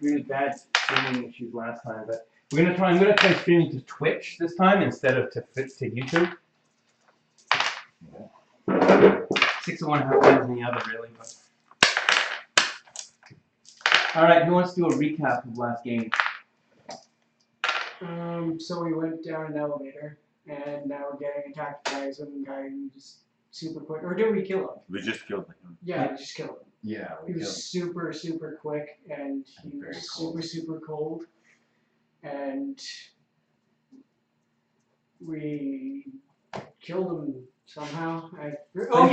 really bad streaming issues last time, but I'm gonna try streaming to Twitch this time instead of to YouTube. 6 of one, half dozen the other, really. But all right, who wants to do a recap of last game? So we went down an elevator, and now we're getting attacked by some guy who just super quick. Or did we kill him? We just killed him. Yeah, we just killed him. Yeah, he was super, super quick, and he was super, super cold. And we killed him somehow. Flamethrower.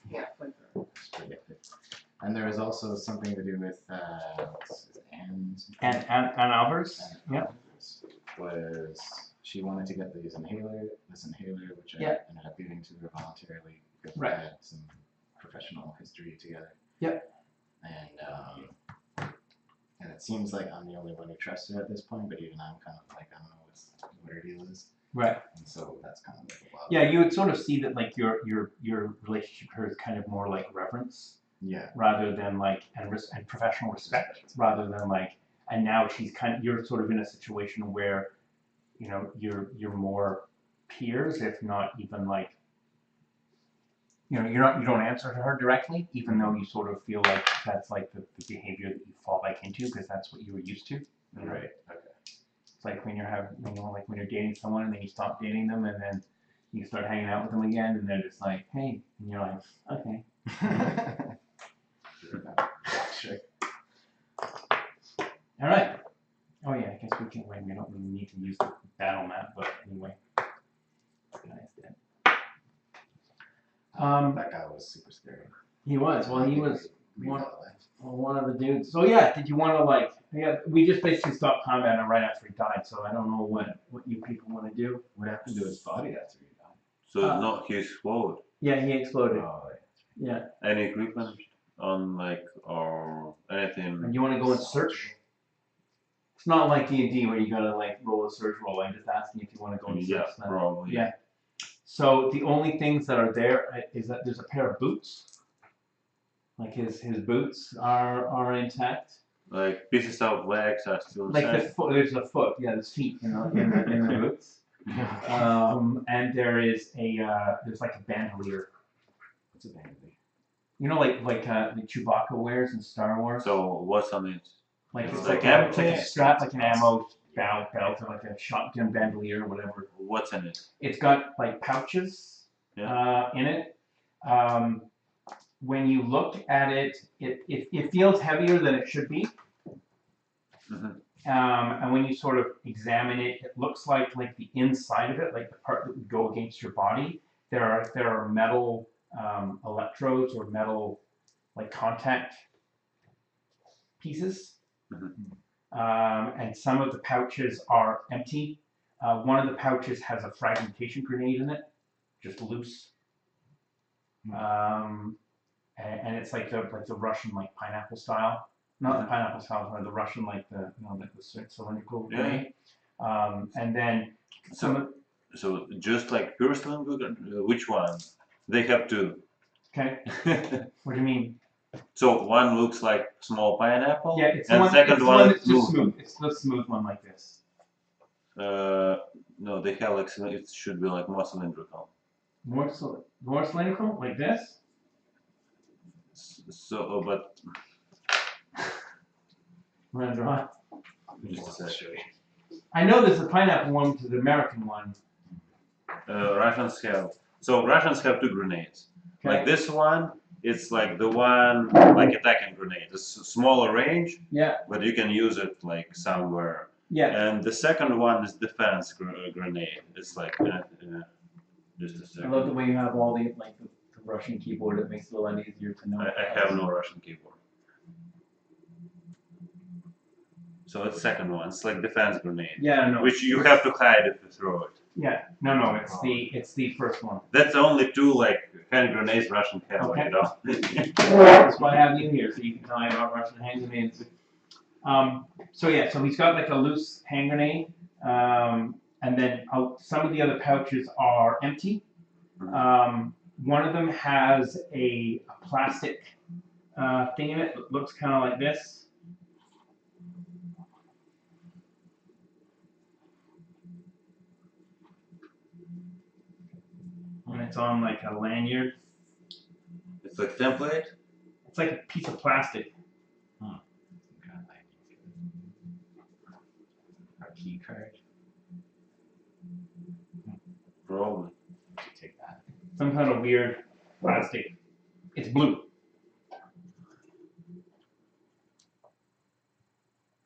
Yeah, flamethrower. And there was also something to do with Ann Albers. Yep. Was she wanted to get this inhaler, which I ended up giving to her voluntarily because we had some professional history together. Yep. And it seems like I'm the only one who trusts her at this point, but even I'm kind of like, I don't know what her deal is. Right. And so that's kind of like a wild. Yeah, you would sort of see that like your relationship with her is kind of more like reverence. Yeah. Rather than like and professional respect, rather than like, and now you're sort of in a situation where, you know, you're more peers, if not even like, you know, you don't answer to her directly, even though you sort of feel like that's like the behavior that you fall back into because that's what you were used to. Right. Okay. It's like when you're dating someone and then you stop dating them and then you start hanging out with them again and they're just like, hey, and you're like, okay. Sure. All right. Oh yeah, I guess we can. We don't really need to use the battle map, but anyway. That guy was super scary. He was. Well, he was one of the dudes. So yeah, did you want to like? Yeah, we just basically stopped combat right after he died. So I don't know what you people want to do. What happened to his body after he died? So not he exploded. Yeah, he exploded. Oh, yeah. Any equipment on like or anything? And you want to go and search? It's not like D&D where you gotta like roll a search roll. I'm just asking if you want to go and search. Yeah, probably. Yeah. So the only things that are there is that there's a pair of boots. Like his boots are intact. Like pieces of legs are still like the foot. There's a foot. Yeah, there's feet in the boots. And there's like a bandolier. What's a bandolier? You know, like Chewbacca wears in Star Wars. So what's on it? Like it's like a strap, like an ammo belt, or like a shotgun bandolier or whatever. What's in it? It's got like pouches in it. When you look at it, it feels heavier than it should be. Mm-hmm. And when you sort of examine it, it looks like the inside of it, like the part that would go against your body. There are metal electrodes or metal like contact pieces. Mm-hmm. And some of the pouches are empty. One of the pouches has a fragmentation grenade in it, just loose. And it's like the Russian like pineapple style, not the pineapple style, but the Russian like the cylindrical grenade. And then so just like pure cylindrical, which one? They have two. Okay. What do you mean? So one looks like small pineapple. Yeah, it's and one. Second it's one one that's just smooth. It's the smooth one like this. No, they have like it should be like more cylindrical. More cylindrical like this. So, but I'm gonna draw. Just a second. I know there's a pineapple one, which is the American one. Russians have two grenades. Okay. Like this one, it's like the one like attacking grenade. It's a smaller range. Yeah. But you can use it like somewhere. Yeah. And the second one is defense grenade. It's like just a second. I love the way you have all the Russian keyboard. It makes it a lot easier to know. I have no Russian keyboard. So it's second one. It's like defense grenade. Yeah, no. Which you have to hide if you throw it. Yeah. No. It's the first one. That's only two like hand grenades Russian have. Okay. You know. That's why I have you here, so you can tell me about Russian hand grenades. So he's got like a loose hand grenade, and then some of the other pouches are empty. One of them has a plastic thing in it that looks kind of like this. And it's on like a lanyard. It's like template. It's like a piece of plastic. Some kind of like our key card. Probably. Should take that. Some kind of weird plastic. It's blue.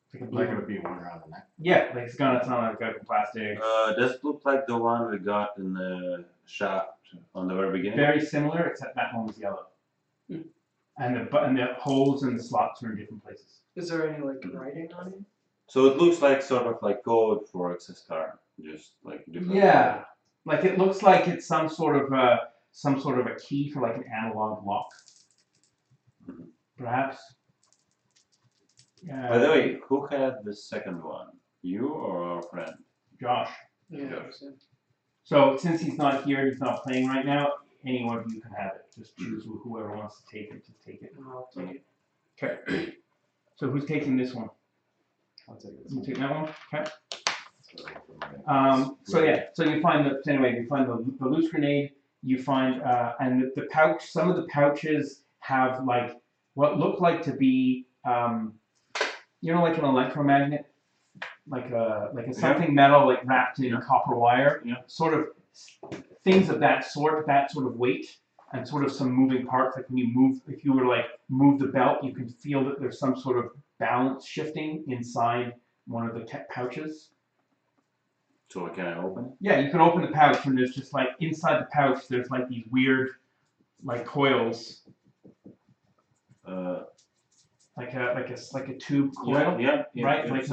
It's like a blue. Like it would be one around the neck. Yeah, like it's not like a plastic. Does it look like the one we got in the shaft on the very beginning? Very similar, except that one was yellow. And the holes and the slots are in different places. Is there any like writing on it? So it looks like sort of like code for access card, just like different. Yeah, like it looks like it's some sort of a key for like an analog lock, perhaps. By the way, who had the second one? You or our friend? Josh. Yeah. Yeah. So since he's not here, he's not playing right now. Any one of you can have it. Just choose whoever wants to take it. Just take it. I'll take it. Okay. So who's taking this one? I'll take this You one. take that one. Okay. So, So yeah. So you find you find the loose grenade. You find and the pouch. Some of the pouches have like what look like to be like an electromagnet, like a something metal like wrapped in copper wire. Yeah. Sort of things of that sort of weight, and sort of some moving parts. Like when you move, if you were to like move the belt, you can feel that there's some sort of balance shifting inside one of the pouches. So can I open it? Yeah, you can open the pouch, and there's just like inside the pouch, there's like these weird, like coils, like a tube coil. Yeah. Right, like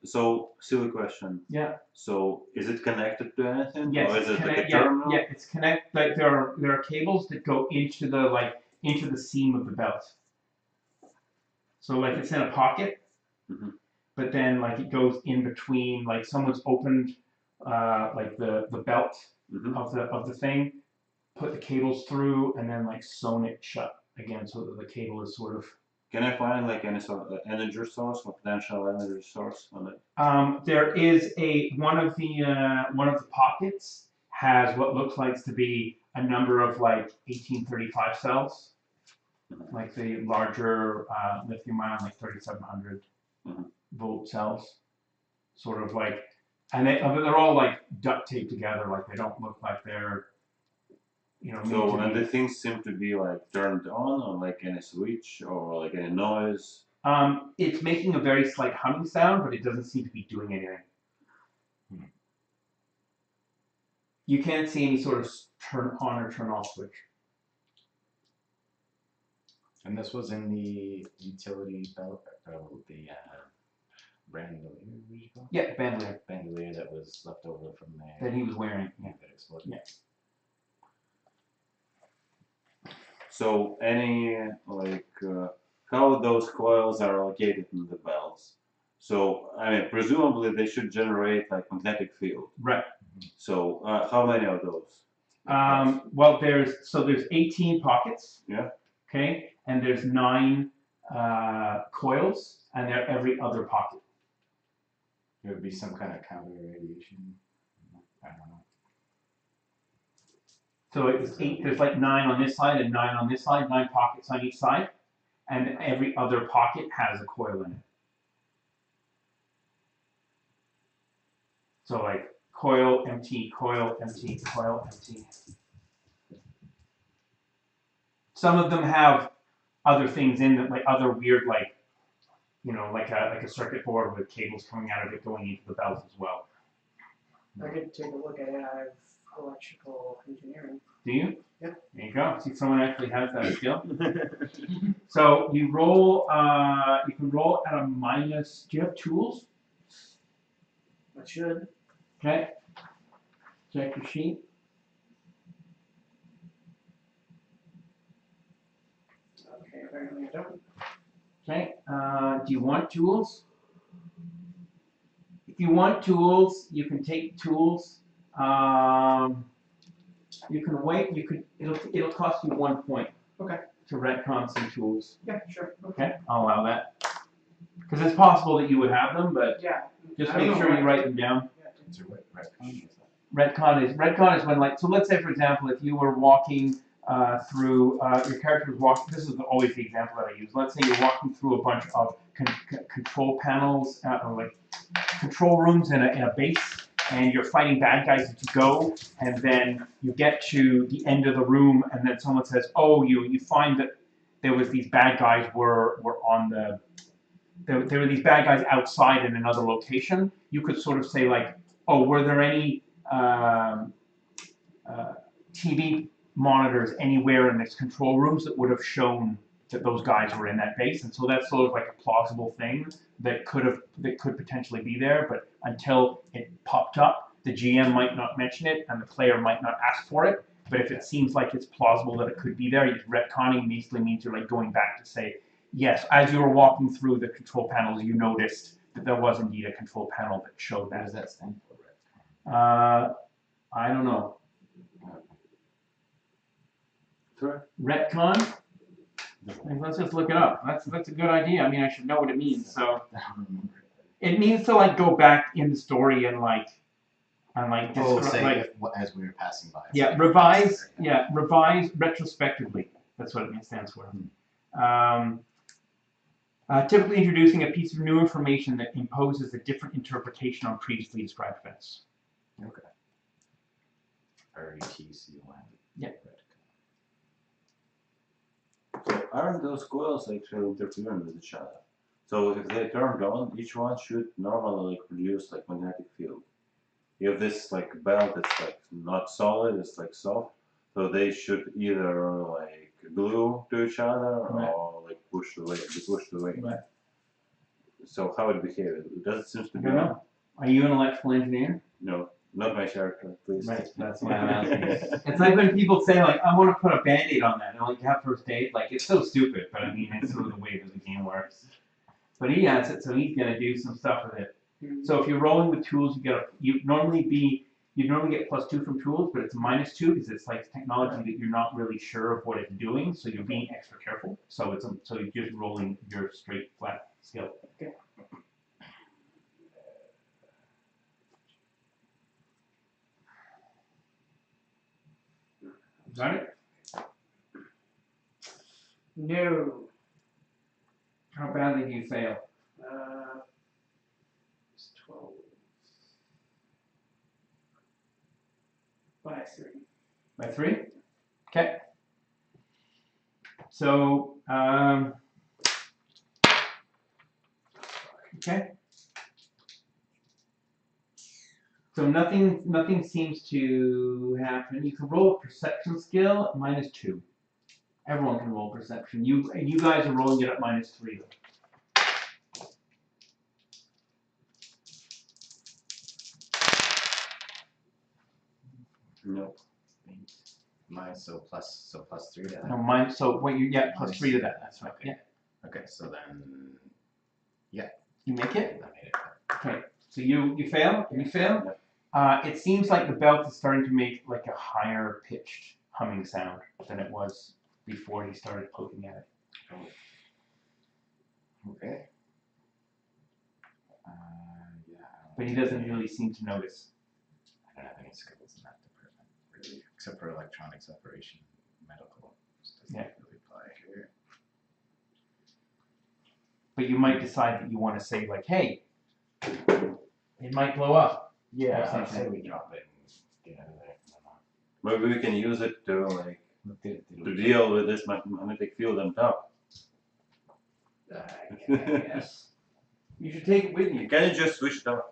so silly question. Yeah. So is it connected to anything? Yes, Or is it like a yeah, terminal? yeah, it's connect. Like there are cables that go into the seam of the belt. So like it's in a pocket, but then like it goes in between. Like someone's opened like the belt of the thing, put the cables through, and then like sewn it shut again, so that the cable is sort of. Can I find like any sort of energy source or potential energy source on it? There is one of the pockets has what looks like to be a number of like 1835 cells, like the larger lithium ion, like 3700 volt cells, sort of like, and they're all like duct taped together, like they don't look like they're, So and the things seem to be like turned on, or like any switch, or like any noise. It's making a very slight humming sound, but it doesn't seem to be doing anything. You can't see any sort of turn on or turn off switch. And this was in the utility belt, the bandolier, what did you call it? Yeah, bandolier Bandolier that was left over from there. that he was wearing. Yeah. That exploded. Yeah. So any how those coils are located in the belts. So I mean, presumably they should generate like magnetic field. Right. So how many of those? Well, there's 18 pockets. Yeah. Okay, and there's 9 coils, and they're every other pocket. It would be some kind of counter radiation. I don't know. So it's 8. There's like 9 on this side and 9 on this side. 9 pockets on each side, and every other pocket has a coil in it. So like coil empty, coil empty, coil empty. Some of them have other things in them, like other weird, like like a circuit board with cables coming out of it going into the belt as well. I could take a look at it. I have electrical engineering. Do you? Yep. There you go. See, someone actually has that skill. So you roll. You can roll at a minus. Do you have tools? I should. Okay. Check your sheet. Okay, apparently I don't. Okay. Do you want tools? If you want tools, you can take tools. You can wait. You could. It'll cost you 1 point. Okay. to retcon some tools. Yeah, sure. Okay, I'll allow that. Because it's possible that you would have them, but Yeah. just I don't make know sure why. you write them down. Yeah, Is there what retcon is that? Retcon is when, like, so let's say for example, if you were walking through your character was walking. This is always the example that I use. Let's say you're walking through a bunch of control panels, or like control rooms in a base, and you're fighting bad guys as you go, and then you get to the end of the room, and then someone says, "Oh, you find that there was these bad guys were on the there were these bad guys outside in another location." You could sort of say like, "Oh, were there any TV monitors anywhere in this control rooms that would have shown that those guys were in that base?" And so that's sort of like a plausible thing that could potentially be there, but until it popped up, the GM might not mention it and the player might not ask for it. But if it seems like it's plausible that it could be there, retconning basically means you're like going back to say, yes, as you were walking through the control panels, you noticed that there was indeed a control panel that showed What that. does that stand for, retcon? I don't know. Sure. Retcon? Let's just look it up. That's a good idea. I mean, I should know what it means. So I don't remember. it means to like go back in the story and like Oh, descri- say like if, as we were passing by. yeah, say, revise yeah. revise retrospectively. That's what it stands for. Typically introducing a piece of new information that imposes a different interpretation on previously described events. Okay. RETCON. Yeah. So aren't those coils actually interfering with each other? So if they turned on, each one should normally like produce like magnetic field. You have this like belt that's like not solid, it's like soft. So they should either like glue to each other Right. or like be pushed away. Right. So how it behaves? It doesn't seem to I be don't know. Are you an electrical engineer? No, not my character, please. Right, that's why I'm asking. It's like when people say like, I want to put a Band-Aid on that, and like, you have first aid. Like, it's so stupid, but I mean, it's sort of the way that the game works. But he has it, so he's gonna do some stuff with it. So if you're rolling with tools, you'd normally get +2 from tools, but it's -2 because it's like technology that you're not really sure of what it's doing, so you're being extra careful. So so you're just rolling your straight flat skill. Okay. Got it? No. How badly do you fail? It's 12. By 3. By 3? Okay. So, okay. So nothing seems to happen. You can roll a perception skill at -2. Everyone can roll perception. You guys are rolling it at -3 though. No. So plus 3 to that. No, mine. So what you get +3 to that. That's right. Okay. Yeah. Okay, so then You make it. I made it. Okay. So you fail. You fail. Yeah. It seems like the belt is starting to make like a higher pitched humming sound than it was before he started poking at it. Okay. Yeah. But he doesn't really seem to notice. I don't have any skills in that department, really, except for electronics operation, medical. Just doesn't really apply here. But you might decide that you want to say like, hey, it might blow up. Yeah, I'd I'd say say we drop it and get out of there. Maybe we can use it to like To to deal with this magnetic field on top. Yes. You should take it with you. Can you just switch it off?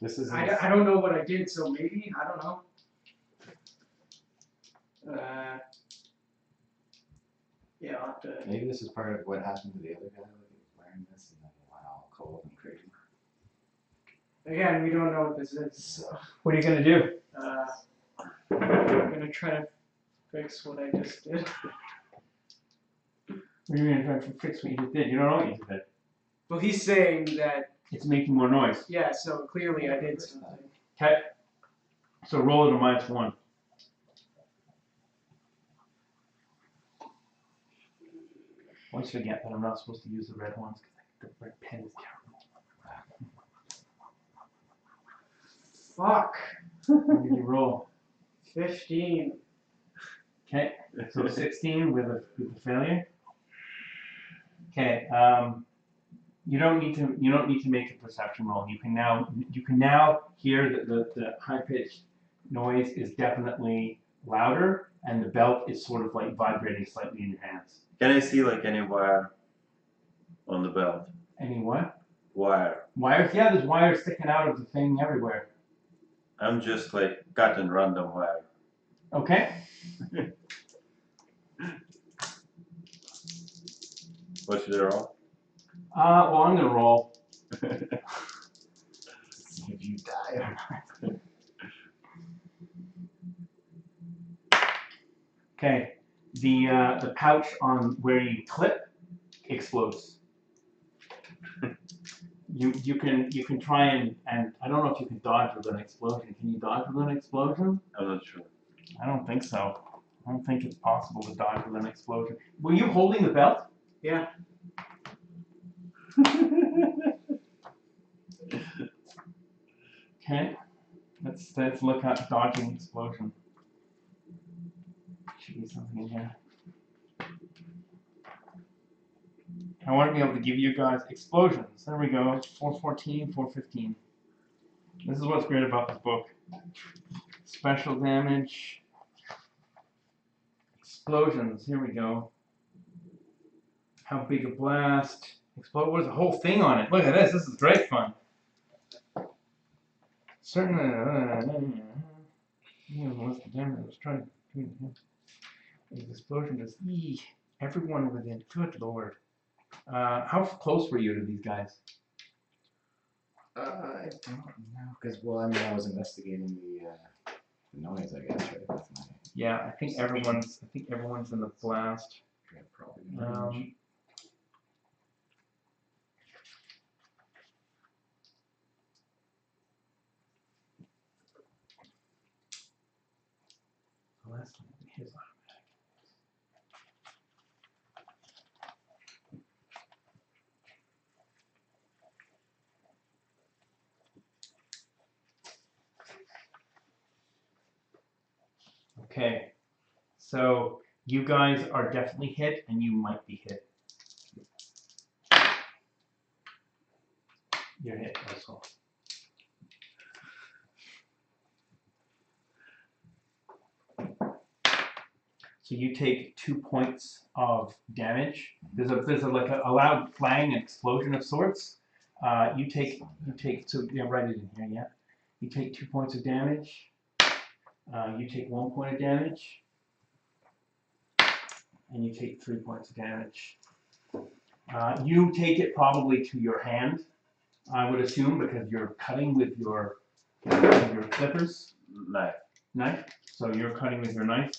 This is I don't know what I did, so maybe, I don't know. Yeah, I'll have to. maybe this is part of what happened to the other guy that was wearing this and then went all cold and crazy. Again, we don't know what this is, so. What are you gonna do? I'm gonna try to fix what I just did. What are you gonna try to fix what you just did? You don't know what you just did. Well, he's saying that, It's making more noise. yeah, so clearly I did something. Okay. So roll it a -1. always forget that I'm not supposed to use the red ones because the red pen is terrible. Fuck. What did you roll? 15. Okay, so 16 with a failure. Okay, you don't need to make a perception roll. You can now hear that the high pitched noise is definitely louder, and the belt is sort of like vibrating slightly in your hands. Can I see like any wire on the belt? Any what? Wire. Wires? Yeah, there's wires sticking out of the thing everywhere. I'm just like cutting random wire. Okay. What should I roll? Well, I'm gonna roll. See if you die or not. Okay. The pouch on where you clip explodes. You can try and I don't know if you can dodge with an explosion. Can you dodge with an explosion? I'm not sure. I don't think so. I don't think it's possible to dodge with an explosion. Were you holding the belt? Yeah. Okay. Let's look at dodging explosion. Should be something in here. I want to be able to give you guys explosions. There we go. 414, 415. This is what's great about this book. Special damage. Explosions. Here we go. How big a blast? Explode. What is the whole thing on it? Look at this. This is great fun. Certainly. What's the damage? I was trying to. The explosion is everyone within. Good lord. How close were you to these guys? I don't know, because I was investigating the noise, I guess, right? That's my Yeah, I think everyone's in the blast. probably. Last one will be his automatic. Okay, so you guys are definitely hit, and you might be hit. You're hit also. So you take 2 points of damage. There's a like a loud clang and explosion of sorts. You take so yeah, write it in here, yeah. You take 2 points of damage. You take 1 point of damage. And you take 3 points of damage. You take it probably to your hand, I would assume, because you're cutting with your clippers. Knife. So you're cutting with your knife.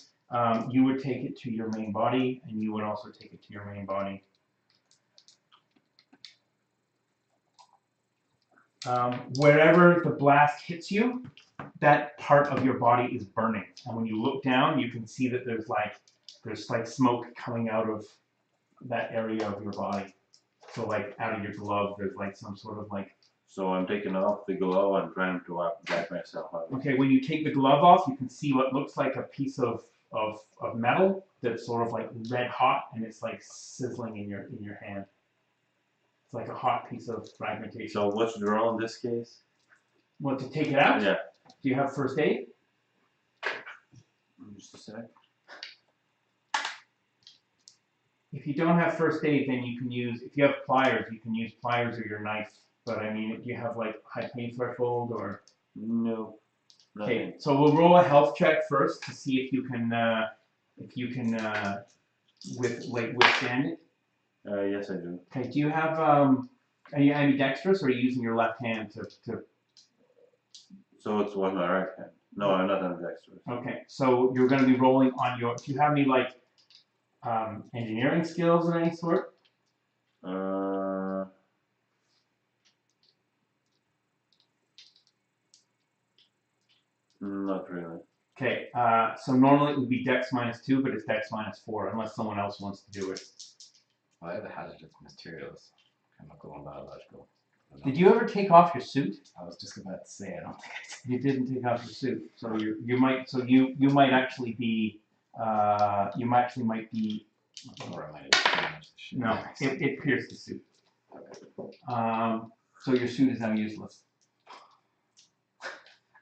You would take it to your main body, and you would also take it to your main body. Wherever the blast hits you, that part of your body is burning. And when you look down, you can see that there's like smoke coming out of that area of your body. So like out of your glove, there's like some sort of like. So I'm taking off the glove and trying to black myself out. Okay, when you take the glove off, you can see what looks like a piece of metal that's sort of like red hot, and it's like sizzling in your hand. It's like a hot piece of fragmentation. So what's the roll in this case? What, to take it out? Yeah. Do you have first aid? Just a sec. If you don't have first aid, then you can use, if you have pliers, you can use pliers or your knife. But I mean, do you have like high pain threshold or? No. Okay, so we'll roll a health check first to see if you can withstand it. Yes, I do. Okay, do you have are you ambidextrous, or are you using your left hand to? So it's with my right hand. No, I'm not ambidextrous. Okay, so you're going to be rolling on your. Do you have any like engineering skills of any sort? Not really. Okay, so normally it would be Dex -2, but it's Dex -4 unless someone else wants to do it. Well, I have the hazardous materials, chemical and biological. I don't know. Did you ever take off your suit? I was just about to say I don't think I did. You didn't take off your suit, so you might actually be might be. Or I might have just damaged the shit. No, it pierced the suit. So your suit is now useless.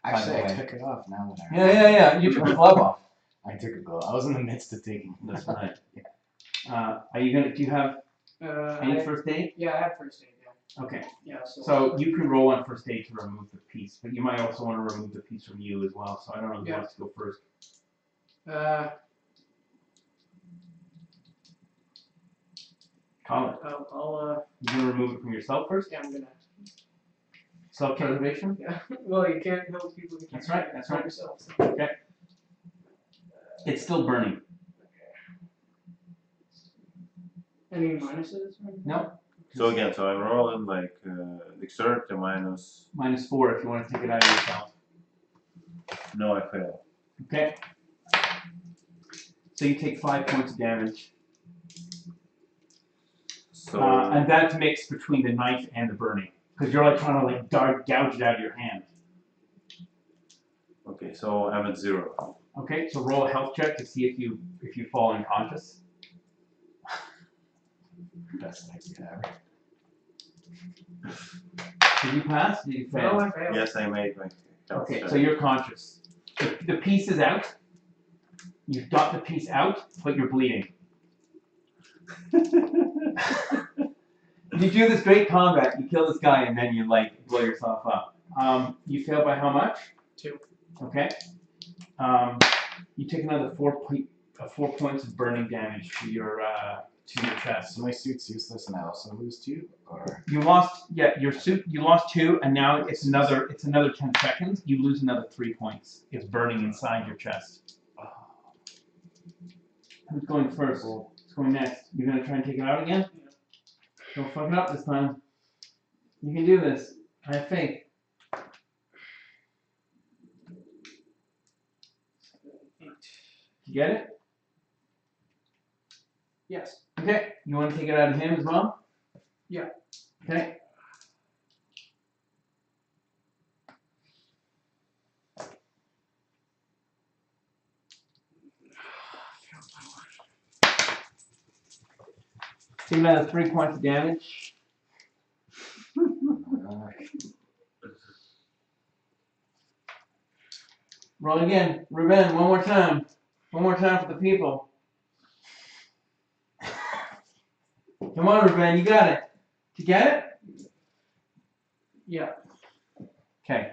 Actually, By I the way. took it off now when I Yeah. You took the glove off. I took a glove. I was in the midst of taking. That's right. Are you gonna? Do you have any first aid? Yeah, I have first aid. Yeah. Okay. Yeah. So you can roll on first aid to remove the piece, but you might also want to remove the piece from you as well. So I don't know who wants to go first. Colin, I'll you gonna remove it from yourself first? yeah, I'm gonna. Self-preservation. Yeah. Well, you can't help people. You can't That's right. That's right. help yourself. So. Okay. It's still burning. Any minuses? Or anything? No. So again, so I'm rolling like dexterity minus. -4 if you want to take it out of yourself. No, I fail. Okay. So you take 5 points of damage, So and that's mixed between the knife and the burning, because you're like trying to like gouge it out of your hand. okay, so I'm at 0. Okay, so roll a health check to see if you fall unconscious. Best idea ever. Did you pass? Did you fail? No, I failed. Yes, I made my. Okay, so you're conscious. The piece is out. You've got the piece out, but you're bleeding. You do this great combat. You kill this guy, and then you like blow yourself up. You fail by how much? 2. Okay. You take another 4 points of burning damage to your chest. So my suit's useless, and I also lose 2, or You lost, your suit. You lost 2, and now it's another 10 seconds. You lose another 3 points. It's burning inside your chest. Who's going first? Who's going next? You're gonna try and take it out again? Don't fuck it up this time. You can do this. I have faith. You get it? Yes. Okay. You want to take it out of him as well? Yeah. Okay. Take another 3 points of damage. Roll again. Ruben, one more time. One more time for the people. Come on, Ruben, you got it. Did you get it? Yeah. Okay,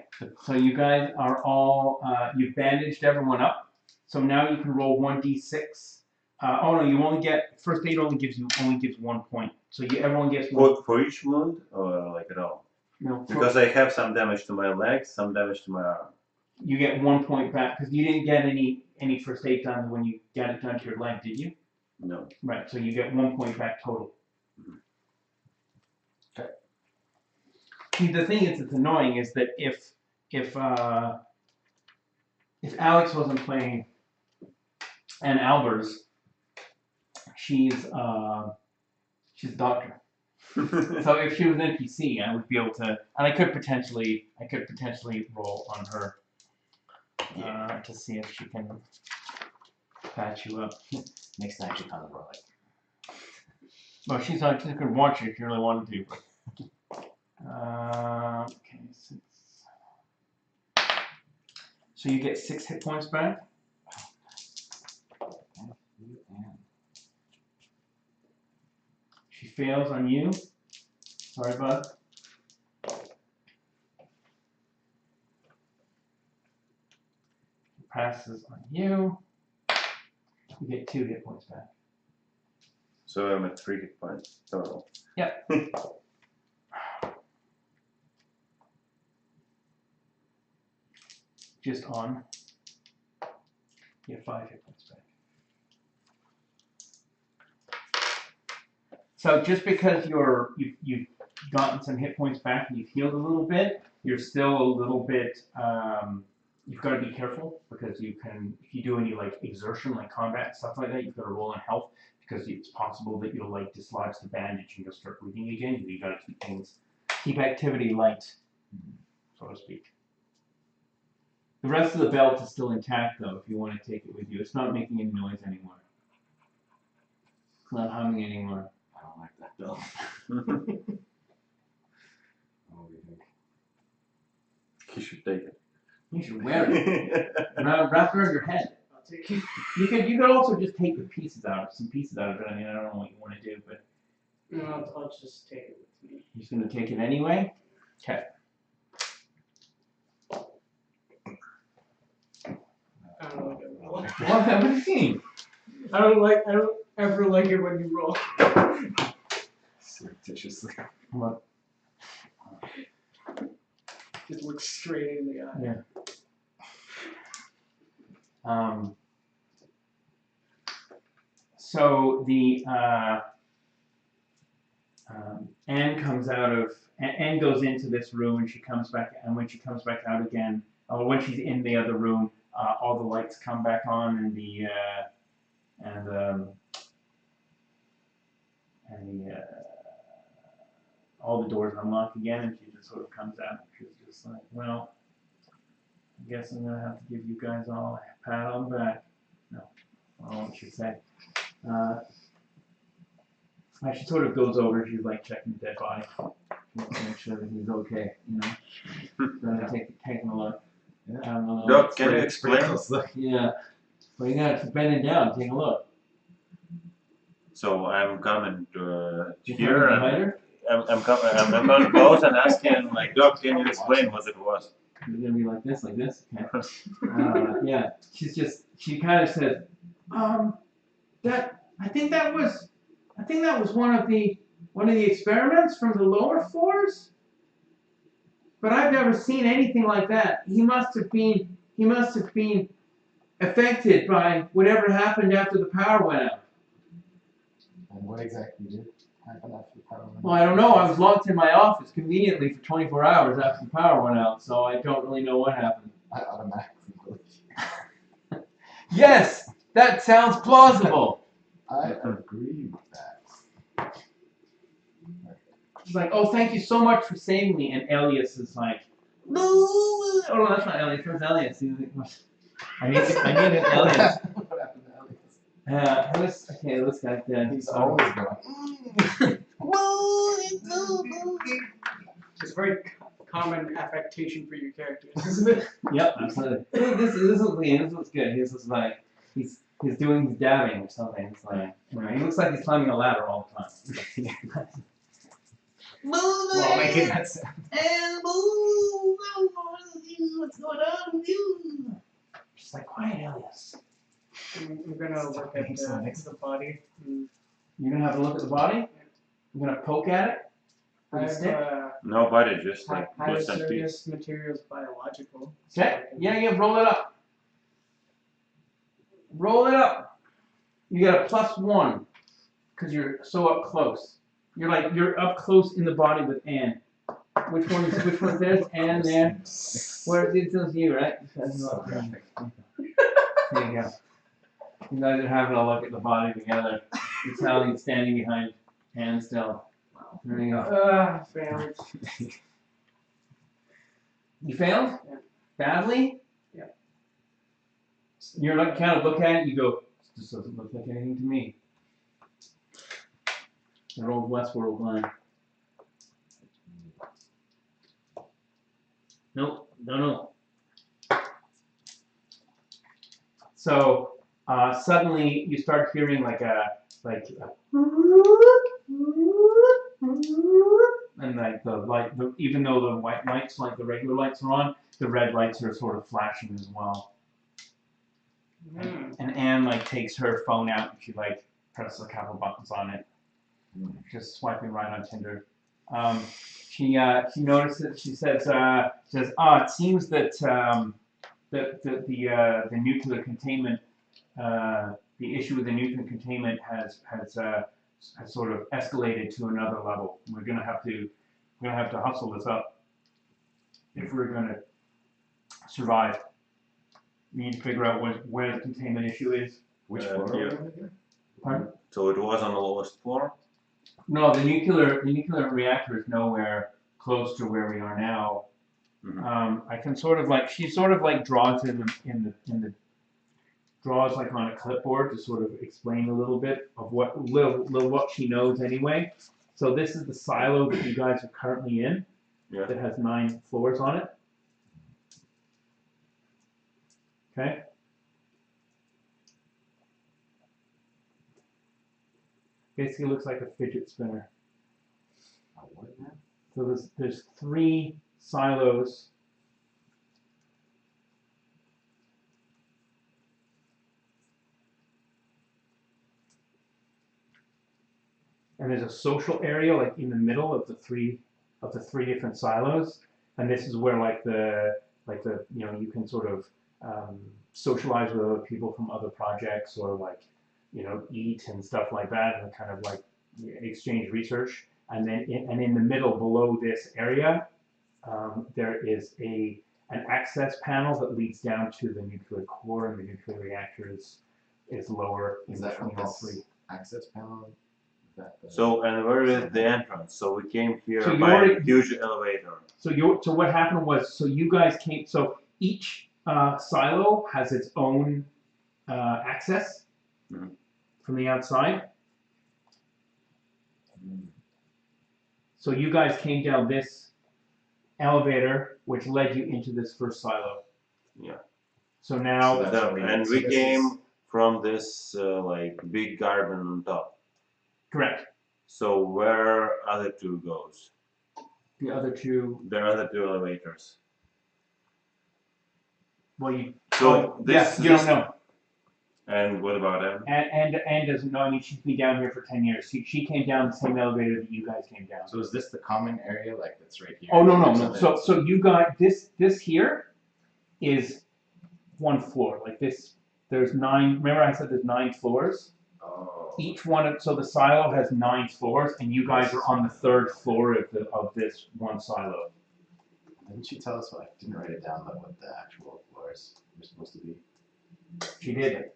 so you guys are all, you've bandaged everyone up. So now you can roll 1d6. Oh no, you only get, first aid only gives 1 point. So everyone gets one. For each wound, or like at all? No, Because I have some damage to my legs, some damage to my arm. you get 1 point back, because you didn't get any first aid done when you got it done to your leg, did you? No. Right, so you get 1 point back total. Okay. See, the thing is, it's annoying is that if Alex wasn't playing and Albers, she's a doctor. So if she was an NPC, I would be able to, and I could potentially roll on her to see if she can patch you up. next time she comes, we're like, Well, she's not just gonna watch it if you really wanted to. Okay, 6. So you get 6 hit points back. She fails on you. Sorry, bud. Passes on you. You get 2 hit points back. So I'm at 3 hit points total. Yep. Just on. You get 5 hit points back. So just because you've gotten some hit points back and you've healed a little bit, you're still a little bit. You've got to be careful because you can, if you do any like exertion, like combat and stuff like that, you've got to roll on health because it's possible that you'll like dislodge the bandage and you'll start breathing again. You gotta keep activity light, so to speak. The rest of the belt is still intact though, if you want to take it with you. It's not making any noise anymore. It's not humming anymore. I don't like that belt. What do you think? You should take it. You should wear it. Wrap it around your head. I'll take it. You could also just take the pieces out, some pieces out of it. I mean, I don't know what you want to do, but No, I'll just take it with me. you're just gonna take it anyway. Okay. I don't like it roll. What do you mean? I don't ever like it when you roll. Surreptitiously. What? Just look straight in the eye. Yeah. So the Anne comes out of Anne goes into this room and she comes back, and when she comes back out again, or when she's in the other room, all the lights come back on and the all the doors unlock again, and she just sort of comes out. She's just like, well, I guess I'm gonna have to give you guys all a pat on the back. No, I don't know what she said. She sort of goes over. She's like checking the dead body, to make sure that he's okay. You know, taking a look. Yeah. Doc, can you explain? Yeah, well, you got to bending down, take a look. So I'm coming You here find the and lighter? I'm coming close and asking, like, Doc, can you explain what it was? It's gonna be like this. Okay. Yeah, she kind of said, I think that was one of the experiments from the lower floors. But I've never seen anything like that. He must have been affected by whatever happened after the power went out. And what exactly did happen after the power went out? Well, I don't know. I was locked in my office conveniently for 24 hours after the power went out, so I don't really know what happened. I automatically believe. Yes, that sounds plausible. I agree with that. She's like, oh, thank you so much for saving me. And Elias is like, oh no, that's not Elias. That's Elias. He's like, what? I need an Elias. What happened to Elias? Let's get that. He's always going. It's a very common affectation for your characters, isn't it? Yep, absolutely. This looks good. He's just like he's doing his dabbing or something. It's like, you know, he looks like he's climbing a ladder all the time. Well, making that sound. And move. What's going on with you? Just like quiet, Elias. I'm gonna look at the body. You're gonna have a look at the body. You're gonna poke at it. With a I've stick. Nobody, just like push and piece. hazardous materials biological. Okay. Yeah. Roll it up. Roll it up. You get a +1 because you're so up close. You're up close in the body with Anne. Which one's this? Anne there. Where it says you, right? So graphic. There you go. You guys are having a look at the body together. Italian standing behind Anne still. There you go. Failed. You failed? Yeah. Badly? Yeah. You're like kind of look at it, you go, this doesn't look like anything to me. That old Westworld line. Nope, no. So suddenly you start hearing and like the light, even though the white lights, like the regular lights are on, the red lights are sort of flashing as well. And Anne like takes her phone out and she like presses a couple buttons on it, just swiping right on Tinder. She notices. She says, it seems that the nuclear containment, the issue with the nuclear containment has sort of escalated to another level. We're gonna have to hustle this up if we're gonna survive. We need to figure out where the containment issue is. Which Yeah. floor are we on again? Pardon? So it was on the lowest floor? No, the nuclear reactor is nowhere close to where we are now. Mhm. I can sort of like, she sort of like draws in the draws like on a clipboard to sort of explain a little bit of what what she knows anyway. So this is the silo that you guys are currently in. Yeah. That has 9 floors on it. Okay. Basically looks like a fidget spinner. So there's 3 silos. And there's a social area like in the middle of the three different silos. And this is where like the you know, you can sort of socialize with other people from other projects, or like, you know, eat and stuff like that, and kind of like exchange research. And then in the middle below this area, there is an access panel that leads down to the nuclear core, and the nuclear reactor is lower in Is that between all 3. access panel? Is that the... So, and where is the entrance? So we came here So by you're- a huge elevator. So what happened was, so you guys came, so each silo has its own access Mhm. from the outside. Mm. So you guys came down this elevator, which led you into this first silo. Yeah. So now, So that's what we- And so we this came is- from this like big garden on top. correct. So where other 2 goes? The other 2, There are other 2 elevators. well, you, So this, yeah, you don't know. And what about Em? And doesn't know. I mean, she's been down here for 10 years. She came down the same elevator that you guys came down. So is this the common area, like that's right here? Oh no. There's something- So you got this here is 1 floor. Like this, there's 9. Remember I said there's 9 floors. Oh. Each one, so the silo has 9 floors, and you guys are on the 3rd floor of this one silo. Didn't you tell us what? I didn't write it down, but what the actual floors were supposed to be? She did.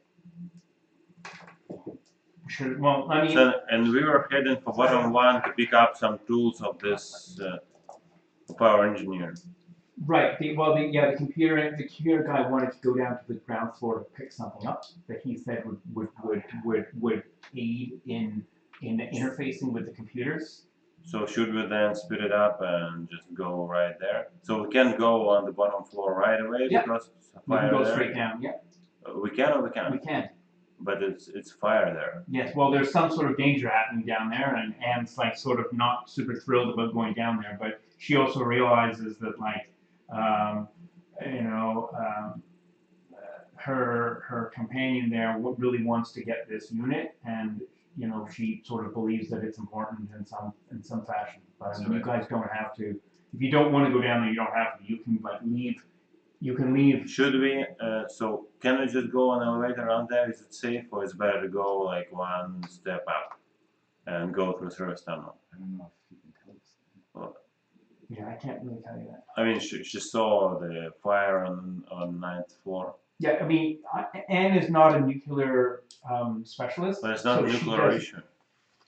Sure. Well, I mean, So, and we were heading for bottom 1 to pick up some tools of this power engineer. right. The computer guy wanted to go down to the ground floor to pick something up that he said would aid in interfacing with the computers. So should we then speed it up and just go right there? So we can go on the bottom floor right away Yeah. because it's a We can fire go there. straight down. Yeah, We can or we we can't, can. but it's fire there. Yes, well, there's some sort of danger happening down there, and Anne's like sort of not super thrilled about going down there, but she also realizes that like, you know, her companion there really wants to get this unit, and you know, she sort of believes that it's important in some fashion. But I mean, you guys don't have to. If you don't want to go down there, you don't have to. You can like leave. You can leave. Should we? So can we just go on the elevator around there? Is it safe, or is it better to go like 1 step up and go through service tunnel? I don't know if you can tell us. Yeah, I can't really tell you that. I mean, she saw the fire on 9th floor, Yeah, I mean, Anne is not a nuclear specialist. but it's not so a she nuclear doesn't- issue.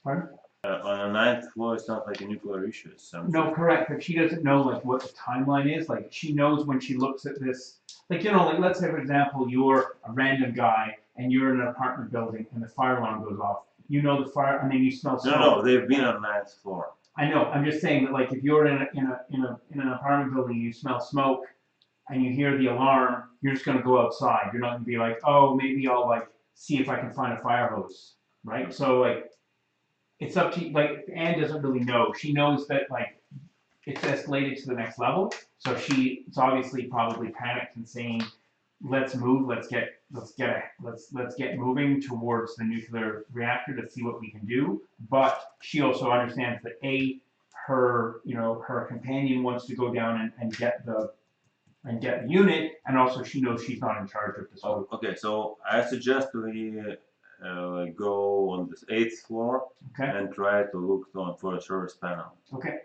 Pardon? On the 9th floor, it's not like a nuclear issue. It's something. No, correct, but she doesn't know like what the timeline is. Like she knows when she looks at this, like you know, like let's say for example, you're a random guy and you're in an apartment building and the fire alarm goes off. You know the fire, and then you smell smoke. No, they've been on 9th floor. I know. I'm just saying that like if you're in an apartment building and you smell smoke and you hear the alarm, you're just gonna go outside. You're not gonna be like, oh, maybe I'll like see if I can find a fire hose, right? So like, it's up to you. Like Anne doesn't really know. She knows that like it's escalated to the next level, so it's obviously probably panicked and saying, let's move, let's get moving towards the nuclear reactor to see what we can do. But she also understands that her companion wants to go down and get the unit, and also she knows she's not in charge of this. Oh, okay, so I suggest we go on this 8th floor Okay. and try to look for a service panel. Okay.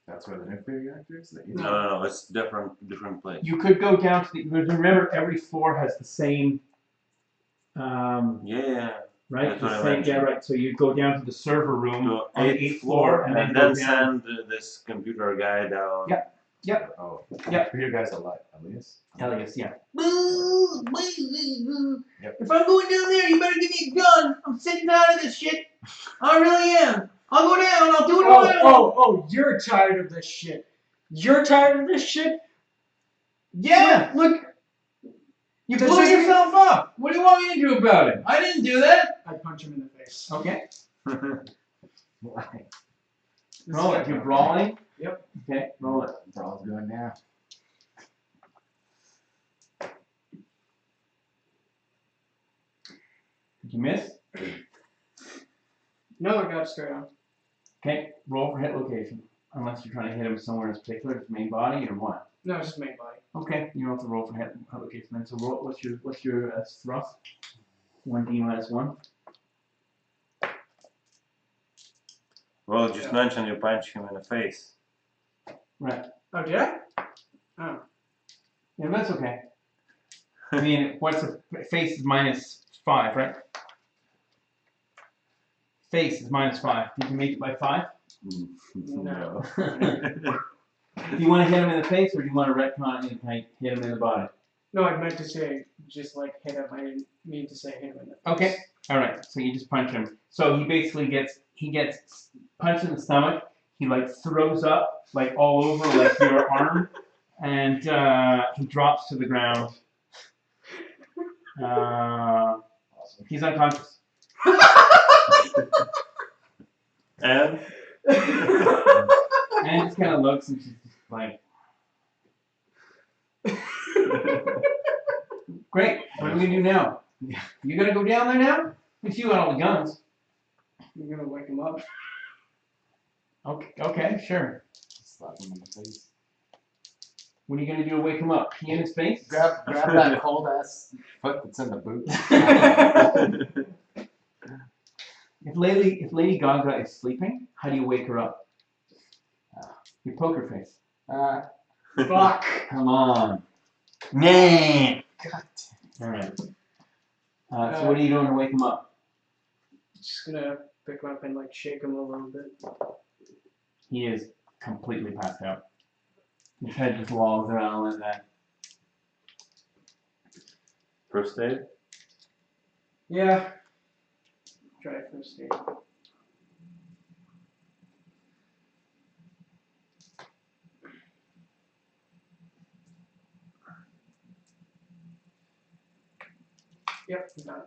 That's where the nuclear reactor is? That you No, it's different place. You could go down to the. Remember, every floor has the same. Yeah. right? That's what I The same, yeah, mentioned. right. So you go down to the server room To on the 8th floor, and then go down. send this computer guy down. Yeah. Yep. Oh, Yep. Who are you guys Elias? Elias, yeah. Yep. If I'm going down there, you better give me a gun. I'm sick and tired of this shit. I really am. I'll go down. I'll do it all. Oh, you're tired of this shit. You're tired of this shit? Yeah, look. You Does blew this mean- yourself up. What do you want me to do about it? I didn't do that. I punch him in the face. Okay. Why? Roll it. You're brawling? Yep. Okay, roll it. Brawl's going now. Did you miss? No, I got straight on. Okay, roll for hit location. Unless you're trying to hit him somewhere in particular, his main body or what? No, it's just main body. Okay, you don't have to roll for hit location then. So roll, what's your thrust? 1d minus 1. Well, just mention you punch him in the face. Right. Oh, did I? Oh. Yeah, that's okay. I mean, what's the face is minus 5, right? Face is minus 5. Did you make it by 5? No. Do you want to hit him in the face, or do you want to retcon it and like, hit him in the body? No, I meant to say just like hit him. I didn't mean to say hit him in the face. Okay. All right. So you just punch him. So he basically gets punched in the stomach. He like throws up like all over like your arm, and he drops to the ground. He's unconscious. And And just kind of looks and she's just like, great. What do we do now? You gonna go down there now? It's you and all the guns. You're gonna wake him up. Okay, sure. Slap him in the face. What are you gonna do to wake him up? Pee in his face? Grab that cold ass foot that's in the boot. If Lady Gaga is sleeping, how do you wake her up? You poker face. Fuck. Come on. Man. God. All right. So what are you doing to wake him up? Just gonna pick him up and like shake him a little bit. He is completely passed out. His head just lolls around like that. first aid? Yeah. Try first aid. Yep, done.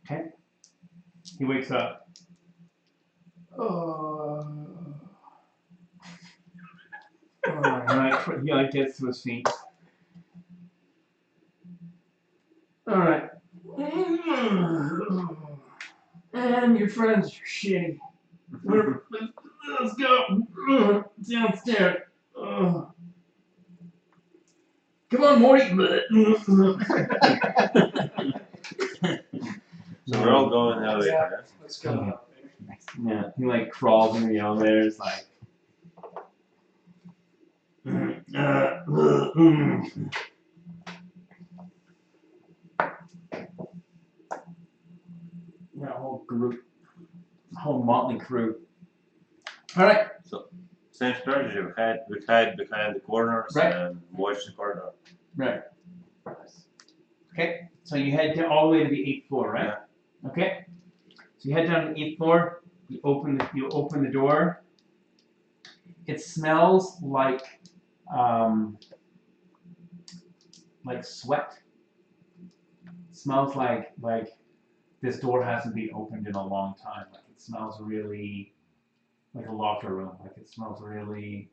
Okay. He wakes up. He like gets to his feet. All right. And your friends are shitty. Let's go downstairs. Come on, Morty. So we're all going elevator. Let's go. Yeah, he like crawls in the elevator. It's like. Yeah, whole group, whole motley crew. All right. So same strategy. We hide behind the corners Right. and watch the corner. Right. Okay. So you head down all the way to the 8th floor, right? Yeah. Okay. So you head down to the 8th floor. You open the door. It smells like sweat. It smells like this door hasn't been opened in a long time. Like it smells really like a locker room. Like it smells really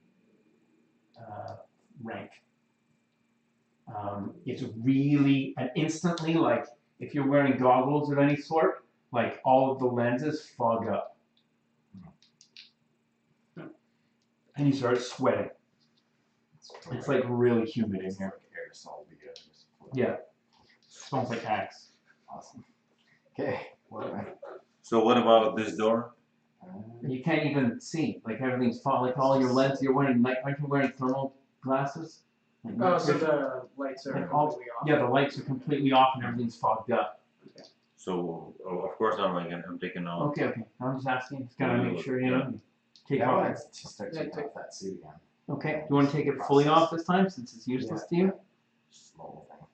rank. It's really, and instantly, like if you're wearing goggles of any sort, like all of the lenses fog up. And you start sweating. It's like really humid in here. Aerosol begins. Yeah. Smells like axe. Awesome. Okay. So what about this door? You can't even see. Like everything's fog. Like all your lenses, you're wearing night. Aren't you wearing thermal glasses? Oh, so the lights are And all- completely off? Yeah, the lights are completely off and everything's fogged up. So of course I'm taking off. Okay. I'm just asking. Just gotta make sure, you know, take Yeah, I off. wanted to start taking off that suit again. Okay. Do you want to take it fully off this time since it's useless to you? Just the whole thing.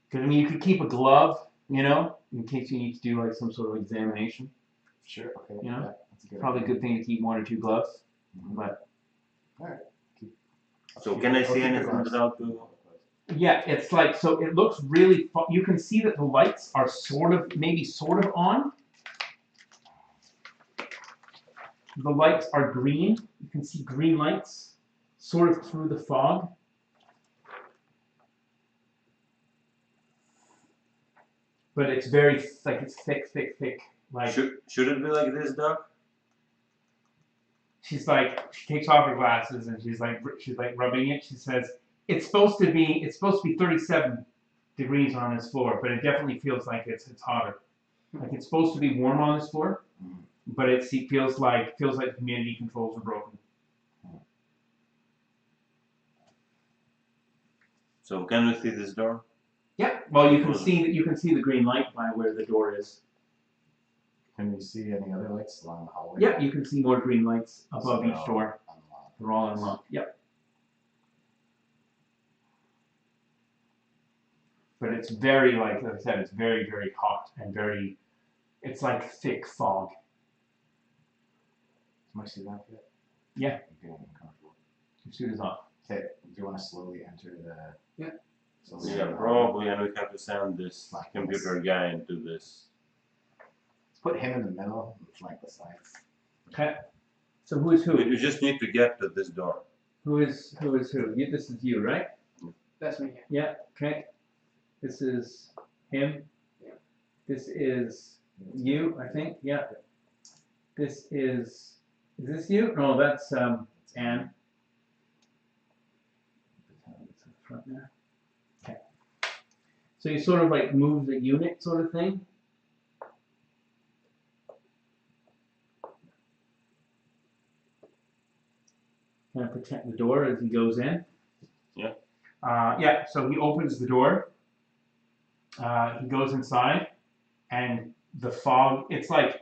Because I mean, you could keep a glove, you know, in case you need to do like some sort of examination. Sure. Okay. You know, yeah, that's a good Probably a idea. good thing to keep 1 or 2 gloves. Mhm. But Alright. So can I see anything without the? yeah, it's like, so it looks really, you can see that the lights are sort of on. The lights are green. You can see green lights sort of through the fog. But it's very, like, it's thick. Like, Should it be like this, Doc? she's like, she takes off her glasses and she's like rubbing it. She says, it's supposed to be 37 degrees on this floor, but it definitely feels like it's hotter. Like it's supposed to be warm on this floor, but it feels like humidity controls are broken. So can we see this door? Yeah. Well, you can see the green light by where the door is. Can you see any other lights along the hallway? Yeah, you can see more green lights above So each door. unlocked. They're all unlocked. Yep. But it's very, like I said, it's very, very hot and very, it's like thick fog. Is my suit off yet? Yeah. I'm feeling uncomfortable. Your suit is off. Okay, do you want to slowly enter the... Yeah. slowly Yeah, enter the probably, and we have to send this computer guy into this. Let's put him in the middle and flank the sides. Okay. So who is who? We just need to get to this door. Who is who? This is you, right? That's me. Yeah. Okay. This is him. Yeah. This is you, I think. Yeah. This is this you? No, that's Anne. It's in front there. Okay. So you sort of like move the unit, sort of thing. Kind of protect the door as he goes in. Yeah. Yeah, so he opens the door. He goes inside, and the fog, it's like,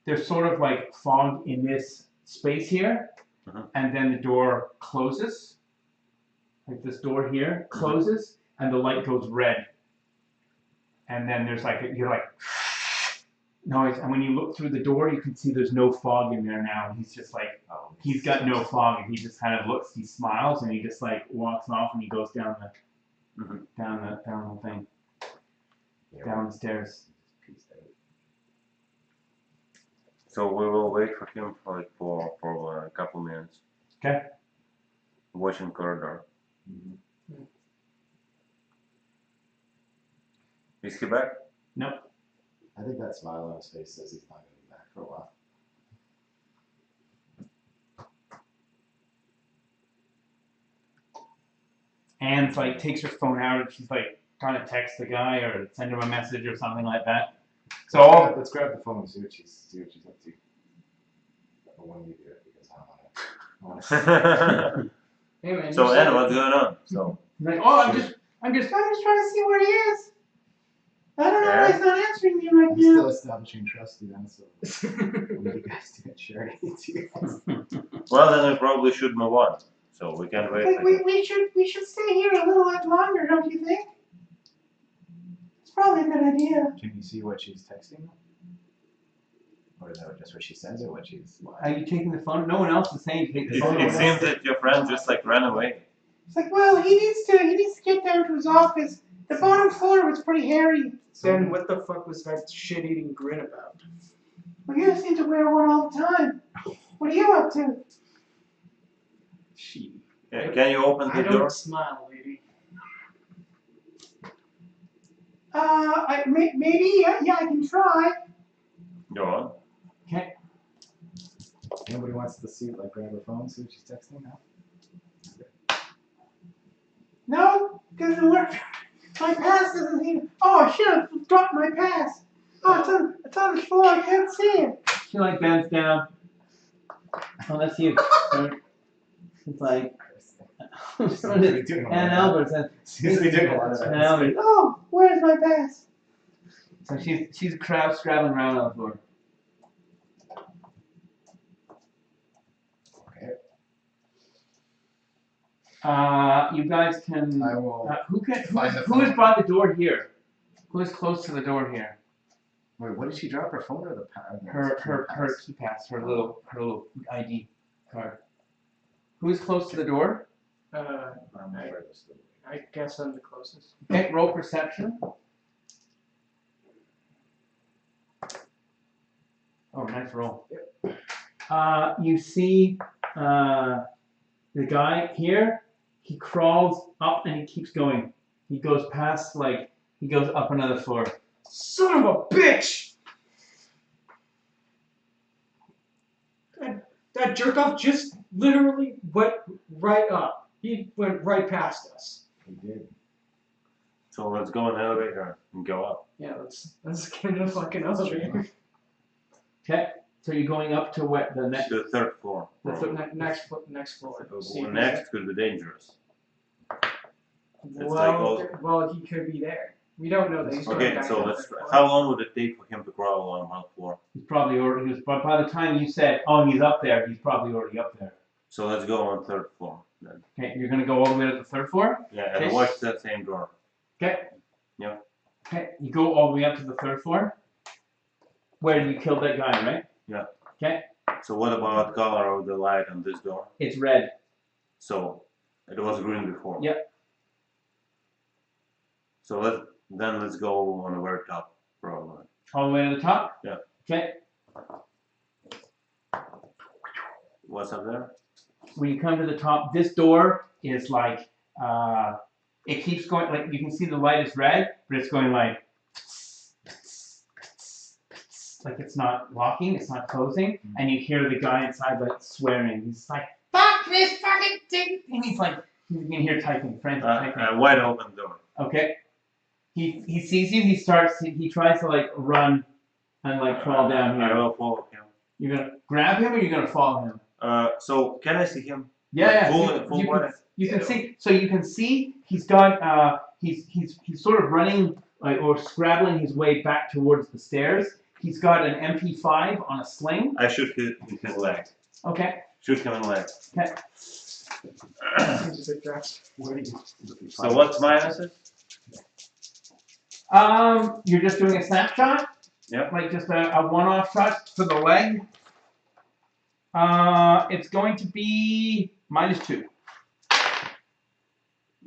there's sort of like fog in this space here, and then the door closes. Like this door here closes, and the light goes red. And then there's like, you're like, noise, and when you look through the door, you can see there's no fog in there now. He's just like, he's got no fog, and he just kind of looks, he smiles, and he just like walks off, and he goes down the thing, down the stairs. So we will wait for him for a couple minutes. Okay. Watching corridor. Is he back? Nope. I think that smile on his face says he's not going to be back for a while. Anne's like takes her phone out, and she's like trying to text the guy or send him a message or something like that. So Let's grab the phone and see what she's up to. But when you do it, because I want to. Hey man. So you Anna, said- what's going on? So like, oh, I'm just trying to see where he is. I don't know why he's not answering me right I'm now. still establishing trust with them, so what do you guys do? Sure, I need to. well, then we probably should move on. So we can't wait. We should stay here a little bit longer, don't you think? It's probably a good idea. Can you see what she's texting? Or is that just what she says, or what she's? Are you taking the phone? No one else is saying to take the It, phone. it seems that your friend just like ran away. It's like, well, he needs to get down to his office. The bottom floor was pretty hairy. Then what the fuck was that shit-eating grin about? Well, you seem to wear one all the time. What are you up to? Yeah, can you open I the door? don't smile, lady. Maybe, yeah, I can try. Go on. Okay. Nobody wants to see, like, grab her phone, see what she's texting now? No, doesn't work. My pass doesn't even. Oh, I should have dropped my pass. Oh, it's on the floor. I can't see it. She like bends down. Oh, let's see. It's like, doing a lot And of Albert's and Seems to be doing a lot of that. And Albert's, oh, where's my pass? So she's scrabbling around on the floor. Okay. You guys can. I will Who find the who has phone. brought the door here? Who is close to the door here? Wait, what did she drop? Her phone or the pad? Her key pass, her little ID card. Who is close to the door? I'm furthest away. I guess I'm the closest. Okay, roll perception. Oh, nice roll. You see the guy here, he crawls up and he keeps going. He goes past, he goes up another floor. Son of a bitch! That jerk off just literally went right up. He went right past us. He did. So let's go in the elevator and go up. Yeah, let's get in the fucking elevator. Okay, so you're going up to what, the next? To the third floor. Next floor. See if Next could be dangerous. well, he could be there. We don't know that he's Okay, going so down let's. the third How long would it take for him to crawl on one floor? He's probably already, but by the time you said, oh, he's up there, he's probably already up there. So let's go on third floor then. Okay, you're gonna go all the way to the third floor? Yeah, and Okay. watch that same door. Okay. Yeah. Okay, you go all the way up to the third floor? Where you killed that guy, right? Yeah. Okay, So what about color of the light on this door? it's red. So it was green before. Yep. So let's go on the very top, probably. All the way to the top? Yeah. Okay, What's up there? when you come to the top, this door is it keeps going, you can see the light is red, but it's going like it's not locking, it's not closing, and you hear the guy inside swearing. He's like, fuck this fucking thing! And he's like, you can hear typing, frantic typing. A wide open door. Okay. He sees you, he tries to run and crawl down I here. will follow him. You're gonna grab him or you're gonna follow him? So can I see him? Yeah, Full body? you can see. So you can see he's got he's sort of running or scrabbling his way back towards the stairs. He's got an MP5 on a sling. I shoot his leg. Okay. Shoot him in the leg. Okay. He's a big dress. So what's my answer? You're just doing a snapshot. Yeah. Like just a one-off shot for the leg. It's going to be -2.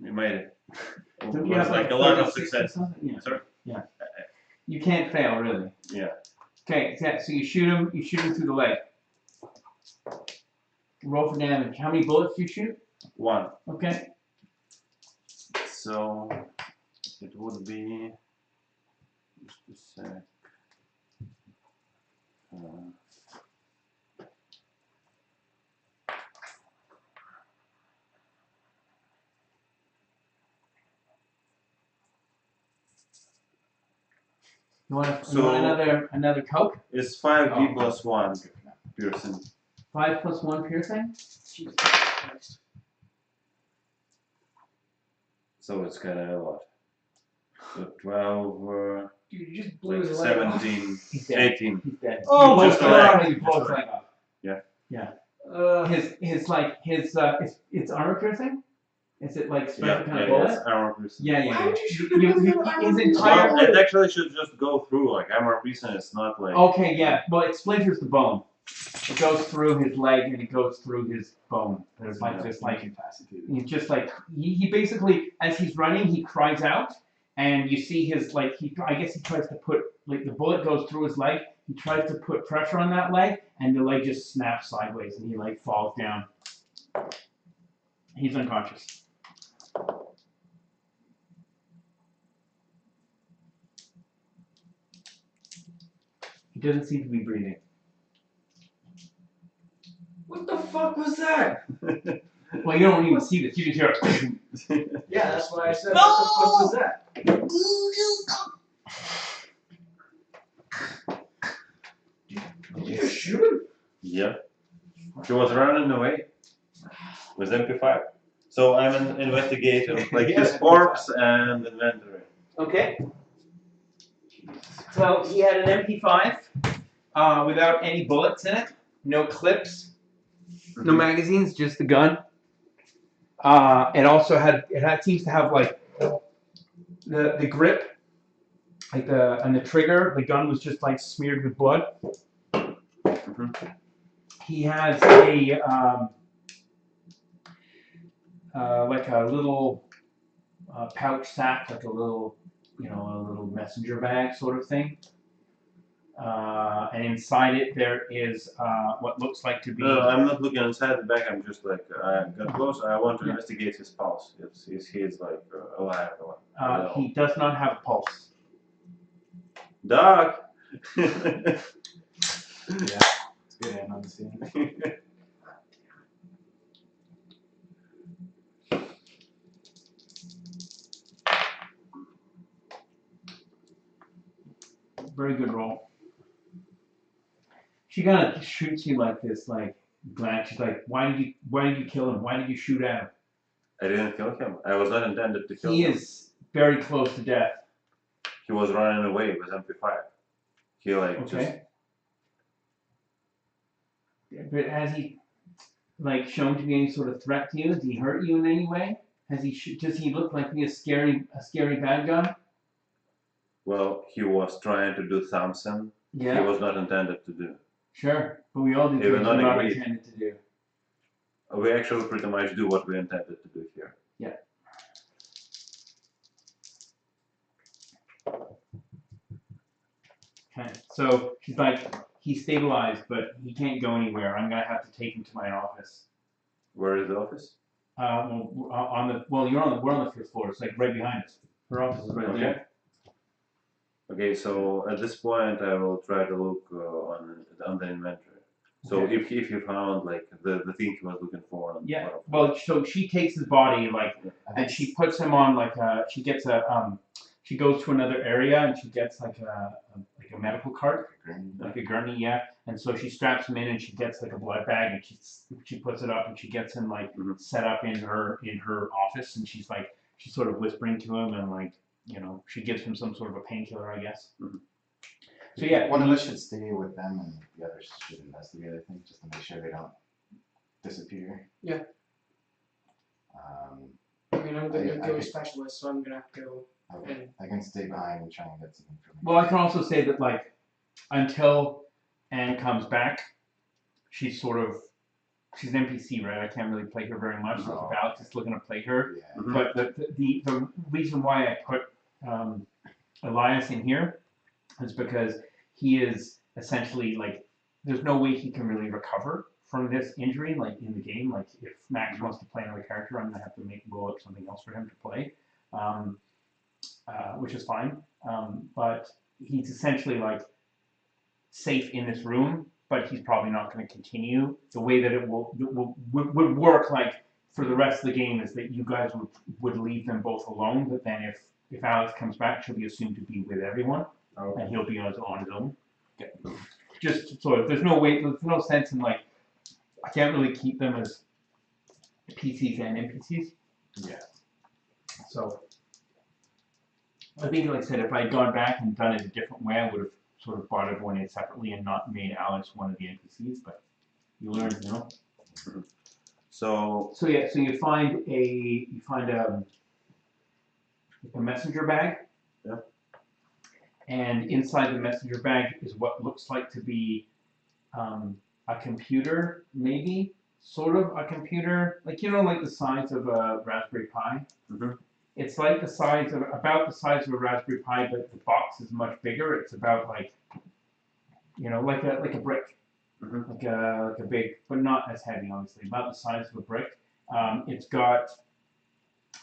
You made it. It So was you have like a lot of 36 or success. something? Yeah. Sorry? Yeah. You can't fail, really. Yeah. Okay, so you shoot him through the leg. Roll for damage. How many bullets do you shoot? 1. Okay. So it would be just a sec. You want So- another Coke? It's 5d Oh. plus 1 piercing. 5 + 1 piercing? Jesus Christ. So it's kind of a lot. So 12, Dude, you just blew like his leg off. 17, He's dead. 18. He's dead. Oh my Just God. You blow his leg off. Yeah. Yeah. Uh, It's armor piercing? Is it like special Yeah, kind of yeah, bullet? it's armor piercing. Yeah. Why would you shoot him with an armor his piercing? entire Well, it actually should just go through, like armor piercing is not like... Okay, yeah. Well, it splinters the bone. It goes through his leg and it goes through his bone. There's incapacitated. he's just he basically, as he's running, he cries out, and you see his I guess he tries to put the bullet goes through his leg. He tries to put pressure on that leg, and the leg just snaps sideways, and he falls down. He's unconscious. He doesn't seem to be breathing. What the fuck was that? Well, you don't even see this. You just hear it. Yeah, that's why I said, what the fuck was that? Did you just shoot him? Yeah. He was running away with MP5. So I'm investigating like his corpse and inventory. Okay. So he had an MP5 without any bullets in it, no clips, no magazines, just the gun. It seems to have like the grip, like the trigger. The gun was just like smeared with blood. He has a like a little pouch sack, like a little messenger bag sort of thing. And inside it there is what looks like to be. No, I'm not looking inside the bag. I'm just like I got close. I want to investigate his pulse. Is he like alive? Or He does not have a pulse. Doc. Yeah, it's good and on the scene. Very good roll. She kind of shoots you like this, like glance. She's like, "Why did you kill him? Why did you shoot at him?" I didn't kill him. I was not intended to kill him. He is very close to death. He was running away with MP5. He like just. But has he like shown to be any sort of threat to you? Has he hurt you in any way? Does he look like a scary bad guy? Well, he was trying to do something he was not intended to do. Sure, but we all do things we're not intended to do. We actually pretty much do what we intended to do here. Yeah. Okay, so she's like, he's stabilized, but he can't go anywhere. I'm gonna have to take him to my office. Where is the office? We're on the first floor. It's like right behind us. Her office is right there. Okay, so at this point I will try to look on the inventory. So if you found like the thing he was looking for. Well, so she takes his body and she puts him on she goes to another area and she gets like a medical cart, like a gurney, and so she straps him in and she gets like a blood bag and she puts it up and she gets him set up in her office and she's sort of whispering to him and she gives him some sort of a painkiller, I guess. So one of us should stay with them and the others should investigate, I think, just to make sure they don't disappear. Yeah. I mean, I'm the ghost specialist, so I'm gonna have to go. Okay. I can stay behind and try and get some information. Well, I can also say that until Anne comes back, she's an NPC, right? I can't really play her very much. So Alex is looking to play her. Yeah. But the reason why I put Elias in here is because he is essentially there's no way he can really recover from this injury in the game. If Max wants to play another character, I'm gonna have to roll up something else for him to play, which is fine. But he's essentially safe in this room, but he's probably not going to continue. The way that it would work for the rest of the game is that you guys would leave them both alone, but then if Alex comes back, she'll be assumed to be with everyone, and he'll be on his own. Okay. Just so there's no sense in I can't really keep them as PCs and NPCs. Yeah. So I think, like I said, if I had gone back and done it a different way, I would have sort of brought everyone in separately and not made Alex one of the NPCs. But you learn, So you find a messenger bag. Yeah. And inside the messenger bag is what looks like to be a computer, maybe sort of a computer, like the size of a Raspberry Pi. Mm-hmm. It's about the size of a Raspberry Pi, but the box is much bigger. It's about like a brick, mm-hmm. like a big, but not as heavy, obviously. About the size of a brick.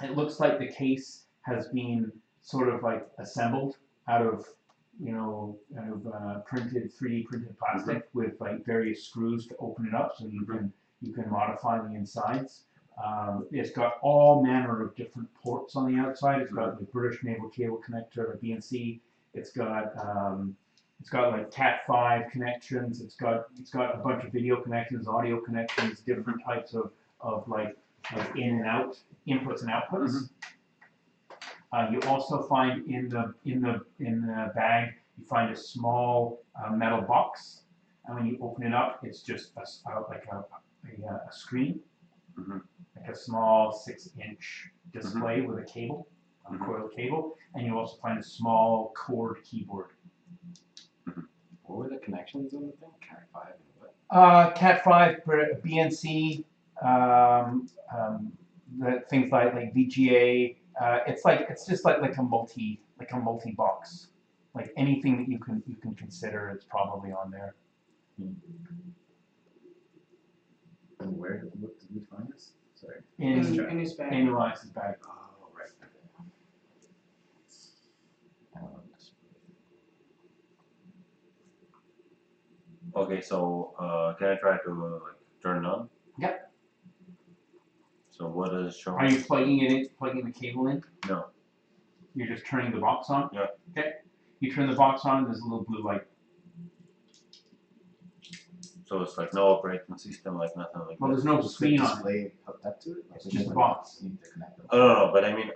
It looks like the case has been sort of assembled out of printed 3D printed plastic mm-hmm. with various screws to open it up, so you can modify the insides. It's got all manner of different ports on the outside. It's got the British Naval Cable Connector, a BNC. It's got Cat5 connections. It's got a bunch of video connections, audio connections, different types of like in and out, inputs and outputs. You also find in the bag, you find a small metal box, and when you open it up, it's just like a screen, like a small 6-inch display with a cable, a coiled cable, and you also find a small cord keyboard. What were the connections on the thing? Cat 5 and what? Cat 5, BNC, the things like VGA. It's just like a multi box. Like anything that you can consider, it's probably on there. And where did we find this? Sorry. In his bag. In Elias's bag. Oh, right. Okay, so can I try to like turn it on? Yep. So what is showing? Are you plugging the cable in? No. You're just turning the box on? Yeah. Okay. You turn the box on, there's a little blue light. So it's like no operating system, like nothing like Well, that. there's no screen on it. Display hooked up to it? It's just a box. Need to connect them. Oh no, but I mean,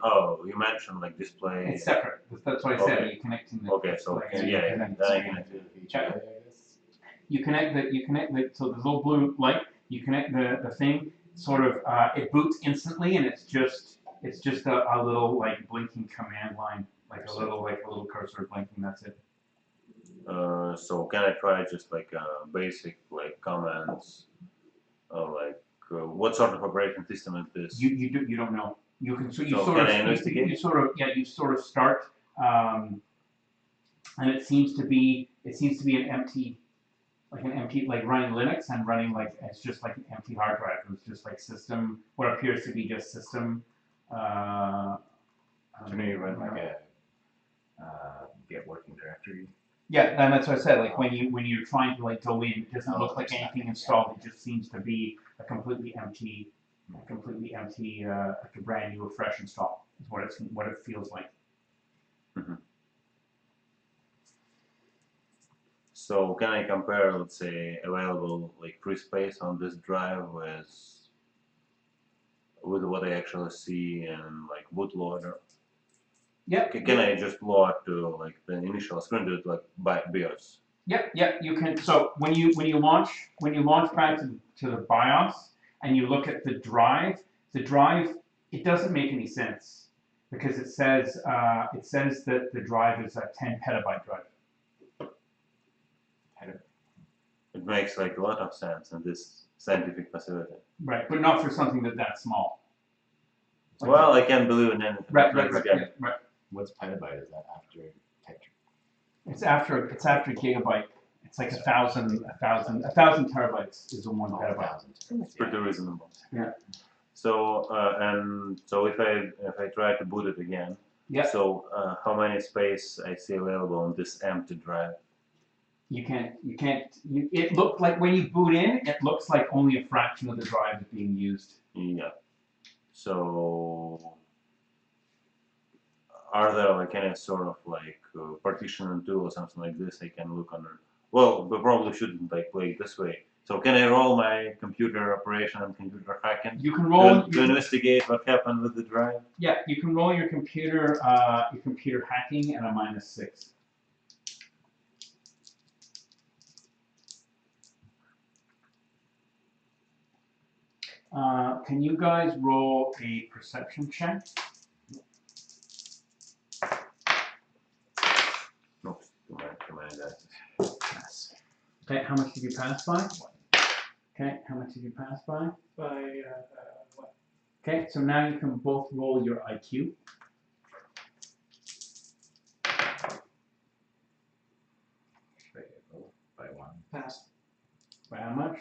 you mentioned like display. It's separate. That's what I said. Okay. You connecting the Okay, so like, then I connect it. VGA, I guess. you connect the so there's a little blue light. You connect the thing. Sort of it boots instantly, and it's just a little like blinking command line, like a little cursor blinking. That's it. So can I try just like basic like commands, what sort of operating system is this? You don't know. You can so you So sort can of I investigate? you sort of start, and it seems to be an empty. Like running Linux and running it's just like an empty hard drive. It was just like system, what appears to be just system. So maybe run like a get working directory. Yeah, and that's what I said. Like when you're trying to like go in, it doesn't look like anything installed. It just seems to be a completely empty, like a brand new, fresh install. Is what it feels like. So can I compare, let's say, available like free space on this drive with what I actually see in like bootloader? Yep. Can I just load to like the initial screen to like by BIOS? Yep. You can. So when you launch back to the BIOS and you look at the drive it doesn't make any sense because it says that the drive is a 10 petabyte drive. It makes like a lot of sense in this scientific facility. Right, but not for something that small. Like Well, I can't believe in anything. Right. What's petabyte? Is that after tetra? It's after gigabyte. It's like 1,000 terabytes is a 1 petabyte. It's pretty reasonable. Yeah. So so if I try to boot it again, Yeah. so how many space I see available on this empty drive? It looked like when you boot in, it looks like only a fraction of the drive is being used. Yeah. So are there like any sort of like partitioning tool or something like this I can look under? Well, we probably shouldn't like play it this way. So can I roll my computer operation and computer hacking You can roll to investigate what happened with the drive? Yeah, you can roll your computer hacking at a -6. Can you guys roll a perception check? Oops, too many dice. Pass. Okay, how much did you pass by? Okay, how much did you pass by? By what? Okay, so now you can both roll your IQ. By 1. Pass. By how much?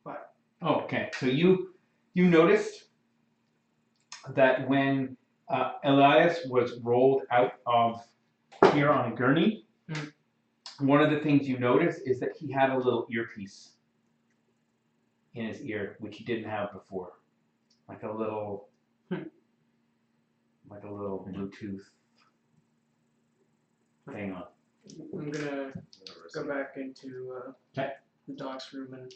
5. Oh, okay. So you noticed that when Elias was rolled out of here on a gurney, one of the things you noticed is that he had a little earpiece in his ear, which he didn't have before, like a little Bluetooth thing on. I'm gonna go back into the doc's room and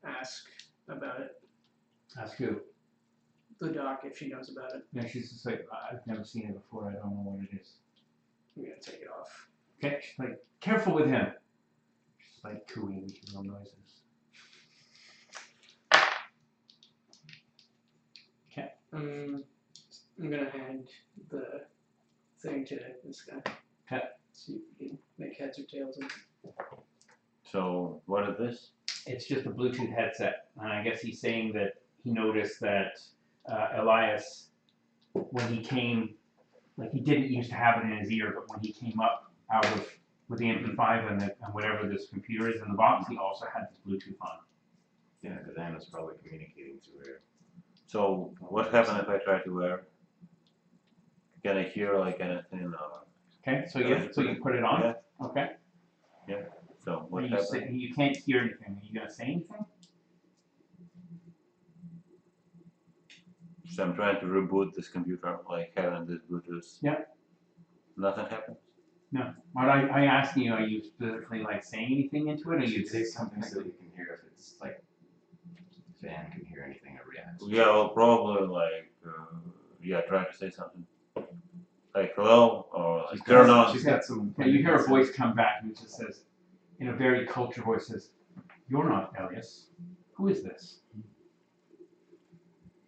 ask about it. Ask who? The doc, if she knows about it. Yeah, she's just like, I've never seen it before. I don't know what it is. I'm gonna take it off. Okay, she's like, careful with him. She's like cooing, making little noises. Okay. I'm gonna hand the thing to this guy. Okay. See if we can make heads or tails of it. So what is this? It's just a Bluetooth headset, and I guess he's saying that he noticed that Elias, when he came, like he didn't used to have it in his ear, but when he came up out of with the MP5 and whatever this computer is in the box, he also had the Bluetooth on. Yeah, because Anna's probably communicating to her. So what happens if I try to wear? Can I hear like anything? Okay, so you put it on. Yeah. Okay. So what You happens? you can't hear anything. Are you gonna say anything? So I'm trying to reboot this computer, like having this Bluetooth. Yeah. Nothing happens. No. What I asked you, are you specifically like saying anything into it, or You you say something so that you can hear if it's like, if Anne can hear anything or react. Yeah, well, probably like try to say something. Like hello or like turn on. She's got some. Okay, you hear a voice come back and it just says, in a very cultured voice, says, "You're not Elias. Who is this?"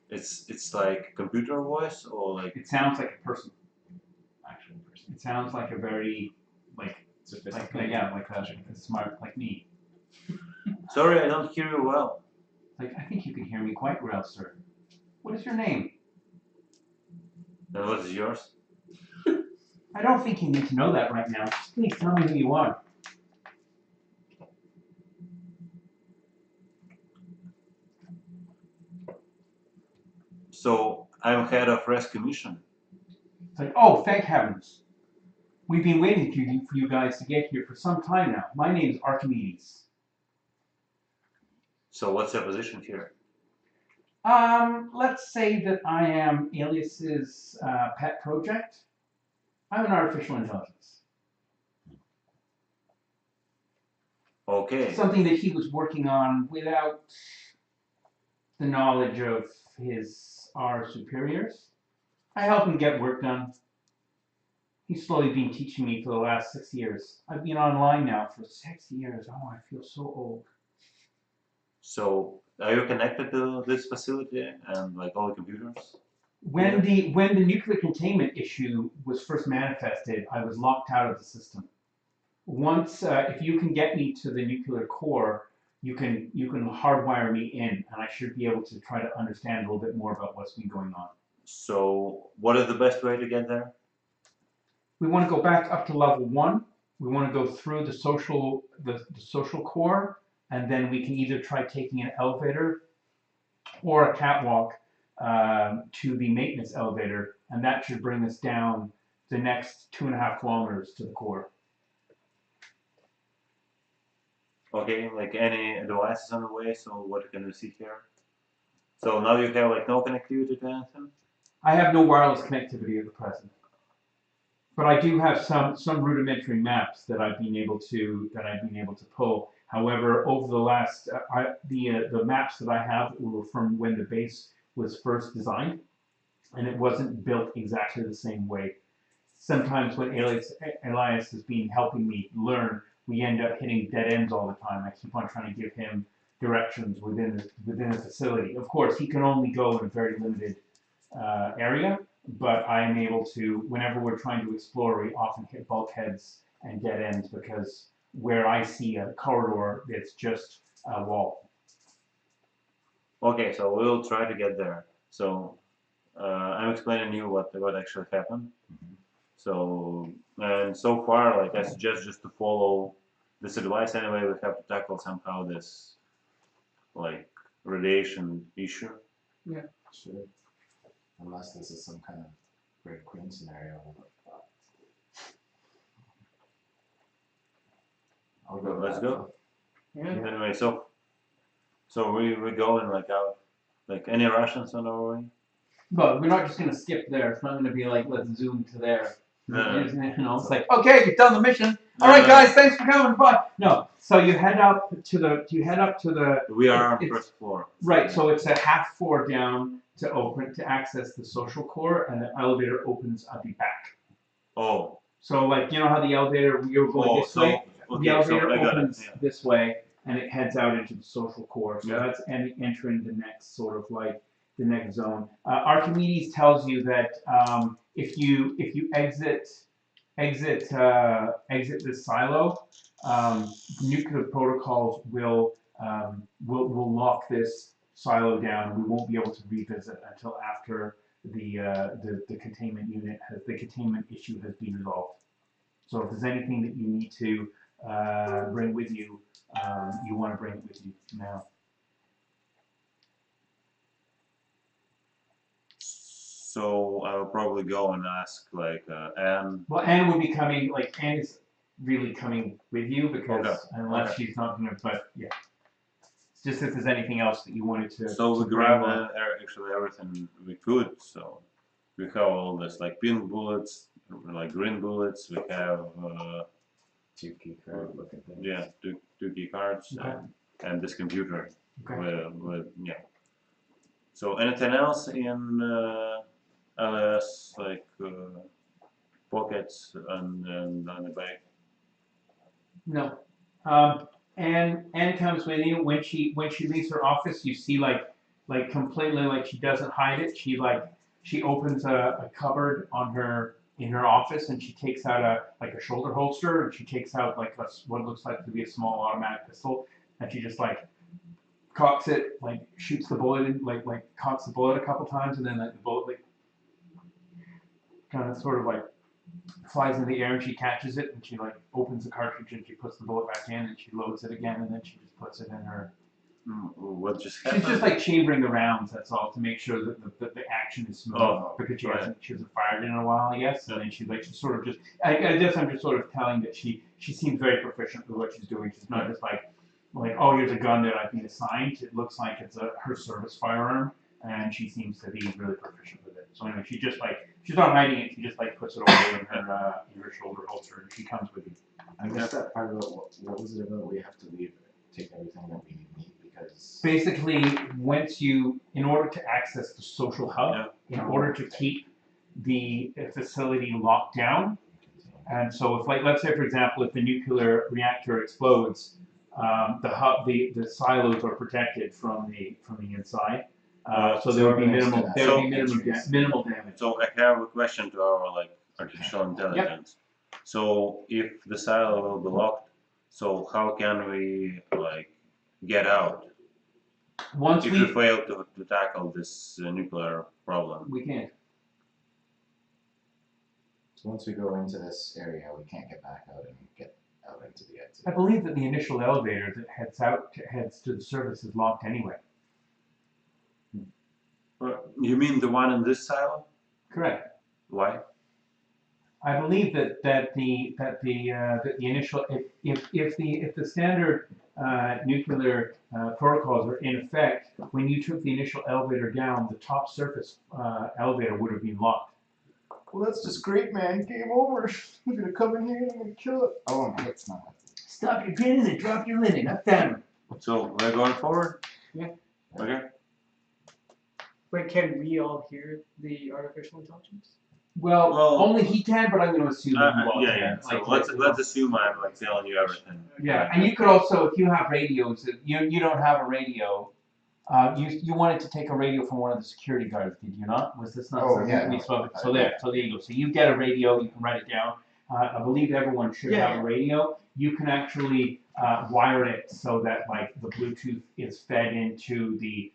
It's like computer voice or like. It sounds like a person. Actual person. It sounds like a very like a smart like me. Sorry, I don't hear you well. Like, I think you can hear me quite well, sir. What is your name? And what is yours? I don't think you need to know that right now. Just please tell me who you are. So I'm head of rescue mission. It's like, oh, thank heavens. We've been waiting for you guys to get here for some time now. My name is Archimedes. So what's your position here? Let's say that I am Alias's pet project. I'm an artificial intelligence. Okay. Something that he was working on without the knowledge of our superiors. I help him get work done. He's slowly been teaching me for the last 6 years. I've been online now for 6 years. Oh, I feel so old. So are you connected to this facility and like all the computers? When the nuclear containment issue was first manifested, I was locked out of the system. Once, if you can get me to the nuclear core, you can hardwire me in, and I should be able to try to understand a little bit more about what's been going on. So what is the best way to get there? We want to go back up to level 1. We want to go through the social core, and then we can either try taking an elevator or a catwalk to the maintenance elevator, and that should bring us down the next 2.5 kilometers to the core. Okay, like any devices on the way, so what can we see here? So now you have like no connectivity to anything? I have no wireless connectivity at the present, but I do have some rudimentary maps that I've been able to pull. However, over the last the maps that I have were from when the base was first designed, and it wasn't built exactly the same way. Sometimes when Elias has been helping me learn, we end up hitting dead ends all the time. I keep on trying to give him directions within the facility. Of course, he can only go in a very limited area, but I am able to, whenever we're trying to explore, we often hit bulkheads and dead ends because where I see a corridor, it's just a wall. Okay, so we'll try to get there. So I'm explaining you what actually happened. So, and so far, like I suggest just to follow this advice anyway. We have to tackle somehow this, like, radiation issue. Yeah. Sure. Unless this is some kind of Red Queen scenario. I'll go. Let's go. Yeah. Anyway, so we're going like out, like any Russians on our way? But we're not just going to skip there. It's not going to be like, let's zoom to there. It's like, okay, you've done the mission. All right, guys, thanks for coming. Bye. No, so you head up to the. We are on first floor. Right, so it's a half floor down to access the social core, and the elevator opens at the back. Oh. So like you know how the elevator you're going this way, the elevator opens this way, and it heads out into the social core. So that's entering the next sort of like the next zone. Archimedes tells you that if you exit this silo, nuclear protocols will lock this silo down. We won't be able to revisit until after the containment issue has been resolved. So if there's anything that you need to bring with you, you want to bring it with you now. So I will probably go and ask like Anne. Well, Anne would be coming. Like Anne is really coming with you because unless she's not going to. But yeah, it's just if there's anything else that you wanted to. So we grab actually everything we could. So we have all this like pink bullets, like green bullets. We have 2 key card looking things. Yeah, two key cards and this computer. With So anything else in LS like pockets and on the back? No. Anne comes with you when she leaves her office. You see like completely like she doesn't hide it. She opens a cupboard in her office and she takes out a shoulder holster and she takes out like what looks like to be a small automatic pistol and she just like cocks it, like shoots the bullet in, like cocks the bullet a couple times and then like the bullet like kind of sort of like flies in the air and she catches it and she like opens the cartridge and she puts the bullet back in and she loads it again and then she just puts it in her. What just happened? She's just like chambering the rounds, that's all, to make sure that the action is smooth because she hasn't fired in a while, I guess. And then she's sort of just I guess I'm just sort of telling that she seems very proficient with what she's doing. She's not just like oh, here's a gun that I've been assigned. It looks like it's her service firearm and she seems to be really proficient with it. So anyway, she's not hiding it, she just like puts it away in her shoulder holster and she comes with you. I guess that part of it, what was it about we have to leave take everything that we need because basically in order to access the social hub, in order to keep the facility locked down, and so if let's say for example if the nuclear reactor explodes, the silos are protected from the inside. So there would be minimal damage. So I have a question to our like artificial intelligence. So if the silo will be locked, so how can we like get out? If we fail to tackle this nuclear problem, we can't. So once we go into this area, we can't get back out and get out into the exit. I believe that the initial elevator that heads to the surface is locked anyway. You mean the one in this silo? Correct. Why? I believe that the initial if the standard nuclear protocols are in effect, when you took the initial elevator down, the top surface elevator would have been locked. Well, that's just great, man. Game over. I'm gonna come in here and I'm gonna kill it. Oh, no, it's not. Stop your pinning and drop your linen. Up down. So we're going forward? Yeah. Okay. Wait, can we all hear the artificial intelligence? Well, only he can, but I'm going to assume you all can. So let's assume I'm like telling you everything. Yeah, and you could also, if you have radios, you don't have a radio. You wanted to take a radio from one of the security guards, did you not? Was this not something we spoke? So there you go. So you get a radio, you can write it down. I believe everyone should have a radio. You can actually wire it so that like the Bluetooth is fed into the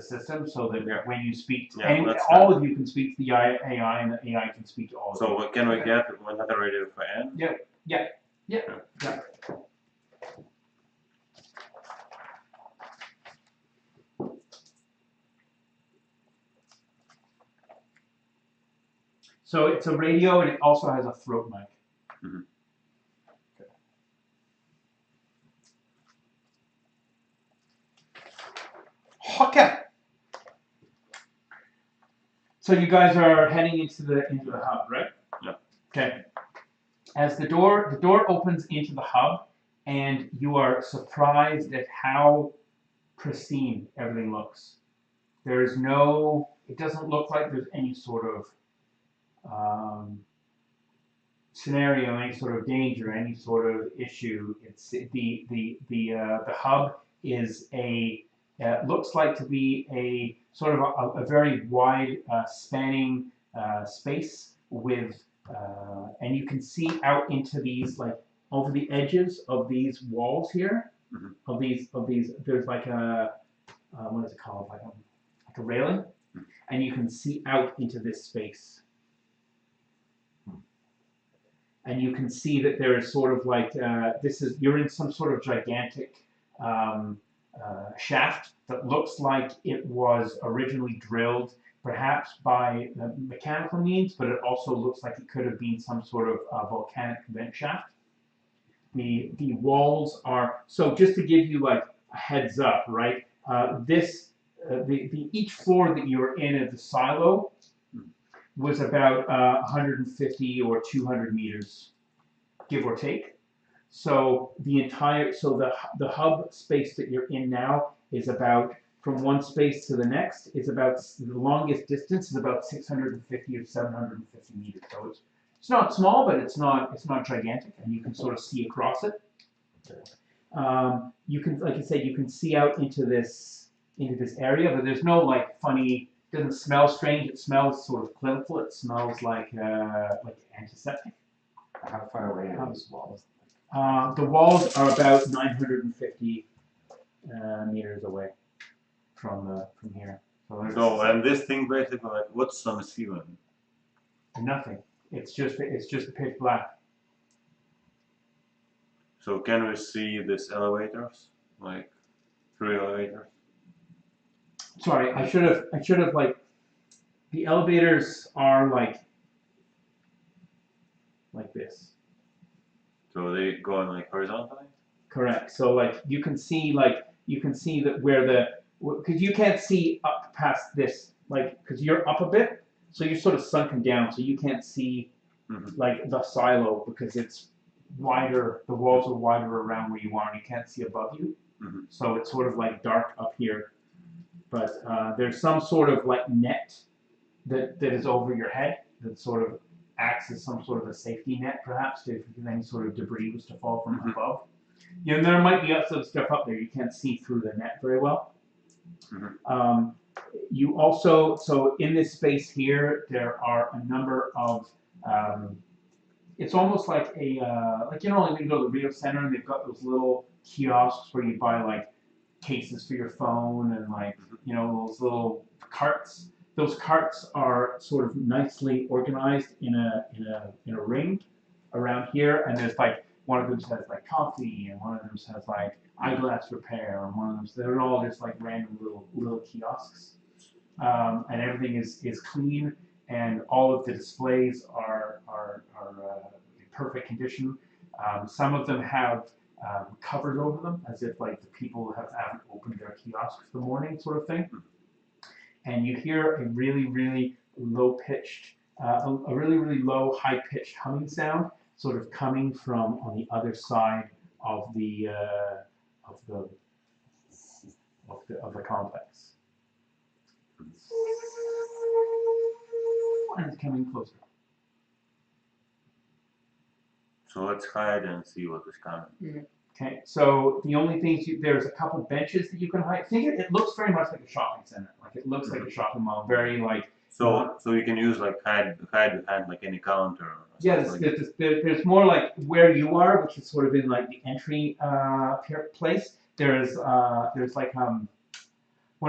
system, so that when you speak to all of you can speak to the AI, and the AI can speak to all of you. So can we get another radio for Anne? Yeah. So it's a radio, and it also has a throat mic. Mm-hmm. Okay. So you guys are heading into the hub, right? Yeah. Okay. As the door opens into the hub, and you are surprised at how pristine everything looks. There's no. It doesn't look like there's any sort of scenario, any sort of danger, any sort of issue. It's the hub is looks like to be a sort of a very wide spanning space with and you can see out into these like over the edges of these walls here of these there's like a what is it called like a railing and you can see out into this space. And you can see that there is sort of like you're in some sort of gigantic shaft that looks like it was originally drilled perhaps by mechanical means, but it also looks like it could have been some sort of volcanic vent shaft. The walls are so just to give you like a heads up, right? Each floor that you're in at the silo was about 150 or 200 meters, give or take. So the hub space that you're in now is about from one space to the next is about the longest distance is about 650 or 750 meters. So it's not small, but it's not gigantic, and you can sort of see across it. You can, like I said, you can see out into this area, but there's no like funny. It doesn't smell strange. It smells sort of clinical. It smells like antiseptic. How far away are these walls? The walls are about 950 meters away from here. So and this thing basically like what's on the ceiling? Nothing. It's just pitch black. So can we see these elevators, like 3 elevators? Sorry, I should have like the elevators are like this. So they go on like horizontally? Correct. So like you can see that where because you can't see up past this like because you're up a bit, so you're sort of sunken down, so you can't see like the silo because it's wider. The walls are wider around where you are, and you can't see above you. So it's sort of like dark up here. But there's some sort of like net that is over your head that sort of acts as some sort of a safety net, perhaps, if any sort of debris was to fall from above. You know, there might be some stuff up there. You can't see through the net very well. You also, so in this space here, there are a number of, it's almost like a, like, you know, like when you go to the Rio Center and they've got those little kiosks where you buy like cases for your phone and like, you know, those little carts. Those carts are sort of nicely organized in a ring around here, and there's like one of them says like coffee, and one of them says like eyeglass repair, and one of them they're all just like random little kiosks, and everything is clean, and all of the displays are in perfect condition. Some of them have covers over them as if like the people haven't opened their kiosks for the morning sort of thing. And you hear a really, really low-pitched, a really, really low, high-pitched humming sound, sort of coming from on the other side of the complex. And it's coming closer. So let's hide and see what is coming. Okay, so the only things there's a couple benches that you can hide. Think it looks very much like a shopping center. Like it looks like a shopping mall, very like. So you can use like hide behind like any counter. Or yeah, there's more like where you are, which is sort of in like the entry place. There's like one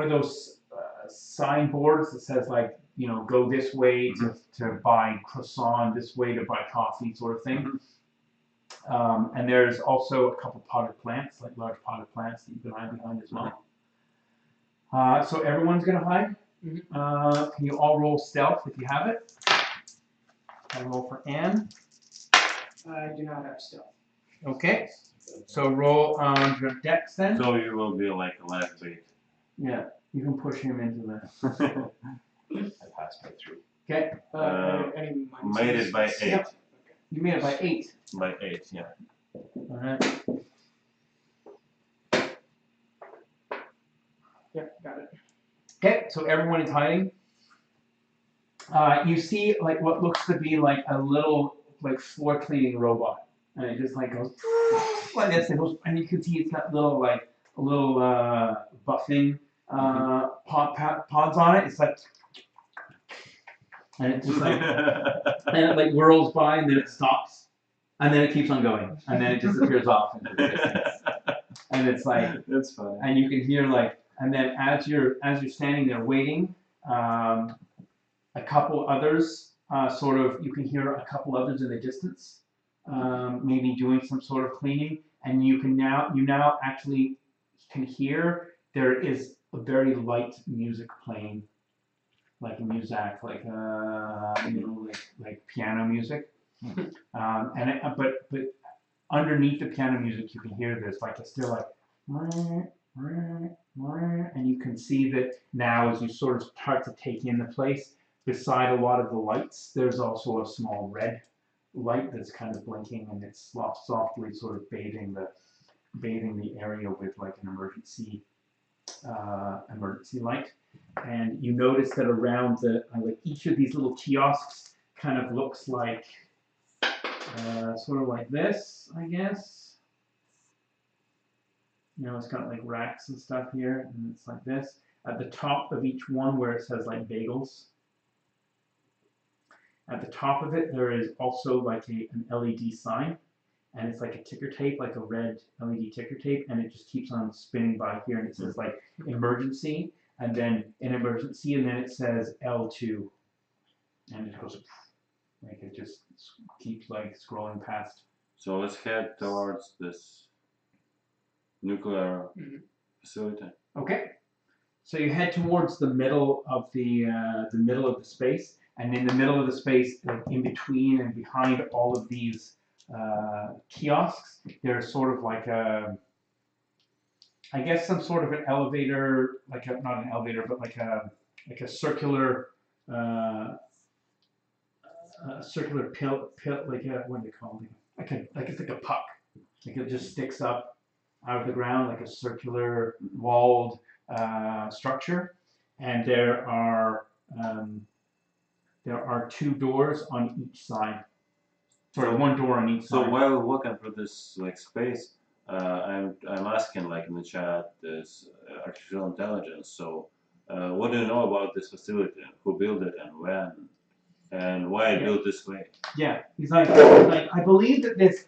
of those signboards that says like, you know, go this way to buy croissant, this way to buy coffee, sort of thing. And there's also a couple potted plants, like large potted plants that you can hide behind as well. So everyone's gonna hide. Can you all roll stealth if you have it? I'll roll for Anne. I do not have stealth. Okay. So roll on your dex then. So you will be like a last bait. Yeah, you can push him into the. I passed by 3. Okay. Any Made it by 8. Yep. You made it by 8. By 8, yeah. All right. Yep, got it. Okay, so everyone is hiding. You see like what looks to be like a little like floor cleaning robot, and it just like goes like this. It goes, and you can see it's got little like buffing pods on it. It's like, and it just like and it like whirls by, and then it stops, and then it keeps on going, and then it disappears off into the distance. And it's like, that's funny. and you can hear like, and then as you're standing there waiting, a couple others you can hear a couple others in the distance, maybe doing some sort of cleaning, and you now actually can hear there is a very light music playing, like muzak, like like piano music, but underneath the piano music you can hear this like it's still like, and you can see that now as you sort of start to take in the place. Beside a lot of the lights, there's also a small red light that's kind of blinking, and it's softly sort of bathing the area with like an emergency light. And you notice that around like each of these little kiosks kind of looks like sort of like this, I guess. You know, it's got like racks and stuff here, and it's like this. At the top of each one where it says like bagels. At the top of it, there is also like an LED sign, and it's like a ticker tape, like a red LED ticker tape, and it just keeps on spinning by here, and it says like emergency, and then an emergency, and then it says L2, and it goes like it just keeps like scrolling past. So let's head towards this nuclear facility. Okay, so you head towards the middle of the space. And in the middle of the space, like in between and behind all of these kiosks, there's sort of like I guess some sort of an elevator, like not an elevator, but like a circular pill, like what do they call it? Like it's like a puck, like it just sticks up out of the ground like a circular walled structure, and there are 2 doors on each side. Sorry, 1 door on each side. So while walking through this like space, I'm asking like in the chat this artificial intelligence. So what do you know about this facility? Who built it and when? And why it built this way? Yeah, he's like I believe that this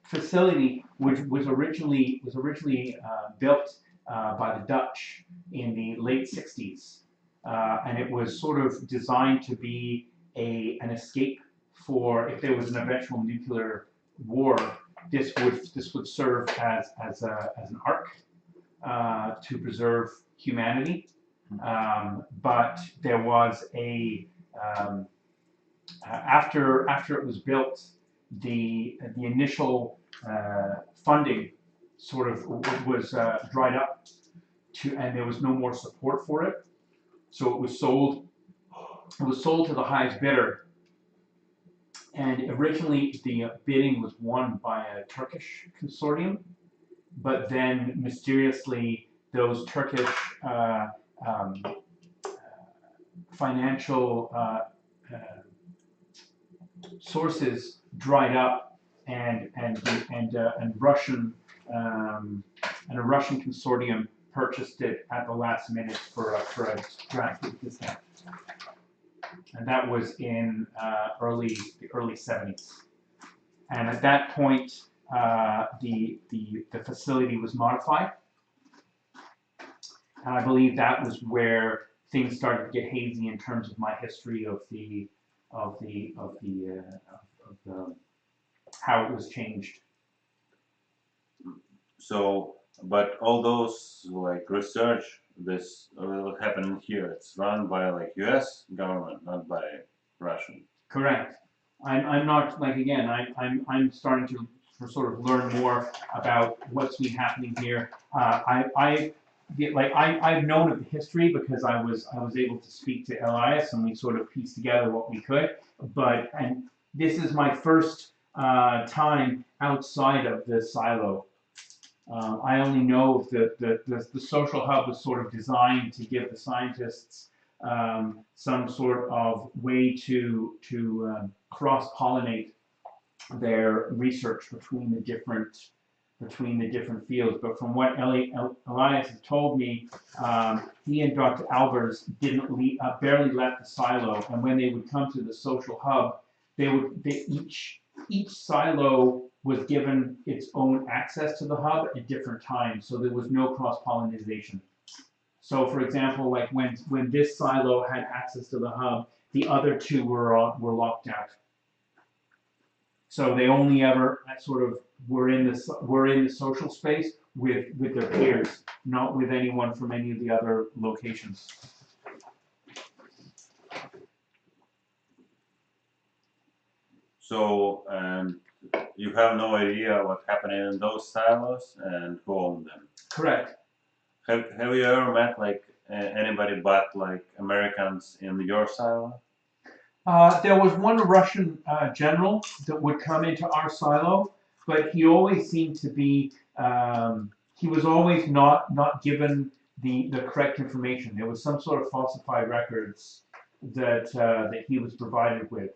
facility was originally built by the Dutch in the late 60s. And it was sort of designed to be an escape for if there was an eventual nuclear war. This would serve as an ark to preserve humanity. But there was after it was built, the initial funding sort of was dried up and there was no more support for it. So it was sold to the highest bidder, and originally the bidding was won by a Turkish consortium, but then mysteriously those Turkish financial sources dried up, and a Russian consortium purchased it at the last minute for a drastic discount, and that was in the early 70s. And at that point, the facility was modified, and I believe that was where things started to get hazy in terms of my history of how it was changed. So, but all those like research, this will happen here. It's run by like U.S. government, not by Russian. Correct. I'm not like again. I'm starting to sort of learn more about what's been happening here. I've known of the history because I was able to speak to Elias and we sort of pieced together what we could. And this is my first time outside of the silo. I only know that the social hub was sort of designed to give the scientists some sort of way to cross-pollinate their research between the different fields. But from what Elias has told me, he and Dr. Albers barely left the silo, and when they would come to the social hub, each silo was given its own access to the hub at different times, so there was no cross-pollination. So, for example, like when this silo had access to the hub, the other two were locked out. So they only ever sort of were in the social space with their peers, not with anyone from any of the other locations. So, you have no idea what's happening in those silos and who own them. Correct. Have you ever met like anybody but like Americans in your silo? There was one Russian general that would come into our silo, but he always seemed to be, he was always not given the correct information. There was some sort of falsified records that he was provided with,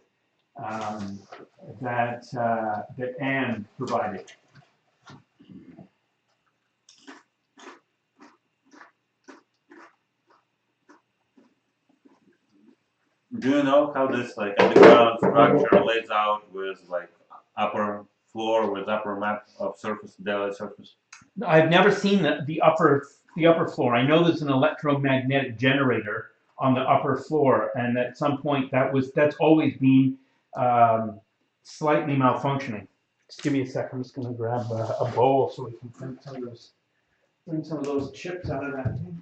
that Anne provided. Do you know how this like underground structure lays out with like upper floor with upper map of surface, daily surface? I've never seen the upper floor. I know there's an electromagnetic generator on the upper floor, and at some point that's always been slightly malfunctioning. Just give me a sec. I'm just going to grab a bowl so we can bring some of those chips out of that thing.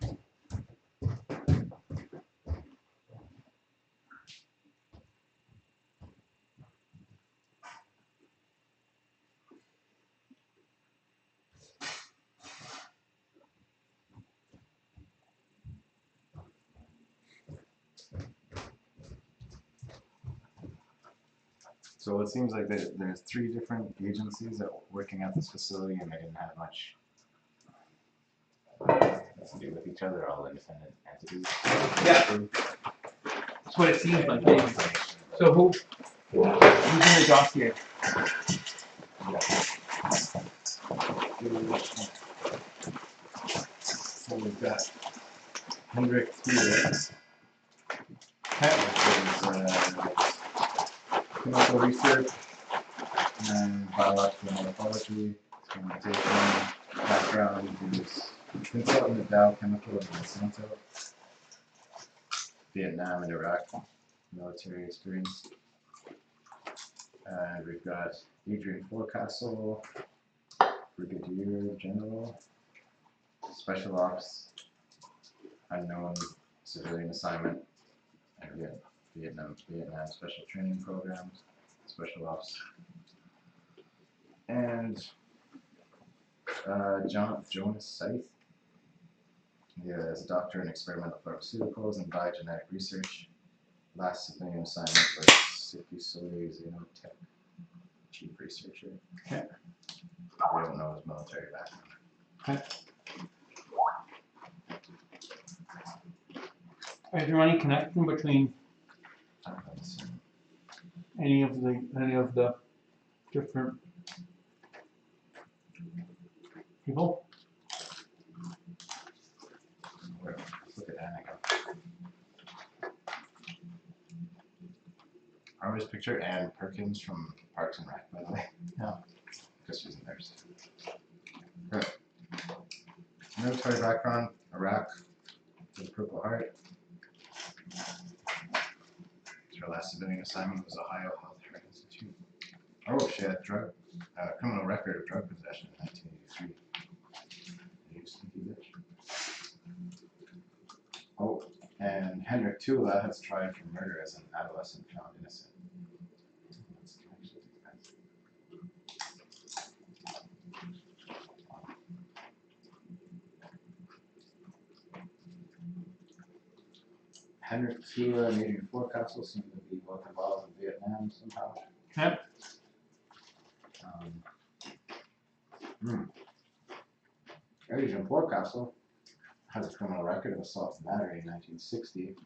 So it seems like there's 3 different agencies that were working at this facility, and they didn't have much to do with each other, all independent entities. Yeah. That's what it seems like. So who's in the dossier? So we've got Hendrik Thiele, chemical research and biological morphology, experimentation, background, is consultant at Dow Chemical in Monsanto, Vietnam and Iraq, military experience. And we've got Adrian Forecastle, Brigadier General, Special Ops, unknown civilian assignment, and Vietnam Special Training Programs, Special Ops, and Jonas Seith. He is a doctor in experimental pharmaceuticals and biogenetic research. Last civilian assignment was Sifu Soy Xenotech, chief researcher. Okay. We don't know his military background. Okay. Is there any connection between any of the different people? Let's look at Annika. I always picture Ann Perkins from Parks and Rec, by the way. Yeah. Because she's a nurse. Right. Military background, Iraq, with Purple Heart. Her last civilian assignment was Ohio Health Care Institute. Oh, she had criminal record of drug possession in 1983. You sneaky bitch. Oh, and Hendrik Thiele has tried for murder as an adolescent found innocent. Henrik Kila and Adrian Forecastle seem to be both involved in Vietnam somehow. Yep. Adrian Forecastle has a criminal record of assault and battery in 1960.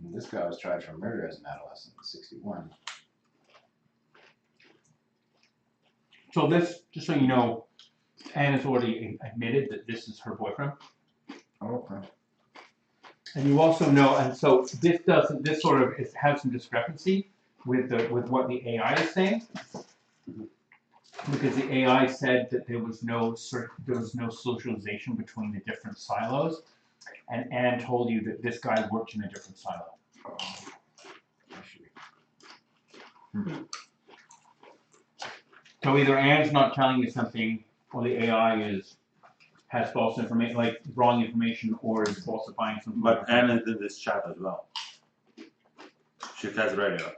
And this guy was tried for murder as an adolescent in 61. So this, just so you know, Anne has already admitted that this is her boyfriend. Oh, okay. And you also know, and so this doesn't, this sort of has some discrepancy with what the AI is saying, because the AI said that there was no socialization between the different silos, and Anne told you that this guy worked in a different silo. Oh, I see. So either Anne's not telling you something, or the AI has false information, like wrong information, or is falsifying something. But Anne is in this chat as well. She has radio.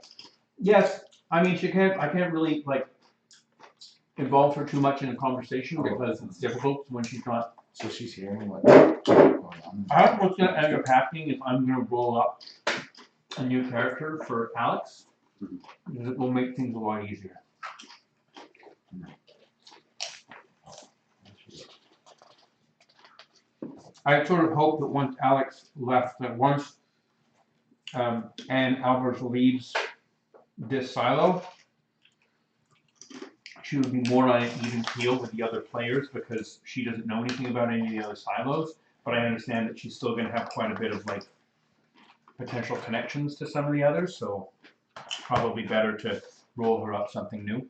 Yes, I mean I can't really like involve her too much in a conversation because it's difficult when she's not. So she's hearing what's going on. I think what's going to end up happening is I'm going to roll up a new character for Alex, because it will make things a lot easier. I sort of hope that once Alex left, that once Anne Albers leaves this silo, she would be more on an even keel with the other players because she doesn't know anything about any of the other silos. But I understand that she's still going to have quite a bit of like potential connections to some of the others, so it's probably better to roll her up something new.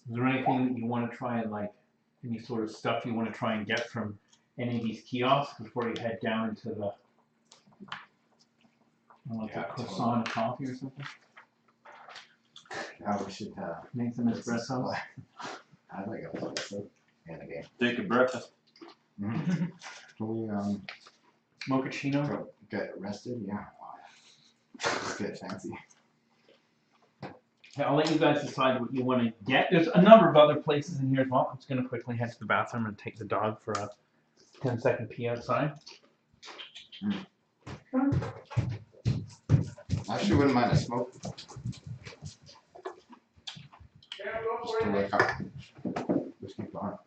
Is there anything that you want to try and like, any sort of stuff you want to try and get from any of these kiosks before you head down into the, like a croissant coffee or something? Now we should Make some espressos. I like it espresso and a game. Take a breakfast. Can we Mochaccino. go get rested? Yeah. Let's get fancy. Okay, I'll let you guys decide what you want to get. There's a number of other places in here as well. I'm just going to quickly head to the bathroom and take the dog for a 10-second pee outside. I actually wouldn't mind a smoke. Yeah, go Just for to it. wake up. Just keep going.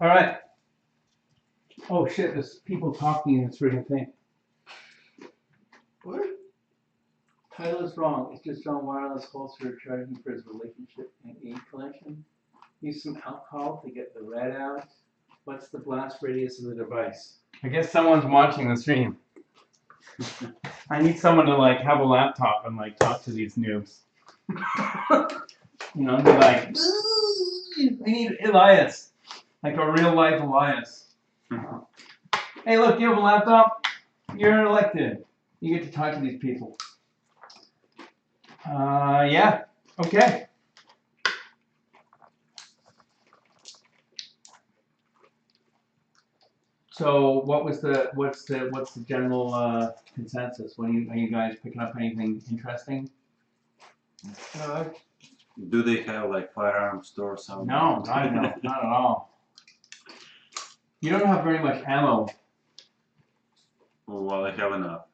All right. Oh shit! There's people talking in this freaking thing. What? Title is wrong. It's just John Wireless holster charging for his relationship and aid collection. Use some alcohol to get the red out. What's the blast radius of the device? I guess someone's watching the stream. I need someone to like have a laptop and like talk to these noobs. You know, be like, I need Elias, like a real life Elias. Hey, look, you have a laptop. You're elected. You get to talk to these people. Yeah. Okay. So, what's the general consensus? Are you guys picking up anything interesting? Do they have like firearm stores somewhere? No, not at all. You don't have very much ammo. Well, I have enough.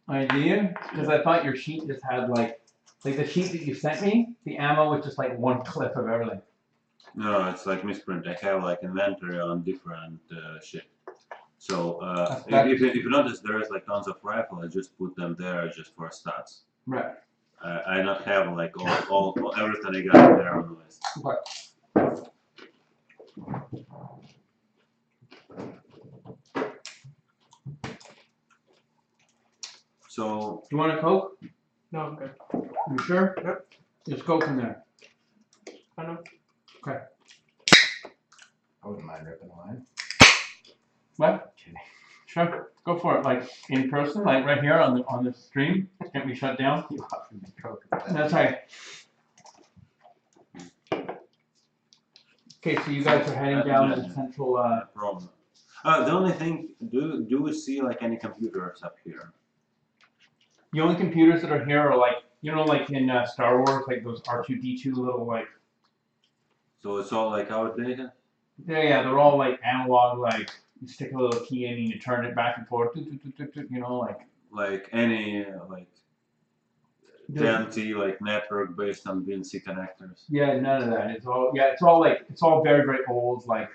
Idea? Because I thought your sheet just had like the sheet that you sent me. The ammo was just like one clip of everything. No, it's like misprint. I have like inventory on different shit. So if you notice, there is like tons of rifle. I just put them there just for stats. Right. I not have like all everything I got there on the list. Okay. So Do you want a Coke? No, I'm good. You sure? Yep. There's Coke in there. I know. Okay. I wouldn't mind ripping a line. What? Kidding. Sure. Go for it. Like in person, like right here on the stream. Can't be shut down. You offered me Coke. That's right. Okay, so you guys are heading down the central. no problem. The only thing, do we see like any computers up here? The only computers that are here are like, you know, like in Star Wars, like those R2D2 little like. So it's all like outdated? Yeah, they're all like analog, like you stick a little key in and you turn it back and forth, you know, like. Like any like TNT like network based on BNC connectors? Yeah, none of that. It's all very, very old, like.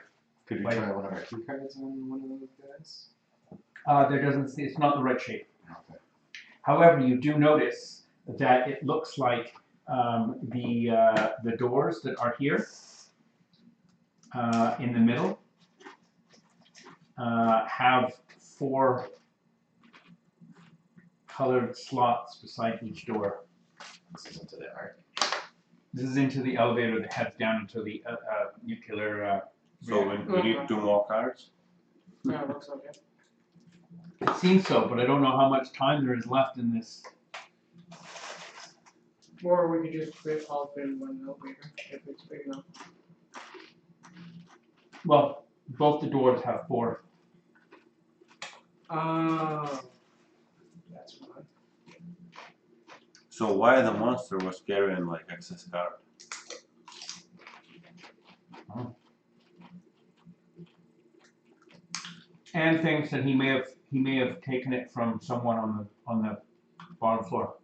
Could we Like- try one of our key cards on one of those guys? It's not the right shape. Okay. However, you do notice that it looks like the doors that are here in the middle have 4 colored slots beside each door. This is into the art. This is into the elevator that heads down into the nuclear. So we need 2 more cards. Yeah, it looks like it. It seems so, but I don't know how much time there is left in this. Or we could just all fit in one elevator if it's big enough. Well, both the doors have 4. Oh, that's fine. So why the monster was carrying like excess card? And thinks that he may have taken it from someone on the bottom floor.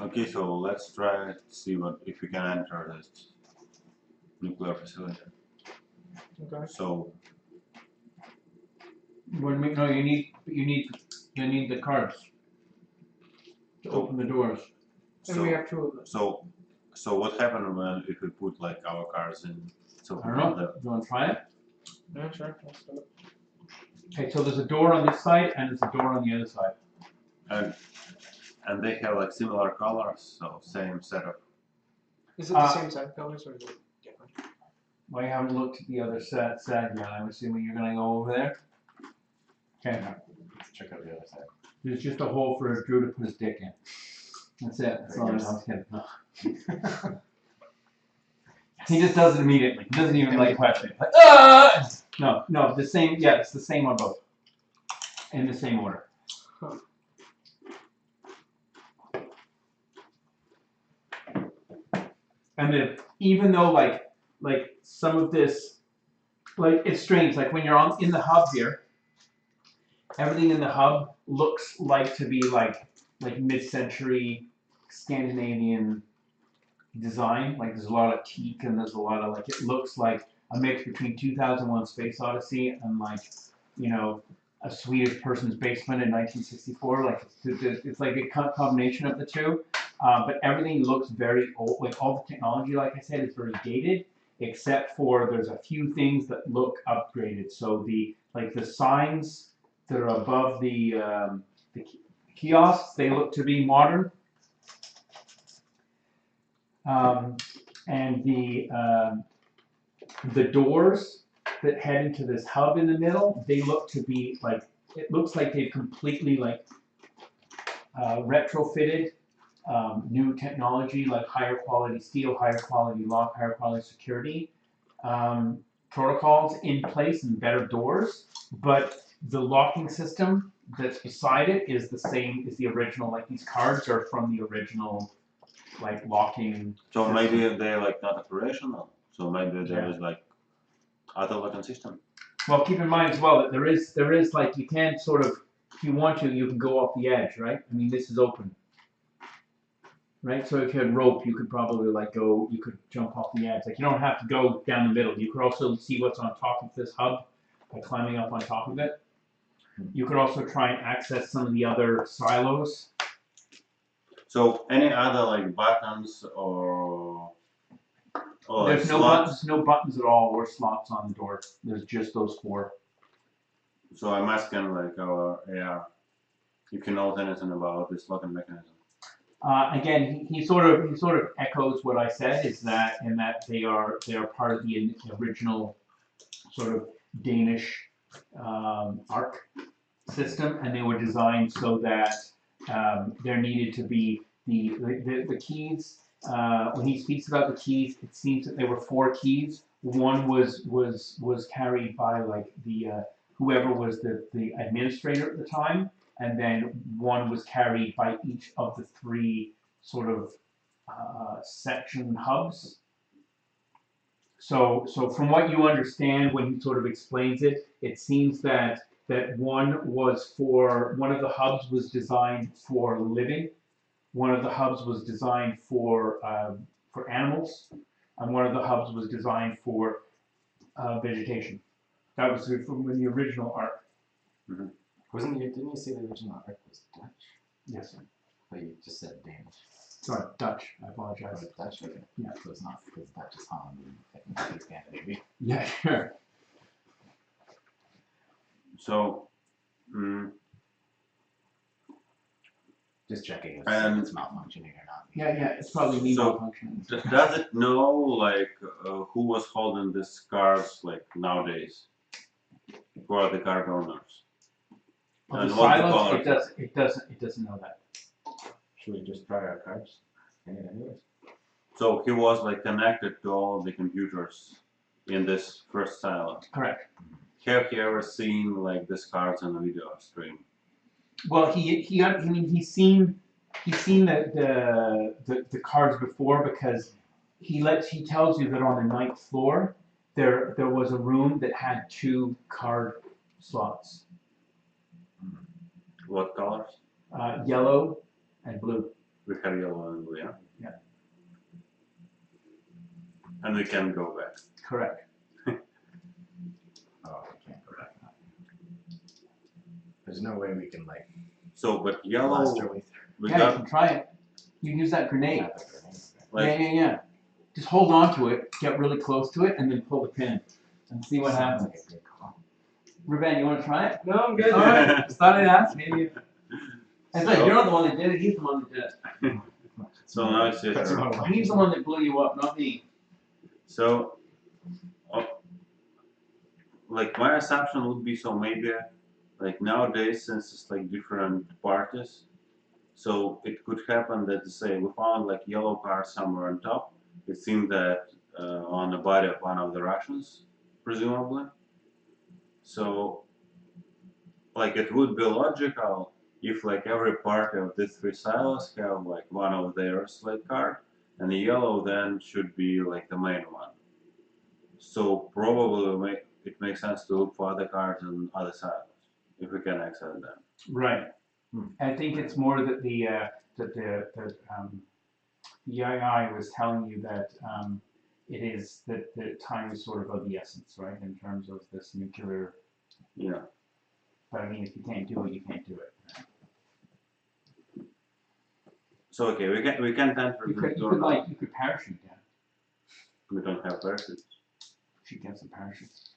Okay, so let's try to see if we can enter this nuclear facility. Okay. So No, you need the cards to open the doors. And we have 2 of them. so what happened if we put like our cards in? So I don't know. Do you want to try it? Yeah, sure. Let's do it. Okay, so there's a door on this side and there's a door on the other side. And they have like similar colors, so same setup. Is it the same set of colors or is it different? Well, I haven't looked at the other side yet. I'm assuming you're gonna go over there. Okay. Let's check out the other side. There's just a hole for Drew to put his dick in. That's it. That's all I know. I'm kidding. No. He just does it immediately. He doesn't even like question it. Like, ah! No, the same. Yeah, it's the same on both. In the same order. Huh. And then, even though like some of this, like it's strange. Like when you're in the hub here, everything in the hub looks like to be like mid-century Scandinavian design. Like there's a lot of teak and there's a lot of it looks like a mix between 2001 Space Odyssey and a Swedish person's basement in 1964. Like it's like a combination of the two. But everything looks very old. Like all the technology, like I said, is very dated, except for there's a few things that look upgraded. So the signs that are above the kiosks, they look to be modern. And the doors that head into this hub in the middle, they look to be it looks like they've completely retrofitted new technology, like higher quality steel, higher quality lock, higher quality security protocols in place and better doors, but the locking system that's beside it is the same as the original. Like these cards are from the original locking. So system. maybe they're not operational. So maybe there is other locking system. Well, keep in mind as well that there is you can sort of, if you want to, you can go off the edge, right? I mean, this is open. Right, so if you had rope, you could probably you could jump off the edge. You don't have to go down the middle. You could also see what's on top of this hub by climbing up on top of it. You could also try and access some of the other silos. So any other buttons or There's slots? no buttons at all or slots on the door. There's just those 4. So I'm asking our AR if he knows anything about this locking mechanism. Again, he sort of echoes what I said, is that they are part of the original sort of Danish arc system, and they were designed so that there needed to be the keys. When he speaks about the keys, it seems that there were 4 keys. One was carried by the whoever was the administrator at the time. And then one was carried by each of the 3 sort of section hubs. So from what you understand when he sort of explains it, it seems that one of the hubs was designed for living, one of the hubs was designed for animals, and one of the hubs was designed for vegetation. That was from the original arc. Mm-hmm. Didn't you say the original art was Dutch? Yes. But you just said Danish. Sorry, Dutch. I apologize. Oh, it's Dutch, okay. Yeah. So it's not because Dutch is Holland and technically Scandinavia. Yeah, sure. So, Just checking if And- it's malfunctioning or not. Yeah, it's probably me So- malfunctioning. Does it know like who was holding these cars like nowadays? Who are the card owners? Well, And the what the silos, colors it doesn't know that. Should we just try our cards? Anyways. So he was like connected to all the computers in this first silo. Correct. Have you ever seen like these cards on a video stream? Well, he's seen the cards before because he tells you that on the 9th floor there was a room that had 2 card slots, What colors? yellow and blue. We have yellow and blue, yeah? Yeah. And we can go back. Correct. Oh, I can't go back now. There's no way we can like So, but blast yellow, our way through. we Yeah, you got can try it. You can use that grenade. Have a grenade. like, Yeah. Just hold on to it, get really close to it, and then pull the pin and see what Sounds happens. like a good call. Ruben, you want to try it? No, I'm good. Alright, just thought I'd ask. Maybe. It's like So- you're not the one that did it. He's the one that did it. so now it's your That's turn. not He's the one that blew you up, not me. So, like my assumption would be so maybe like nowadays since it's like different parties, so it could happen that say we found like yellow card somewhere on top. It seemed that on the body of one of the Russians, presumably. So, like it would be logical if like every party of these 3 silos have like one of their slate card, and the yellow then should be like the main one. So probably it makes sense to look for other cards on other silos if we can access them. Right. I think it's more that the EII was telling you that it is that the time is sort of the essence, right? In terms of this nuclear. Yeah. But I mean, if you can't do it, you can't do it. So okay, we can enter You the could door now. you could parachute down. We don't have parachutes. Should get some parachutes.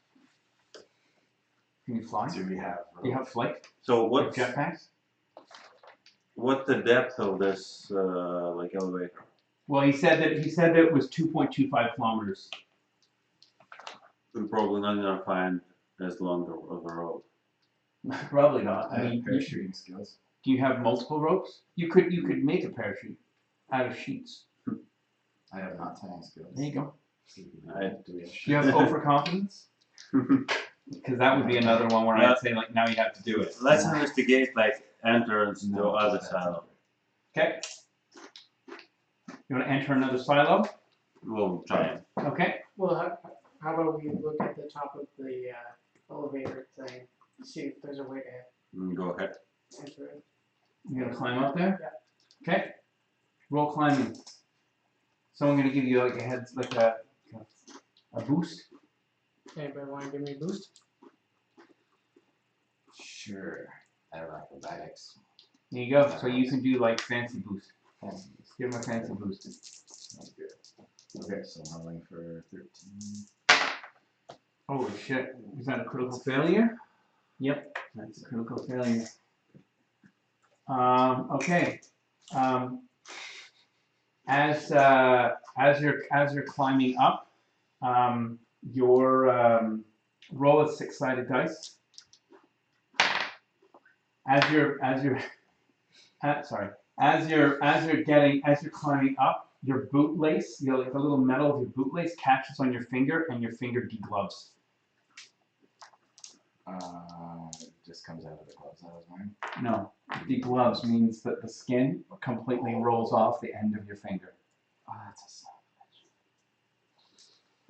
Can you fly? Do we have? Do you have flight? So Like what's jetpacks? the depth of this like elevator? Well, he said that it was 2.25 kilometers. We're probably not gonna find as long of a rope. Probably not. I mean, parachuting skills. do you have multiple ropes? You could make a parachute out of sheets. I have not tying skills. There you go. Do we have Do you have overconfidence? Because that would be another one where I'd say like now you have to do it. Let's investigate like entrance to No, other that's silo. Okay. You want to enter another silo? We'll try it. Okay. Well, how about we look at the top of the elevator thing, see if there's a way to Go ahead. enter it. You gonna climb up there? Yeah. Okay. Roll climbing. So I'm gonna give you like a boost. Anybody want to give me a boost? Sure. I have acrobatics. There you go. So you can do like fancy boost. Fancy. Give him a fancy boost. Sounds good. Okay, so I'm rolling for 13. Holy shit. Is that a critical failure? Yep, that's a critical failure. Okay. As you're climbing up, your roll a 6-sided dice. As you're climbing up, your bootlace, like the little metal of your bootlace catches on your finger and your finger degloves. It just comes out of the gloves I was wearing. No, degloves means that the skin completely rolls off the end of your finger. Oh, that's a son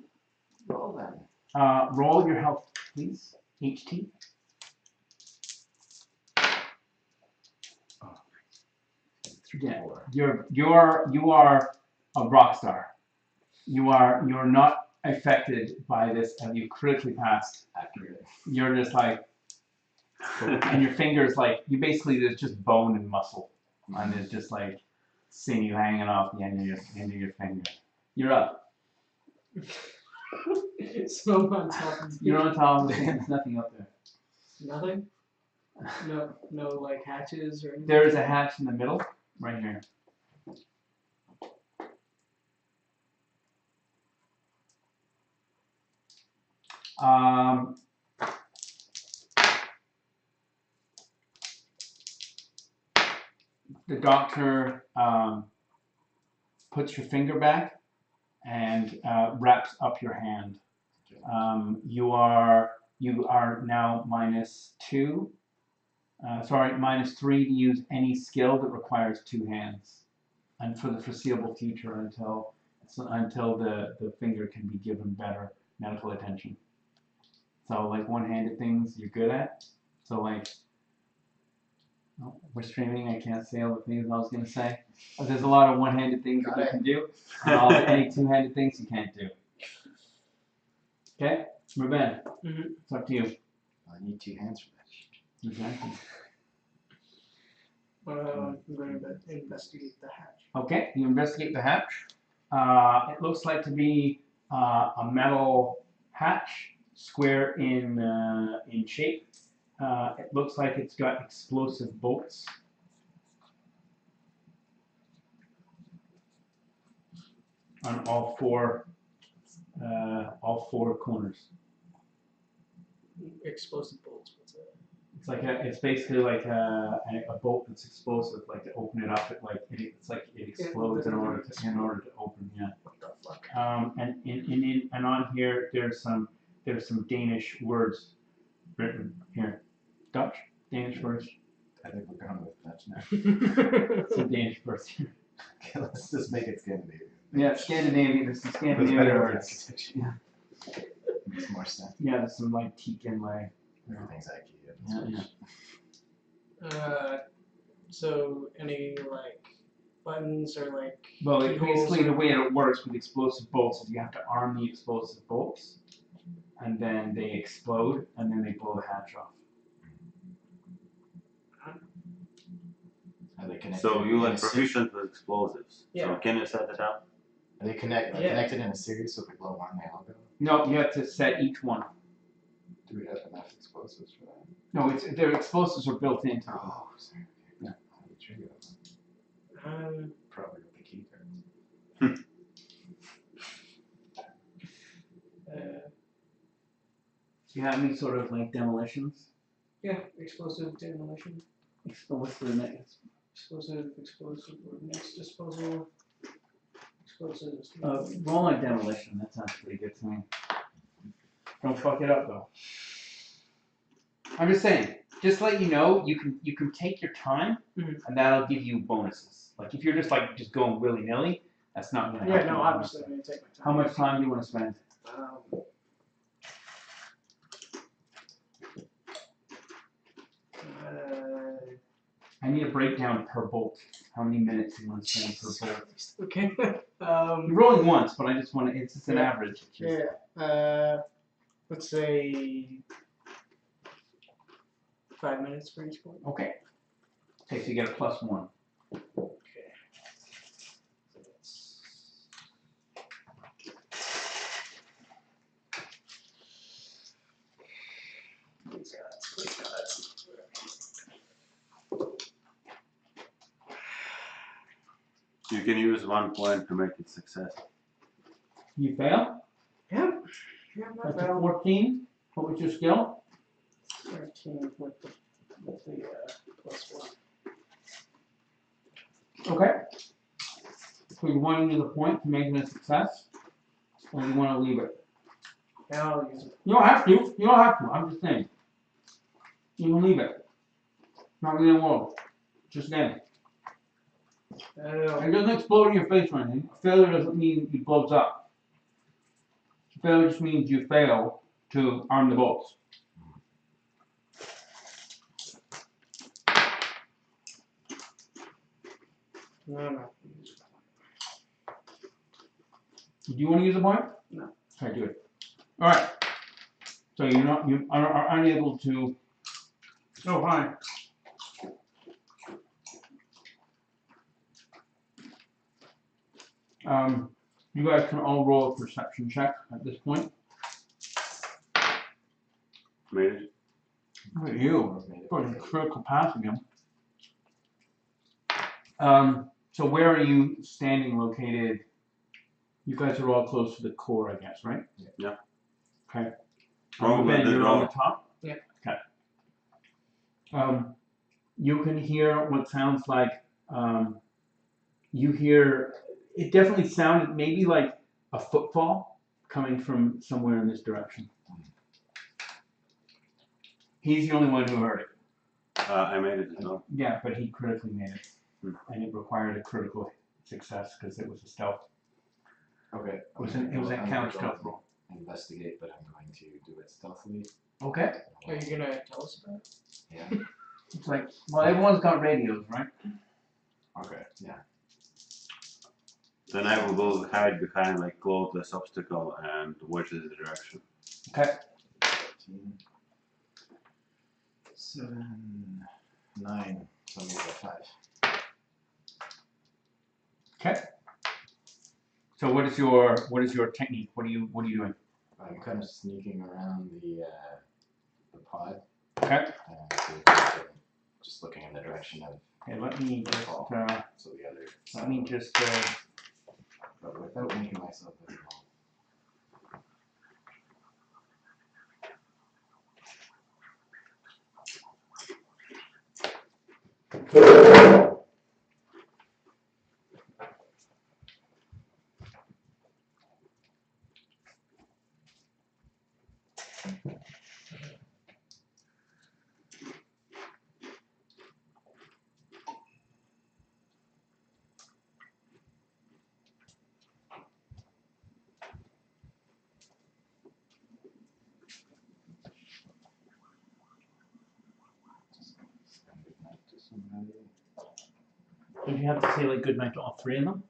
of a bitch. Roll then. Roll your health, please. HT. Oh. Yeah. 4. You are a rock star. You're not affected by this, and you critically passed. Accurate. You're just like, and your fingers like you basically there's just bone and muscle, and there's just like sinew hanging off the end of your finger. You're up. So I'm on top of You're on top of the thing. There's nothing up there. nothing. No, like hatches or anything. There is a hatch in the middle, right here. The doctor puts your finger back and wraps up your hand. You are now -2. Sorry, -3 to use any skill that requires 2 hands, and for the foreseeable future until the finger can be given better medical attention. So like one-handed things you're good at. So like, oh, we're streaming. I can't say all the things I was gonna say. But there's a lot of one-handed things that you can do, and any two-handed things you can't do. Okay, Ruben, it's up to you. I need 2 hands for that. Exactly. I'm going to investigate the hatch. Okay, you investigate the hatch. It looks like to be a metal hatch, square in shape. It looks like it's got explosive bolts. On all four corners. Explosive bolts. What's that? It's basically like a bolt that's explosive. Like to open it up, it explodes in order to open. Yeah. What the fuck? And on here there's some Danish words written here. Dutch, Danish words. I think we're going with Dutch now. Some Danish words here. Okay, let's just make it Scandinavian. Yeah, Scandinavian. There's some With Scandinavian better words. architecture. Yeah. Makes more sense. Yeah, there's some like teak inlay. Everything's IKEA. Yeah. So any like buttons or like Well, keyholes basically the or- way it works with explosive bolts is you have to arm the explosive bolts, and then they explode, and then they blow the hatch off. Are they connected? So you in like a se- proficient with explosives. Yeah. So can you set it up? Are they Yeah. connected in a series, so if we blow one, they all go? No, you have to set each one. Do we have enough explosives for that? No, their explosives are built into them. Oh, sorry. Yeah. How do we trigger them? Probably with the key cards. Do you have any sort of like demolitions? Yeah, explosive demolition. Explosive next. Explosive, or next disposal. Explosives. Roll like demolition. That sounds pretty good to me. Don't fuck it up though. I'm just saying. Just to let you know, you can take your time, and that'll give you bonuses. Like if you're just going willy nilly, that's not gonna help. Yeah, no, you. obviously I'm gonna take my time. How much time do you want to spend? I need a breakdown per bolt. How many minutes you want to spend per bolt? Okay. You're rolling once, but I just want to. It's just an average. Yeah. Let's say 5 minutes for each one. Okay. Okay, so you get a +1. Okay. So that's please God. You can use 1 point to make it success. You fail? Yeah, not That's a bad. 14. What was your skill? 13 with the +1. Okay. So you want to use a point to make it a success? Or you want to leave it? Now I'll use it. You don't have to. You don't have to. I'm just saying. You can leave it. Not the end of the world. Just game. It doesn't explode in your face or anything. A failure doesn't mean it blows up. Failure just means you fail to arm the bolts. No. Do you want to use a point? No. Okay, do it. All right. So you are unable to. Oh, fine. You guys can all roll a perception check at this point. Made it. Look at you. For a critical pass again. So where are you standing located? You guys are all close to the core, I guess, right? Yeah. Okay. Well, Ben, the you're on the drone. top? Yeah. Okay. You can hear what sounds like, you hear, it definitely sounded maybe like a footfall coming from somewhere in this direction. He's the only one who heard it. I made it as well. Yeah, but he critically made it. Hmm. And it required a critical success because it was a stealth. Okay. It was an counter stealth roll. Investigate, but I'm going to do it stealthily. Okay. Are you gonna tell us about it? Yeah. It's like, well, everyone's got radios, right? Okay. Yeah. Then I will hide behind like clothless obstacle and watch the direction. Okay. 13, 7, 9. So I'm gonna go 5. Okay. So what is your technique? What are you doing? I'm kind of sneaking around the pod. Okay. Just looking in the direction of. Okay. Let me just So the other. let me just But without making myself visible. did you have to say like good night to all three of them?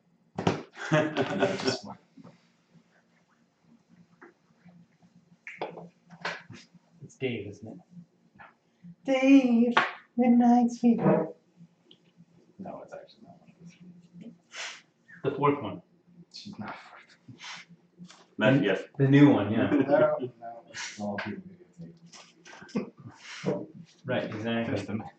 Just one. It's Dave, isn't it? Dave, good night, sweetheart. No, it's actually not one of those. The fourth one. She's not. Not yet. The new one, yeah. No, it's all people videotape. Right, exactly. Just a minute.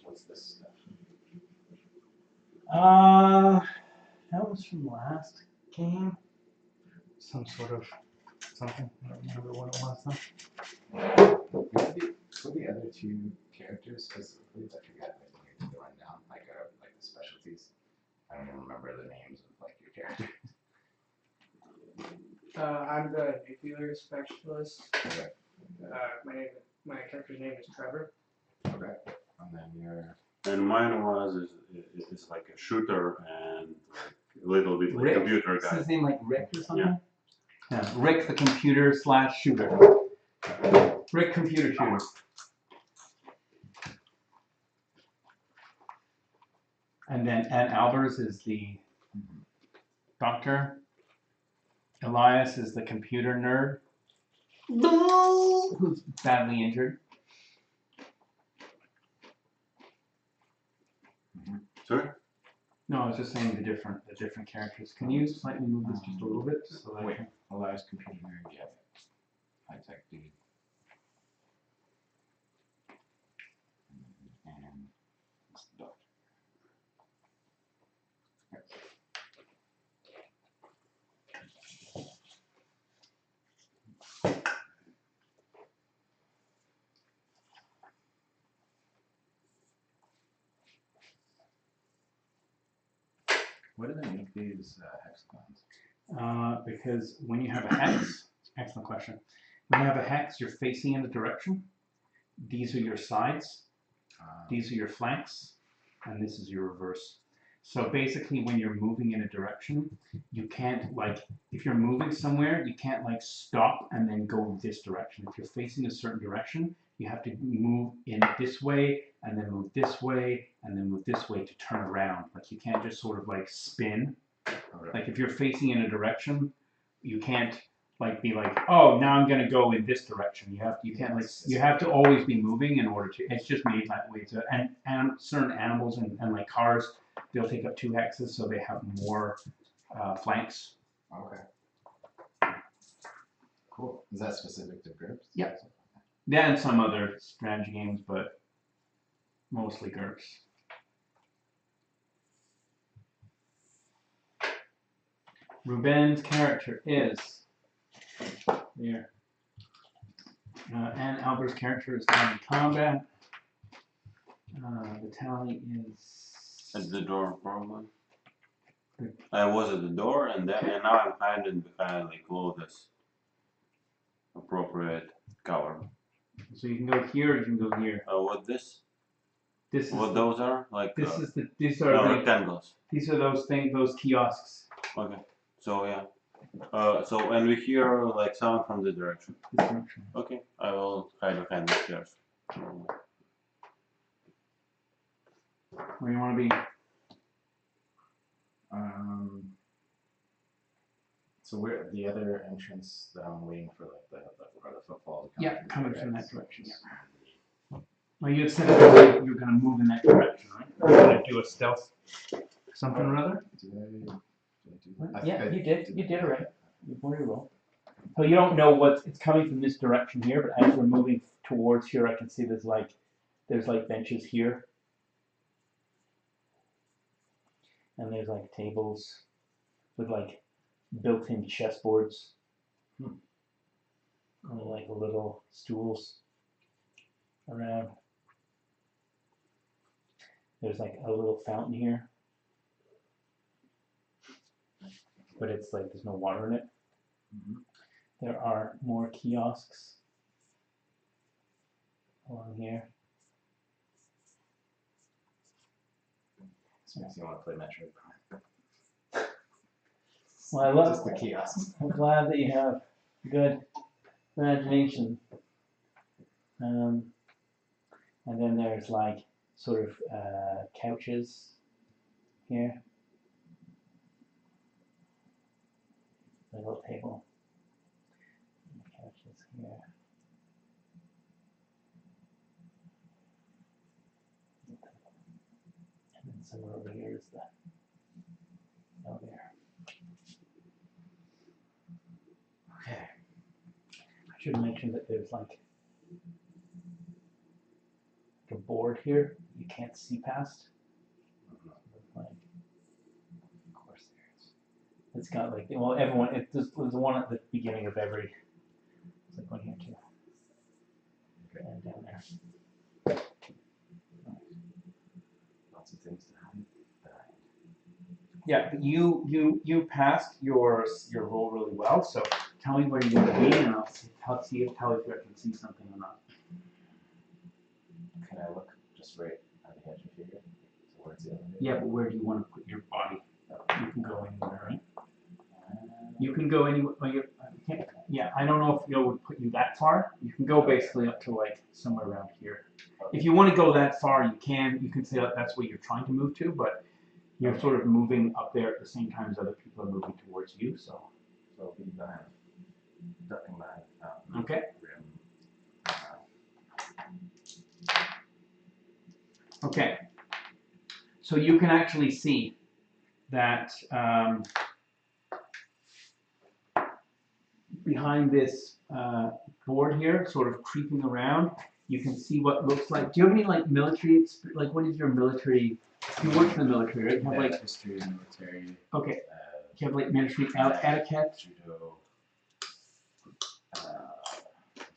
What's this stuff? That was from last game. Some sort of something. I don't remember what it was though. For the other two characters specifically, I forget like the rundown, like the specialties. I don't even remember the names of like your characters. I'm the nuclear specialist. Okay. My character's name is Trevor. Okay. And then you're. And mine is like a shooter and like a little bit like Rick? computer Is guy. his name like Rick or something? Yeah. Rick the computer / shooter. Rick computer shooter. And then Albers is the doctor. Elias is the computer nerd who's badly injured. Sorry? No, I was just saying the different characters. Can you slightly move this just a little bit so that I Wait. can... Elias computer nerd, yeah. High tech dude. And it's the doctor. What do they make these hexagons? Because when you have a hex, excellent question. When you have a hex, you're facing in a direction. These are your sides. These are your flanks, and this is your reverse. So basically, when you're moving in a direction, you can't like, if you're moving somewhere, you can't like stop and then go this direction. If you're facing a certain direction, you have to move in this way and then move this way and then move this way to turn around. Like you can't just sort of like spin. Okay. Like if you're facing in a direction, you can't like be like, oh, now I'm gonna go in this direction. You can't like, you have to always be moving in order to. It's just made that way to. And certain animals and like cars, they'll take up 2 hexes, so they have more flanks. Okay. Cool. Is that specific to GURPS? Yep. Yeah, and some other strategy games, but mostly GURPS. Ruben's character is there. And Albert's character is down in combat. The tally is At the door, probably. I was at the door, and then and now I'm hiding behind like all this appropriate cover. so you can go here, or you can go here. What this? This is What those are? Like these no, are rectangles. these are those kiosks. Okay. So yeah. So and we hear like sound from the direction. This direction. Okay. I will hide behind the stairs. Where you want to be? So where the other entrance that I'm waiting for, like the footfall to come. Yeah, through, coming right? from that direction. Yeah. Well, you had said that you're going to move in that direction, right? You're going to do a stealth something or other. Did I do that? I Yeah, think I you did. You did already. Before you roll. So you don't know it's coming from this direction here, but as we're moving towards here, I can see there's like benches here, and there's like tables with like built-in chessboards, and like little stools around. There's like a little fountain here, but it's like there's no water in it. There are more kiosks along here. This makes me want to play Metroid Prime. Well, I love Just the kiosks. I'm glad that you have good imagination. And then there's like sort of couches here. A little table. And couches here. And then somewhere over here is the elevator. Okay. I should mention that there's like a board here you can't see past. Like, of course there is. It's got like, well, everyone, there's one at the beginning of every, it's like one here too. Okay. And down there. Lots of things to hide. Yeah, but you passed your roll really well, so tell me where you're going to be and I'll see if I can see something or not. Can I look just right at the edge of here? Towards the elevator? Yeah, but where do you want to put your body? You can go anywhere, right? You can go anywhere. Well, you can't. Yeah, I don't know if Yo would put you that far. You can go basically up to like somewhere around here. If you want to go that far, you can. You can say that that's what you're trying to move to, but you're sort of moving up there at the same time as other people are moving towards you. So So be behind, ducking behind the fountain. okay, Rim. okay. So you can actually see that behind this board here, sort of creeping around, you can see what looks like. Do you have any like military? Like, what is your military? You work in the military, right? You have like history, military. okay. You have like military etiquette. Judo.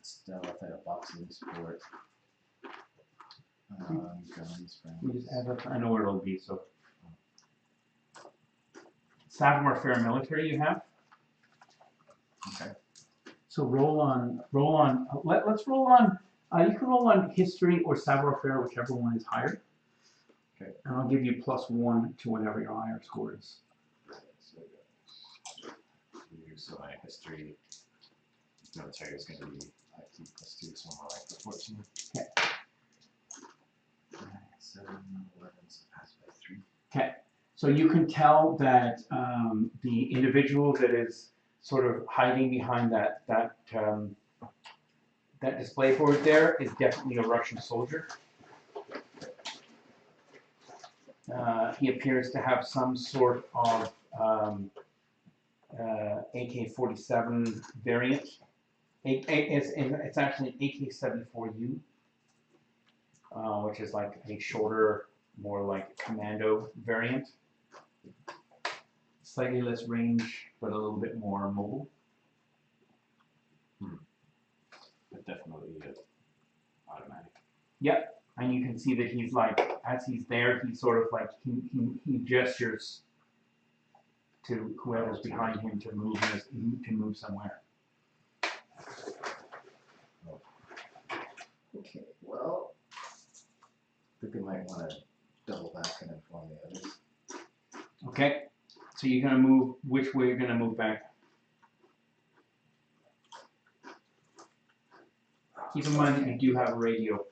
Stealth, boxing, sport. Guns, We just add up. I know where it'll be. So, savoir faire military. You have. Okay. So roll on. Let's roll on. You can roll on history or savoir faire, whichever one is higher. Okay. And I'll give you +1 to whatever your IR score is. So my history, military is going to be IT +2, so more like the 14. Okay. 7, 11, so pass by 3. Okay. So you can tell that the individual that is sort of hiding behind that display board there is definitely a Russian soldier. He appears to have some sort of AK-47 variant. It's actually an AK-74U, which is like a shorter, more like commando variant. Slightly less range, but a little bit more mobile. But definitely automatic. Yep. And you can see that he's like, as he's there, he sort of like, he gestures to whoever's behind him to move somewhere. Okay, well, I think I might want to double back and inform the others. Okay. So you're gonna move, which way you're gonna move back? Keep in mind that you do have a radio.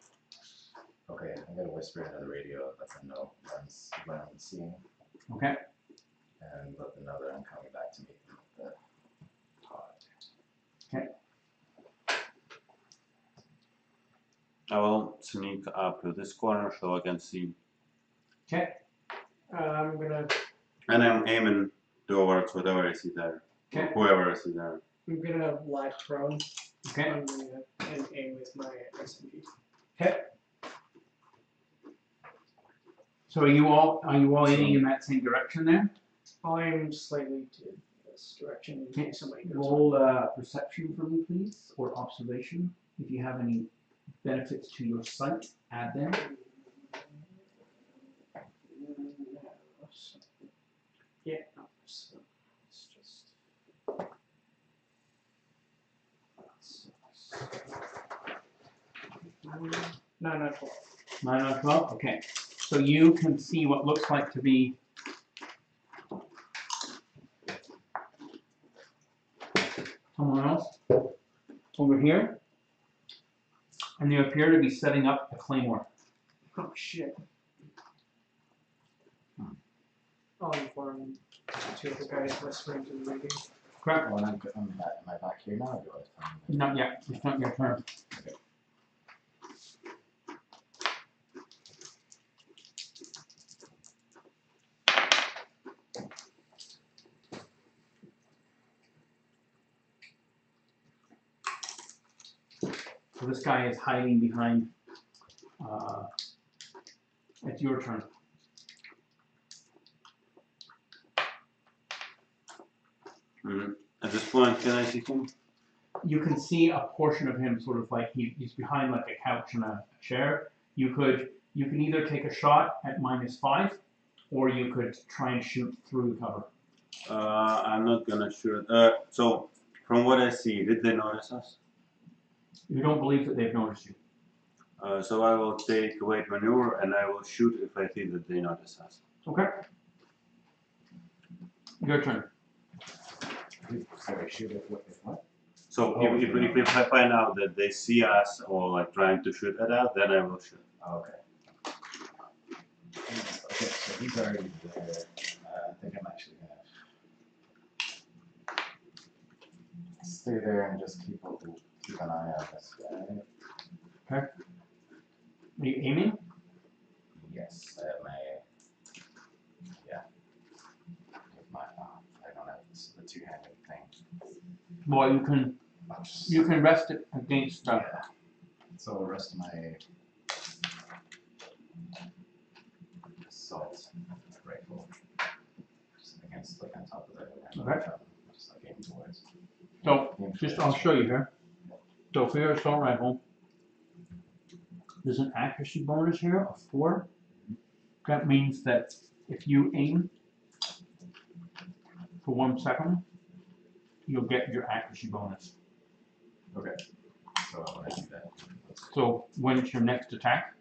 Okay, I'm going to whisper into the radio, let them know what I'm seeing, Okay. and let them know that I'm coming back to meet them at the pod. Okay. I will sneak up to this corner so I can see. Okay. I'm gonna And I'm aiming towards whatever I see there. Okay. Or whoever I see there. lie prone Okay. and aim with my SMG. Okay. So are you all aiming in that same direction there? I'm slightly to this direction in case somebody goes. Roll perception for me, please, or observation. If you have any benefits to your sight, add them. Yeah, no, so it's just. No, not 12. 9 out of 12. Okay. So you can see what looks like to be someone else over here, and they appear to be setting up a claymore. Oh shit. I'll inform two of the guys whispering to the radio. Correct? Oh, and am I back here now, or do I have time? Not yet. It's not your turn. Okay. So this guy is hiding behind. It's your turn. At this point, can I see him? You can see a portion of him, sort of like he's behind like a couch and a chair. You can either take a shot at -5, or you could try and shoot through the cover. I'm not gonna shoot. So, from what I see, did they notice us? You don't believe that they've noticed you. So I will take weight maneuver and I will shoot if I think that they notice us. Okay. Your turn. Sorry, shoot if what? So Oh, if I find out that they see us or like trying to shoot at us, then I will shoot. Oh, okay. Okay, so he's already there. I think I'm actually gonna stay there and just keep an eye on this guy. Okay. Are you aiming? Yes, I have my with my I don't have the two-handed thing. Well, I'll just, you can rest it against. yeah. So the rest of my assault rifle just against like on top of the Okay. just like aiming towards. So I'll show you here. So for your assault rifle, there's an accuracy bonus here of 4. That means that if you aim for 1 second, you'll get your accuracy bonus. Okay. So when I do that. So when it's your next attack,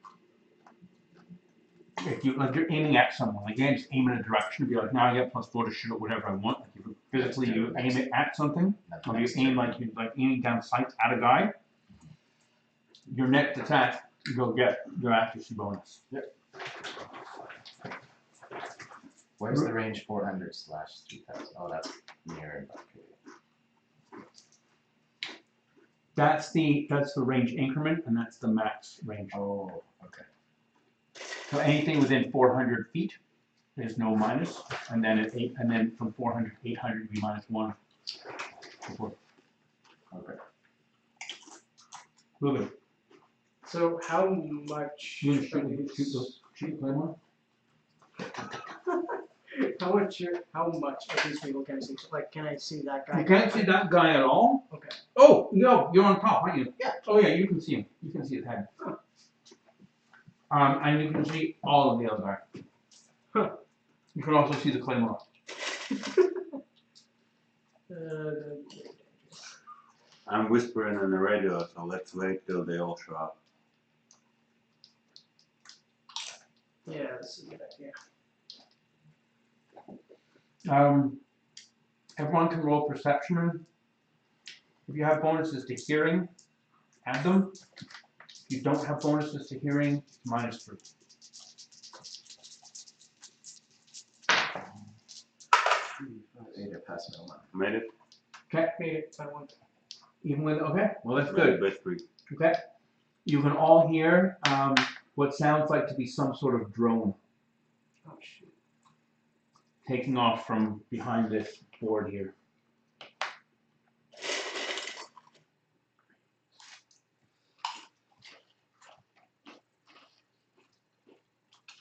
if you like you're aiming at someone, like you just aim in a direction and be like, now I get +4 to shoot at whatever I want. Like if you physically you aim it at something, or you aim like you like aiming down sights at a guy, your next attack you'll get your accuracy bonus. Yep. Where's the range 400/3000? Oh, that's near. Okay. That's the range increment, and that's the max range. Oh, okay. So anything within 400 feet, there's no minus, and then at and then from 400 to 800 would be -1. Okay. Move it. So how much? You want to shoot the claymore? How much of these people can I see? Like, can I see that guy? You can't see that guy at all. Okay. Oh, no, you're on top, aren't you? Yeah. Oh yeah, you can see him. You can see his head. And you can see all of the other guy. Huh. You can also see the claymore. I'm whispering on the radio, so let's wait till they all show up. Yeah, this is a good idea. Everyone can roll perception. If you have bonuses to hearing, add them. If you don't have bonuses to hearing, -3. Ada passed no one. Made it? Okay. Made it by one. Even with okay. Well, that's Made good. it by 3. Okay. You can all hear what sounds like to be some sort of drone Oh shoot. taking off from behind this board here.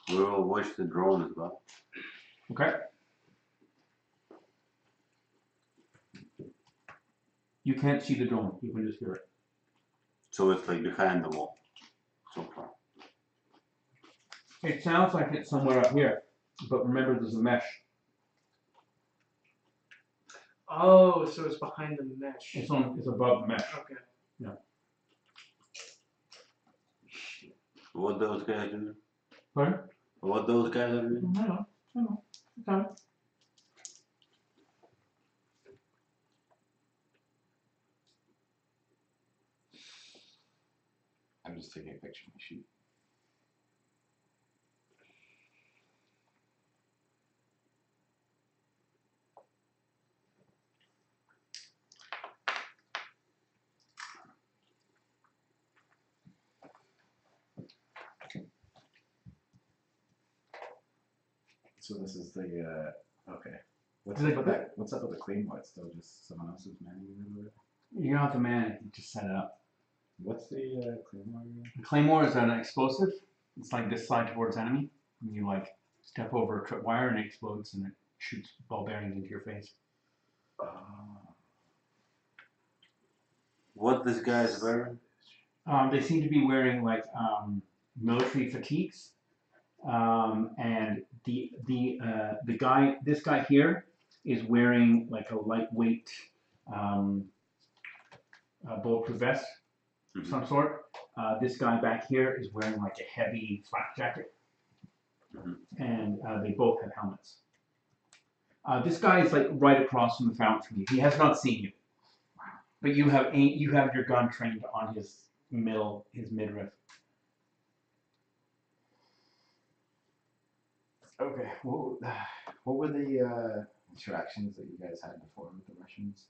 We will watch the drone as well. Okay. You can't see the drone. You can just hear it. So it's like behind the wall so far. It sounds like it's somewhere up here, but remember there's a mesh. Oh, so it's behind the mesh. It's above the mesh. Okay. What those guys do? Pardon? What those guys are doing? I know. Okay. I'm just taking a picture of my sheet. So this is the okay. What's up with that? What's up with the claymore? It's still just someone else who's manning it. You don't have to man it. You just set it up. What's the claymore again? The claymore is an explosive. It's like this side towards enemy. And you like step over a tripwire and it explodes and it shoots ball bearings into your face. What this guy is wearing? They seem to be wearing like military fatigues, and this guy here is wearing like a lightweight bulletproof vest of some sort. This guy back here is wearing like a heavy flak jacket, and they both have helmets. This guy is like right across from the fountain from you. He has not seen you, but you have your gun trained on his midriff. Okay. What were the interactions that you guys had before with the Russians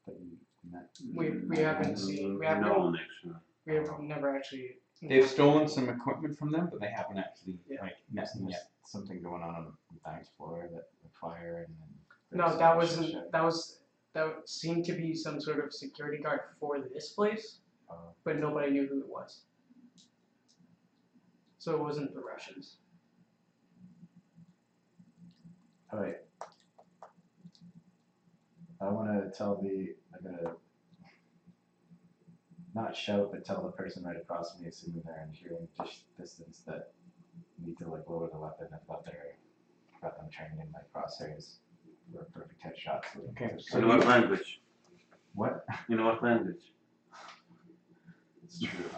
that you met? We haven't seen. We No haven't. one actually. We have never actually. They've stolen some equipment from them, but they haven't actually Yeah. like met them yet. Something going on the ninth floor that the fire and then. No, that wasn't. That seemed to be some sort of security guard for this place, but nobody knew who it was. So it wasn't the Russians. All right. I want to tell not shout, but tell the person right across from me, assuming they're in hearing distance, that we need to like lower the weapon and got them trained in like crosshairs for a perfect headshot. So Okay. In what language? What? In what language? It's true.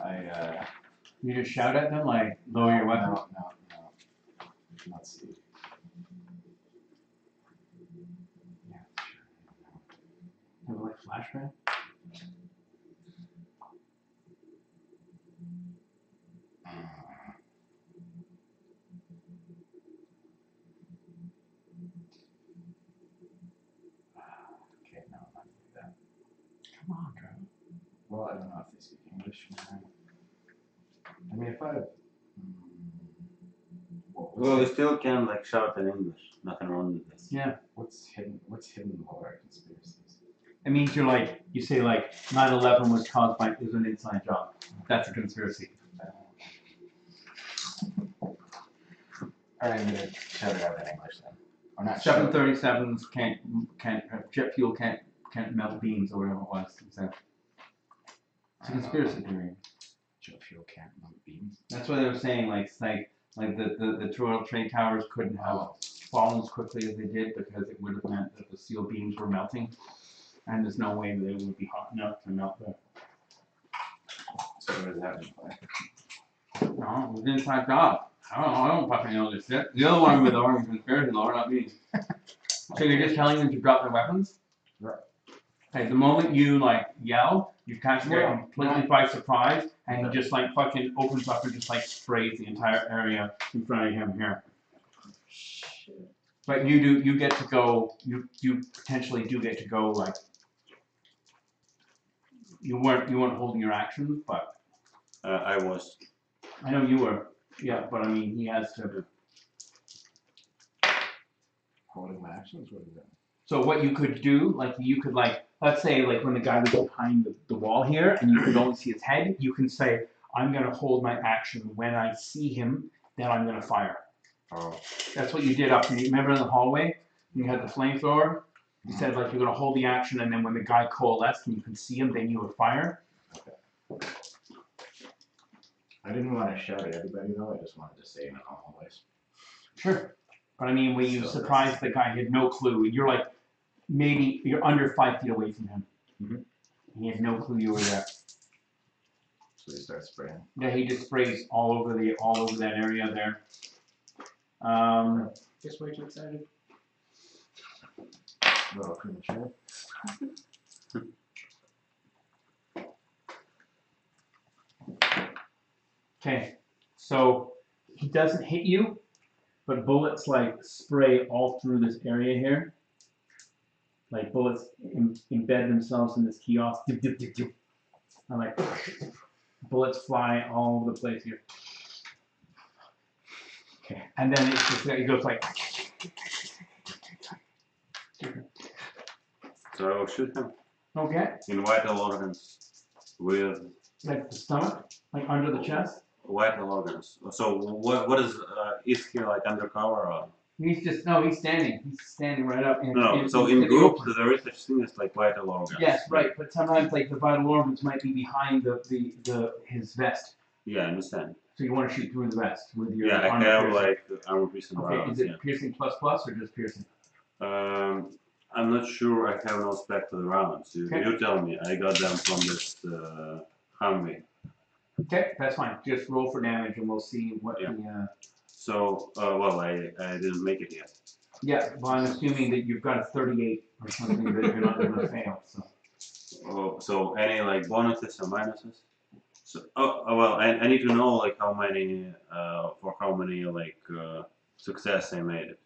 You just shout at them like lower your weapon. No. Let's see. Yeah, Have a like flashbang? okay, no, not like that. Come on, Trevor. Well, I don't know if they speak English. I mean, if I. Well, we still can like shout in English. Nothing wrong with this. Yeah. What's hidden lore conspiracies? It means you're like, you say like 9/11 was caused by, is an inside job. That's a conspiracy. Alright, I'm gonna shout it out in English then. Or not 737s can't jet fuel can't melt beams or whatever it was. So it's a conspiracy theory. Jet fuel can't melt beams. That's what they were saying. Like the World Trade Towers couldn't have fallen as quickly as they did because it would have meant that the steel beams were melting, and there's no way that it would be hot enough to melt them. So what does that imply? No, it was an inside job. I don't fucking know this shit. The other one with the orange conspiracy law, not me. So you're just telling them to drop their weapons? Right. Okay, the moment you like yell, you catch them completely by surprise, and he just like fucking opens up and just like sprays the entire area in front of him here. But you get to go, you potentially do get to go like, you weren't holding your actions, but. I was. I know you were, yeah, but I mean, he has to. Holding my actions? What is that? So what you could do, like you could like, let's say like when the guy was behind the wall here and you could only see his head, you can say, I'm gonna hold my action. When I see him, then I'm gonna fire. Oh. That's what you did up here. Remember in the hallway? You had the flamethrower? You said like you're gonna hold the action and then when the guy coalesced and you can see him, then you would fire. Okay. I didn't want to shout at everybody though, I just wanted to say in a normal voice. Sure. But I mean, when you So surprised the guy, he had no clue. You're like, maybe you're under 5 feet away from him. Mhm. He had no clue you were there. So he starts spraying. Yeah, he just sprays all over that area there. Just way too excited. A little premature. Okay, so he doesn't hit you, but bullets like spray all through this area here. Like bullets embed themselves in this kiosk. Dip, dip, dip, dip. And like bullets fly all over the place here. Okay, and then it goes like. So I will shoot him Okay, in vital organs with like the stomach, like under the chest. vital organs. So what is he like undercover or? He's standing. He's standing right up. No, so in groups there is such thing as like vital organs. Yes, right. But sometimes like the vital organs might be behind his vest. Yeah, I understand. So you want to shoot through the vest with your Yeah, I armor have piercing. like armor piercing Okay, rounds. is it piercing plus or just piercing? I'm not sure. I have no spec for the rounds. Okay. You tell me. I got them from this Humvee. Okay, that's fine. Just roll for damage and we'll see what Yeah. the. So well, I didn't make it yet. Yeah, well, I'm assuming that you've got a 38 or something that you're not going to fail. So. Oh, so any like bonuses or minuses? So well, I need to know like how many for how many like success I made it.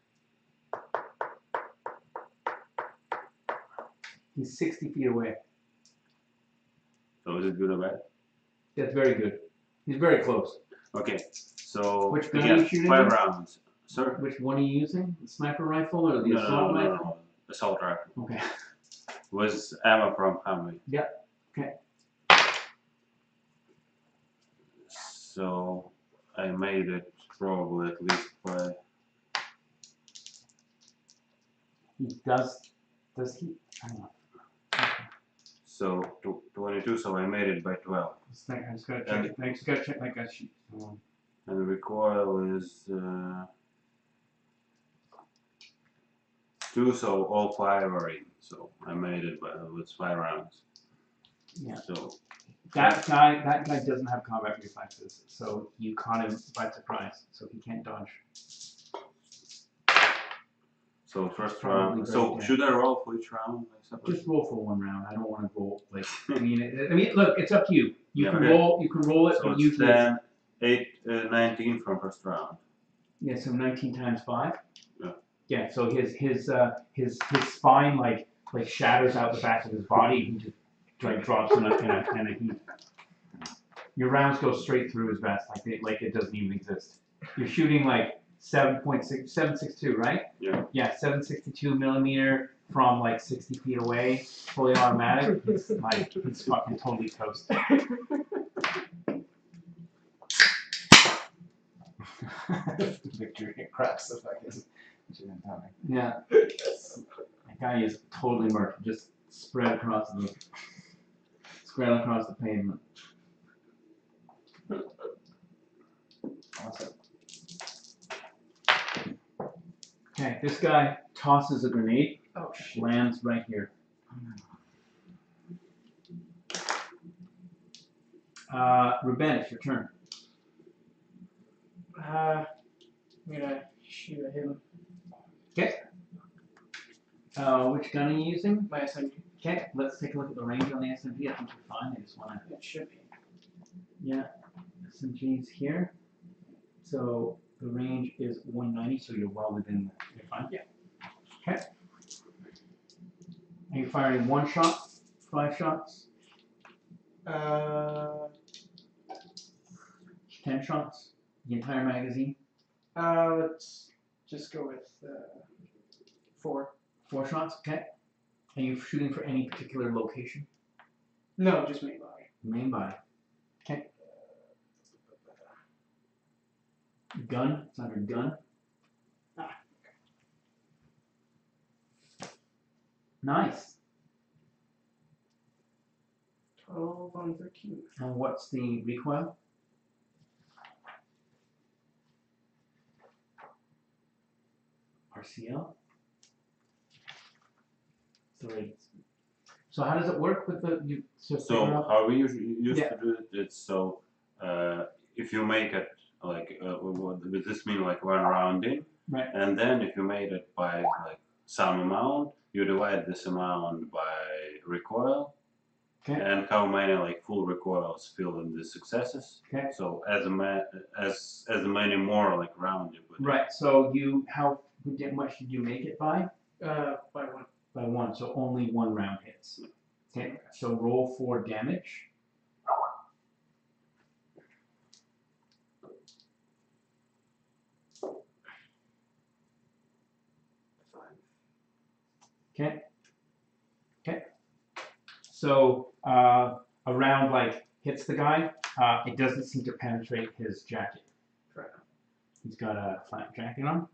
He's 60 feet away. So is it good or bad? That's very good. He's very close. Okay, so Which gun are yeah, you shooting 5 with? rounds. Sir? Which one are you using? The sniper rifle or the assault rifle? No. Assault rifle. Okay. Was ammo from Humvee. Yeah. Okay. So I made it probably at least by. He does he? I don't know. So 22. So I made it by 12. I just gotta check. I just gotta check my gut sheet. And the recoil is 2. So all 5 are in. So I made it with 5 rounds. Yeah. So That guy doesn't have combat reflexes, so you caught him by surprise, so he can't dodge. So first Probably round. very So dead. should I roll for each round? I suppose. Just roll for one round. I don't want to roll like. I mean, look, it's up to you. You Yeah, can okay. roll. You can roll it, So but it's usually. 10, 8, 19 from first round. Yeah, so 19 times 5. Yeah. Yeah. So his spine like shatters out the back of his body. He just like drops in a heap. Your rounds go straight through his vest, like it doesn't even exist. You're shooting like 7.62, right? Yeah. Yeah, 762 millimeter from like 60 feet away, fully automatic. It's like it's fucking totally toast. Victory cracks the fucking gin and tonic. Yeah. That guy is totally murked, just spread across the pavement. Awesome. Okay, this guy tosses a grenade, Oh shit. lands right here. Ruben, it's your turn. I'm gonna shoot at him. Okay. Which gun are you using? My SMG. Okay, let's take a look at the range on the SMG. I think you're fine. I just want to. It should be. Yeah, SMG's here. So the range is 190, so you're well within. You're fine. Yeah. Okay. Are you firing one shot? 5 shots? 10 shots? The entire magazine? Let's just go with 4. 4 shots? Okay. Are you shooting for any particular location? No, just main body. Main body. Okay. Gun? It's under gun. Ah. Nice. 12 on 13. And what's the recoil? RCL? 3. So how does it work with the you? So how we usually used Yeah. to do it, it's so if you make it like with this mean like one round in, Right. and then if you made it by like some amount, you divide this amount by recoil, Okay. and how many like full recoils fill in the successes. Okay. So as many more like round you put. Right. So how much did you make it by? By 1. By 1. So only 1 round hits. Okay. So roll for damage. Okay. Okay. So a round like hits the guy. It doesn't seem to penetrate his jacket. Right. He's got a flap jacket on.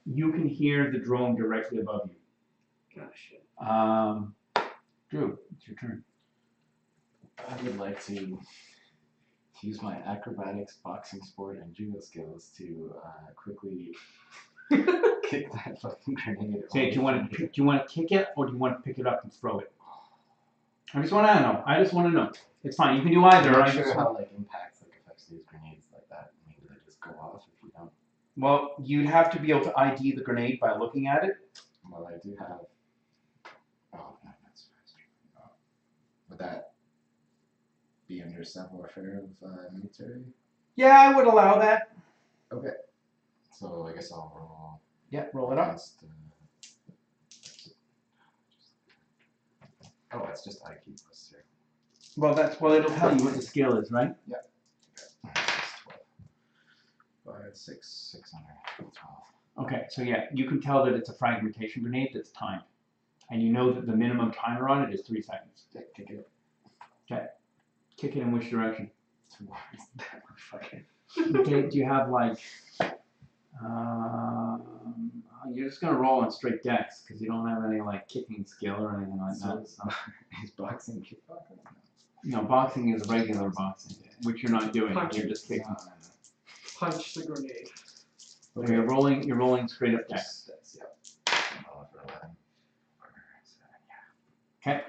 You can hear the drone directly above you. Oh shit. Drew, it's your turn. I would like to use my acrobatics, boxing sport, and judo skills to quickly kick that fucking grenade. Say, do you want to kick it or do you want to pick it up and throw it? I just want to know. It's fine. You can do either. I'm not I sure just- how like impacts like affects these grenades like that. I mean, do they just go off if you don't? Well, you'd have to be able to ID the grenade by looking at it. Well, I do have. Oh no, that's faster. Would that be under savoir-faire of military? Yeah, I would allow that. Okay. So I guess I'll roll. Yeah, roll it up. Against, oh, it's just IQ +2. Well, it'll tell you what the skill is, right? That's 12. 5, 6 under 12. Okay, so yeah, you can tell that it's a fragmentation grenade that's timed. And you know that the minimum timer on it is 3 seconds. Kick it Kick it in which direction? towards that motherfucker. Okay, do you have like, you're just gonna roll on straight decks because you don't have any like kicking skill or anything like that. So. Is boxing kickboxing? No, boxing is regular boxing, which you're not doing. You're just kicking. No. Punch the grenade. So you're rolling straight up decks. That's yep. Roll for 11. Or 7, yeah. Okay.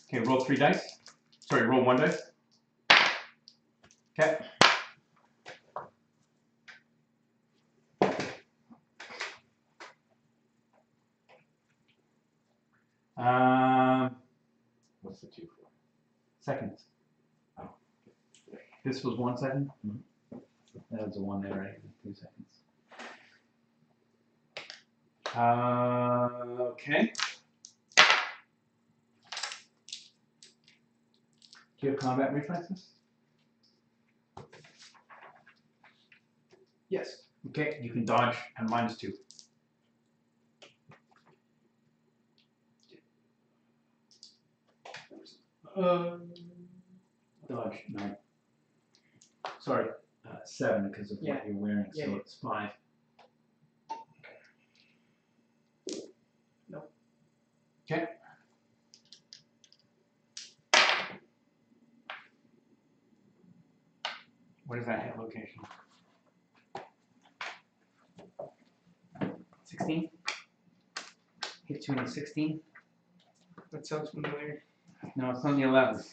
Okay, roll 3 dice. Sorry, roll 1 dice. Okay. What's the 2 for? Seconds. Oh. This was 1 second? That's a 1 there, right? 2 seconds. Okay. Do you have combat reflexes? Yes. Okay, you can dodge and -2. Dodge 9. Sorry, 7 because of Yeah. what you're wearing, so Yeah. it's 5. Nope. Okay. What is that hit location? 16? Hit you in the 16? That sounds familiar. No, it's on the 11.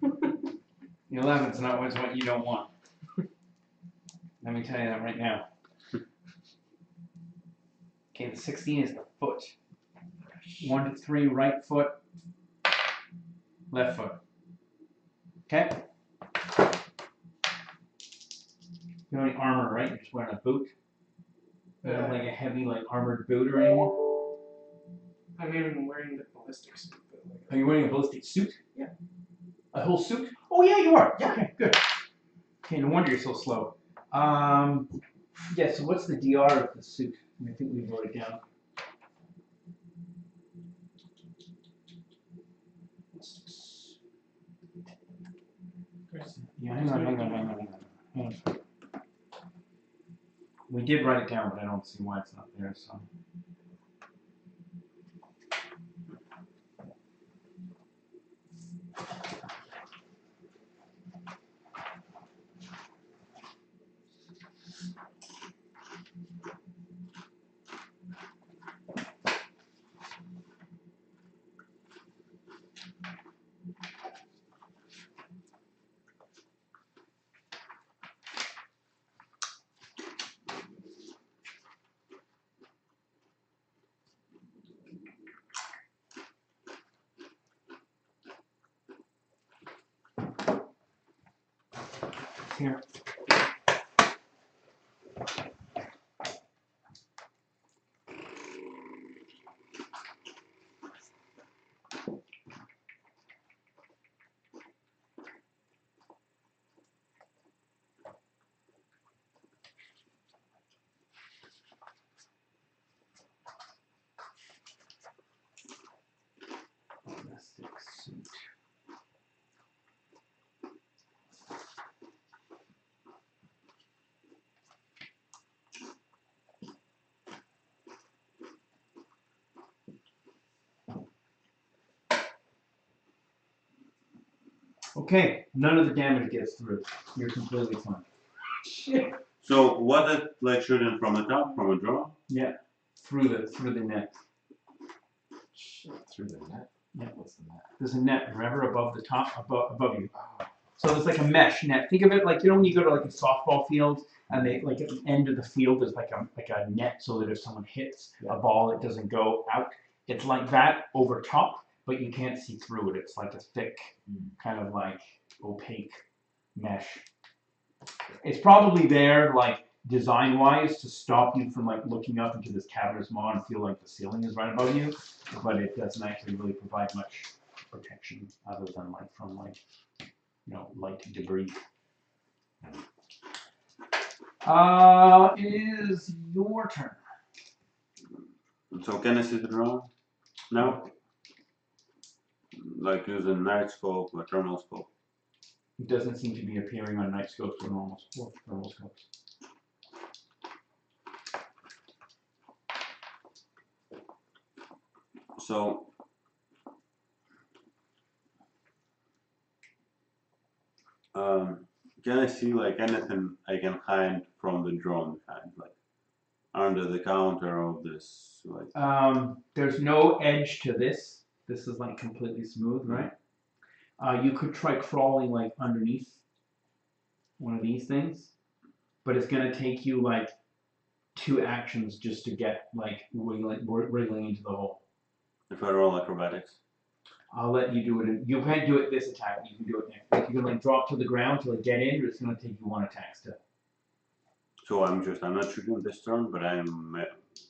The 11's not what's what you don't want. Let me tell you that right now. Okay, the 16 is the foot. 1 to 3, right foot, left foot. Okay? You don't have any armor, right? You're just wearing a boot. You don't have like a heavy, like armored boot or anything. I'm even wearing the ballistic suit. Are you wearing a ballistic suit? Yeah. A whole suit? Oh yeah, you are. Yeah. Okay, good. Okay, no wonder you're so slow. Yeah. So what's the DR of the suit? I think we wrote it down. Yeah, hang on. We did write it down, but I don't see why it's not there. So. Here. Ballistic suit. Okay, none of the damage gets through. You're completely fine. Shit. So was it like shooting from the top, from a drone? Yeah, through the net. Shit, through the net? Yeah. What's the net? There's a net, remember, above the top, above you. Oh, So there's like a mesh net. Think of it like, you know, when you go to like a softball field and they like at the end of the field there's like a net so that if someone hits a ball it doesn't go out. It's like that over top, but you can't see through it. It's like a thick, kind of like opaque mesh. It's probably there like design wise to stop you from like looking up into this cavernous maw and feel like the ceiling is right above you, but it doesn't actually really provide much protection other than like from like, you know, light debris. It is your turn. So can I see the drone? No? Like using night scope or thermal scope? It doesn't seem to be appearing on night scopes or thermal scopes. So can I see like anything I can hide from the drone behind, like under the counter of this, like? There's no edge to this. This is like completely smooth, right? You could try crawling like underneath one of these things, but it's gonna take you like 2 actions just to get like wriggling into the hole. If I roll acrobatics. I'll let you do it. You can't do it this attack. You can do it next. If you can like drop to the ground to like get in, or it's gonna take you 1 attack still. So I'm not shooting this turn, but I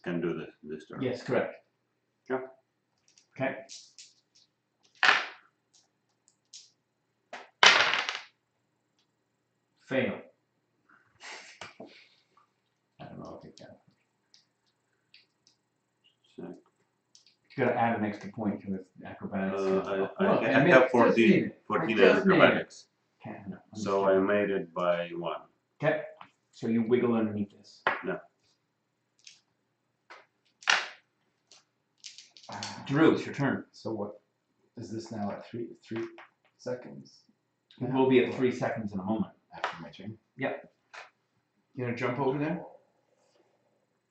can do this turn. Yes, correct. Yeah. Okay. Fail. I don't know. I'll take that. So, You gotta add an extra point to its acrobatics. I have 14 in acrobatics. Okay, no, So I made it by 1. Okay. So you wiggle underneath this. Yeah. Drew, it's your turn. So what is this now at 3 seconds? It will be at 3 seconds in a moment. After my turn? You gonna jump over there?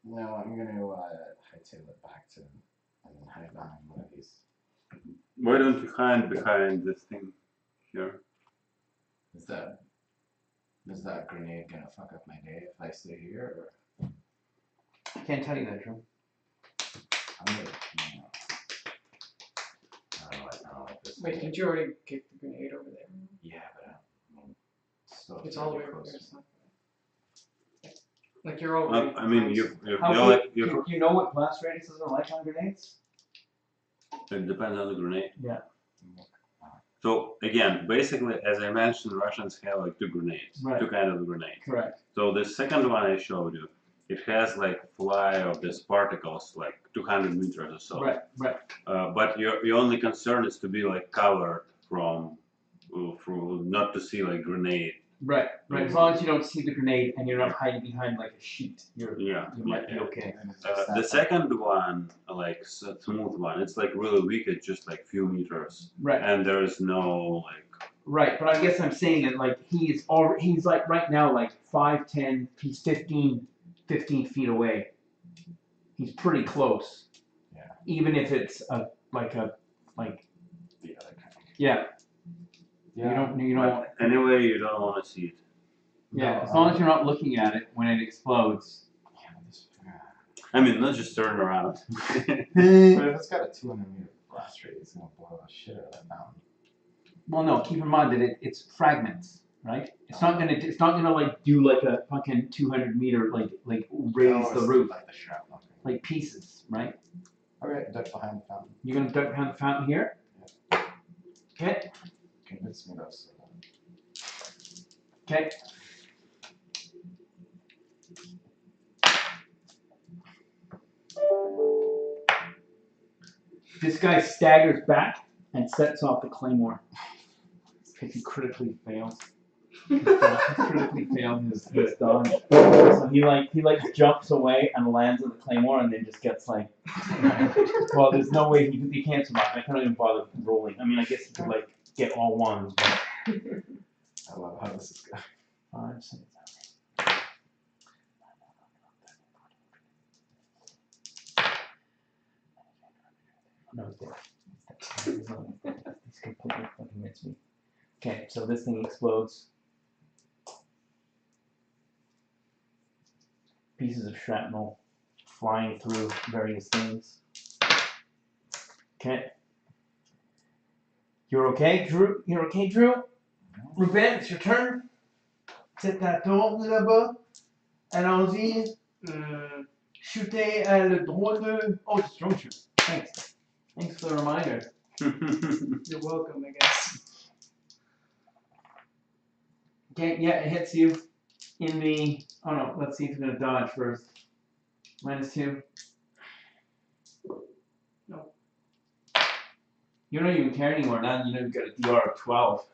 No, I'm gonna hightail it back to and then hide behind one of these. Why don't you hide behind this thing here? Is that grenade gonna fuck up my day if I stay here, or I can't tell you that, Drew. I'm gonna, I don't know if this. Wait, did you already kick the grenade over there? Yeah, but I mean, still It's all the way fairly over there. close. It's not like you're already. I mean, you You know what blast radiuses are like on grenades? it depends on the grenade. Yeah. So again, basically, as I mentioned, Russians have like 2 grenades, Right. 2 kinds of grenades. Correct. So the second one I showed you, it has like fly of these particles like 200 meters or so. Right. Right. But your only concern is to be like covered from not to see like grenade. Right. Right. As long as you don't see the grenade and you're not hiding behind like a sheet, you might be okay. And it's just The that, second one, like smooth one, it's like really weak. It's just like few meters, Right. and there is no like. Right. But I guess I'm saying that like he's like right now like 5, 10, he's 15 feet away. He's pretty close. Yeah. Even if it's like the other kind. yeah. Yeah. You don't. But anyway, you don't want to see it. Yeah. No, As long as you're not looking at it when it explodes. Yeah, but this, I mean, not just turn around. but if it's got a 200-meter blast rate, it's gonna blow the shit out of that mountain. Well, no. Keep in mind that it's fragments, right? It's not gonna like do like a fucking 200-meter like raise No, the it's roof like the shrapnel. like pieces, right? Okay, duck behind the fountain. You're gonna duck behind the fountain here. Okay. Convince me that's. Okay. This guy staggers back and sets off the claymore because he critically fails. He critically failed his dodge. So he jumps away and lands on the claymore and then just gets like. Well, there's no way he can't survive. I can't even bother rolling. I mean, I guess he could like get all ones, but. I love how this is going. 5, 6, 7. No, it's dead. He's completely fucking missed me. Okay, so this thing explodes. Pieces of shrapnel flying through various things. Okay. You're okay, Drew? You're okay, Drew? Ruben, it's your turn. C'est à tour là-bas. Allons-y. Shootez le droit de. Oh, it's your turn. Thanks. Thanks for the reminder. You're welcome, I guess. Okay, yeah, it hits you in the. Oh no, let's see if you're gonna dodge first. -2. No. You don't even care anymore now. You know you've got a DR of 12.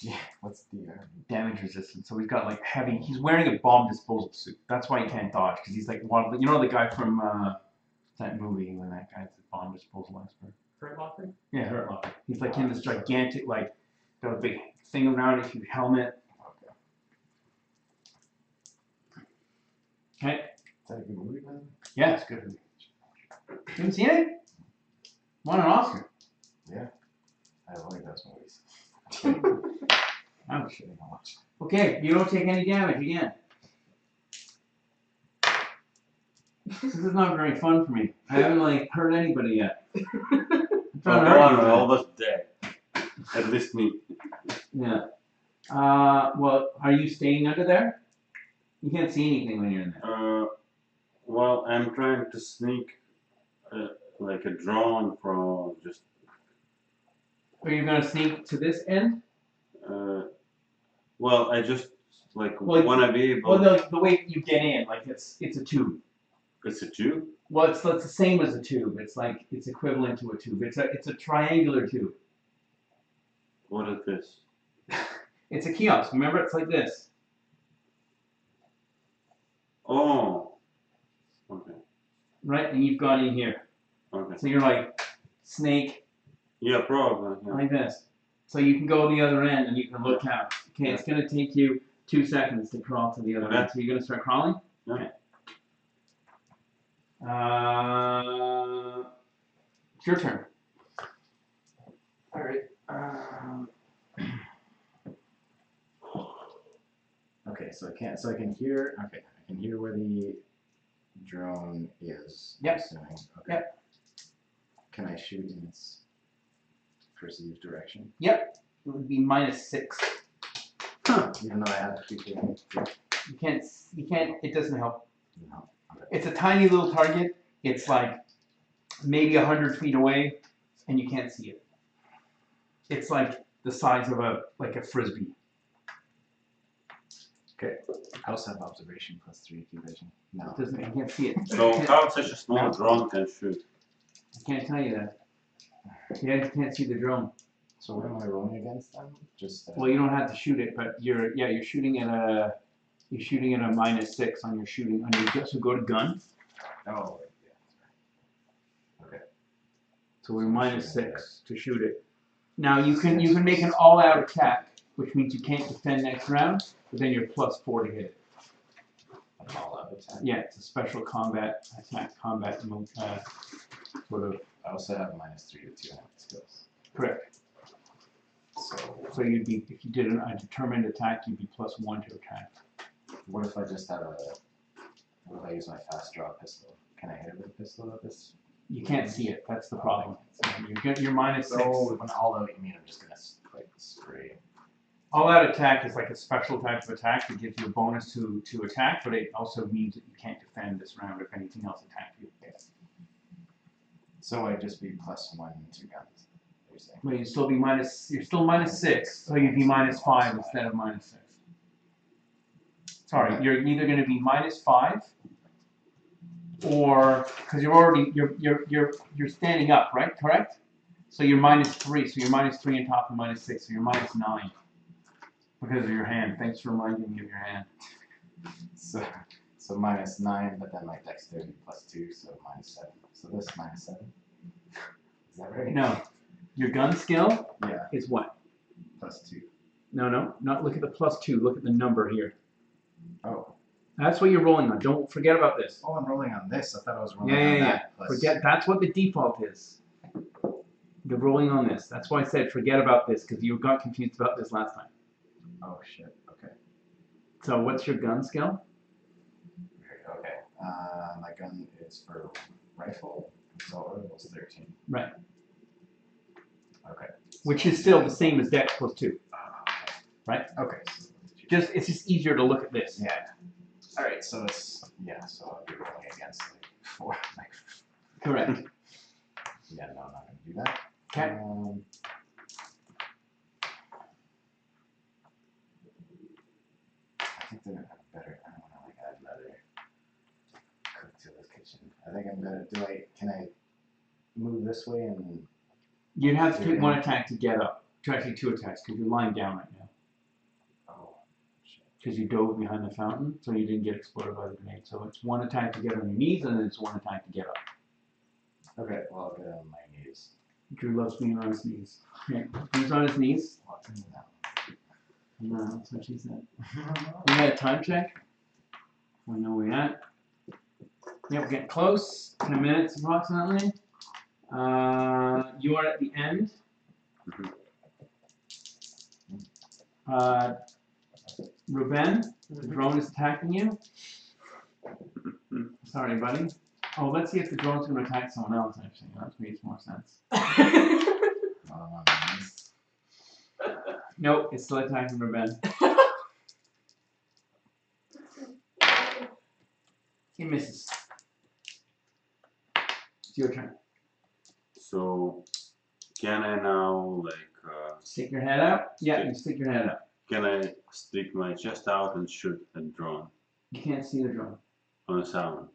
Yeah, what's the Damage resistant. So he's got like heavy. He's wearing a bomb disposal suit. That's why he can't dodge because he's like one of the. You know the guy from that movie when that guy's a bomb disposal expert. Hurt Locker? Yeah, Hurt Locker. He's like in this gigantic like got a big thing around his helmet. Okay. Is that a good movie, man? Yeah, it's good. You haven't seen it? Won an Oscar. I avoid those movies. I'm kidding, I watch it. Okay, you don't take any damage again. This is not very fun for me. I haven't like hurt anybody yet. I'm Oh, trying to come hurt on, you, we're man. almost dead. At least me. Yeah. Well, are you staying under there? You can't see anything when you're in there. Well, I'm trying to sneak like a drone from just. Are you gonna sneak to this end? Well, I just like Well, wanna be able. Well, no, the way you get in, like it's a tube. It's a tube. Well, it's the same as a tube. It's like it's equivalent to a tube. It's a triangular tube. What is this? It's a kiosk. Remember, it's like this. Oh. Okay. Right, and you've gone in here. Okay. So you're like snake Yeah, probably. Yeah. like this. So you can go to the other end and you can look out. Okay, it's gonna take you 2 seconds to crawl to the other end. So you're gonna start crawling. Yeah. Okay. It's your turn. All right. Okay, so I can hear. Okay, I can hear where the drone is. Yep. I'm assuming. Okay. Yep. Can I shoot in its perceived direction? Yep. It would be -6. Even though I have to keep going. You can't. It doesn't help. No. Okay. It's a tiny little target. It's like maybe 100 feet away, and you can't see it. It's like the size of a frisbee. Okay. I also have observation +3 key vision. No. It doesn't. You can't see it. So how such a small drone can shoot? I can't tell you that. Yeah, you can't see the drone. So what am I rolling against then? Just. Well, you don't have to shoot it, but you're shooting at a -6 on your shooting. So go to gun. Oh. Yeah. Okay. So we're -6 to shoot it. Now you can make an all-out attack, which means you can't defend next round, but then you're +4 to hit it. An all-out attack. Yeah, it's a special combat attack, combat move, sort of. I also have -3 to 2 skills. Correct. So you'd be, if you did a determined attack, you'd be +1 to attack. What if I just have what if I use my fast draw pistol? Can I hit it with a pistol at this? You can't see it. That's the problem. You're -6. So when all out, you mean I'm just gonna like spray? All-out attack is like a special type of attack that gives you a bonus to attack, but it also means that you can't defend this round if anything else attacks you. So I'd just be +1 to guns. You're saying? Well, you're still -6, so you'd be -5 instead of -6. Sorry, you're either going to be -5, or because you're standing up, right? Correct. So you're -3, so you're -3 on top of -6, so you're -9 because of your hand. Thanks for reminding me of your hand. So -9, but then my dexterity +2, so -7. So this -7. Is that right? No, your gun skill Yeah. is what? +2. No, not look at the +2. Look at the number here. Oh. That's what you're rolling on. Don't forget about this. Oh, I'm rolling on this. I thought I was rolling Yeah, on yeah, that. yeah. Forget. That's what the default is. You're rolling on this. That's why I said forget about this because you got confused about this last time. Oh shit. Okay. So what's your gun skill? Okay. My gun is for rifle. So it was 13. Right. Okay. Which is still the same as Dex +2. Right. Okay. It's just easier to look at this. Yeah. All right. So it's So I'll be rolling against like 4. Like. Correct. Yeah. No, I'm not gonna do that. Okay. I think they're better. I don't want to like add another cook to this kitchen. I think I'm gonna can I move this way and You'd have to take 1 attack to get up. Actually 2 attacks because you're lying down right now. oh shit. Because you dove behind the fountain, so you didn't get exploded by the grenade. So it's 1 attack to get on your knees, and then it's 1 attack to get up. Okay, well I'll get on my knees. Drew loves being on his knees. Okay, Drew's on his knees. No, that's what she said. We had a time check. We know where we're at. Yeah, we're getting close. 10 minutes approximately. You are at the end. Ruben, the drone is attacking you. Sorry, buddy. Oh, let's see if the drone's gonna attack someone else. Actually, that makes more sense. Nope, it's still attacking Ruben. He misses. It's your turn. So, can I now like? Stick your head out. Yeah, you stick your head out. Can I stick my chest out and shoot a drone You can't see the drone. on a sound?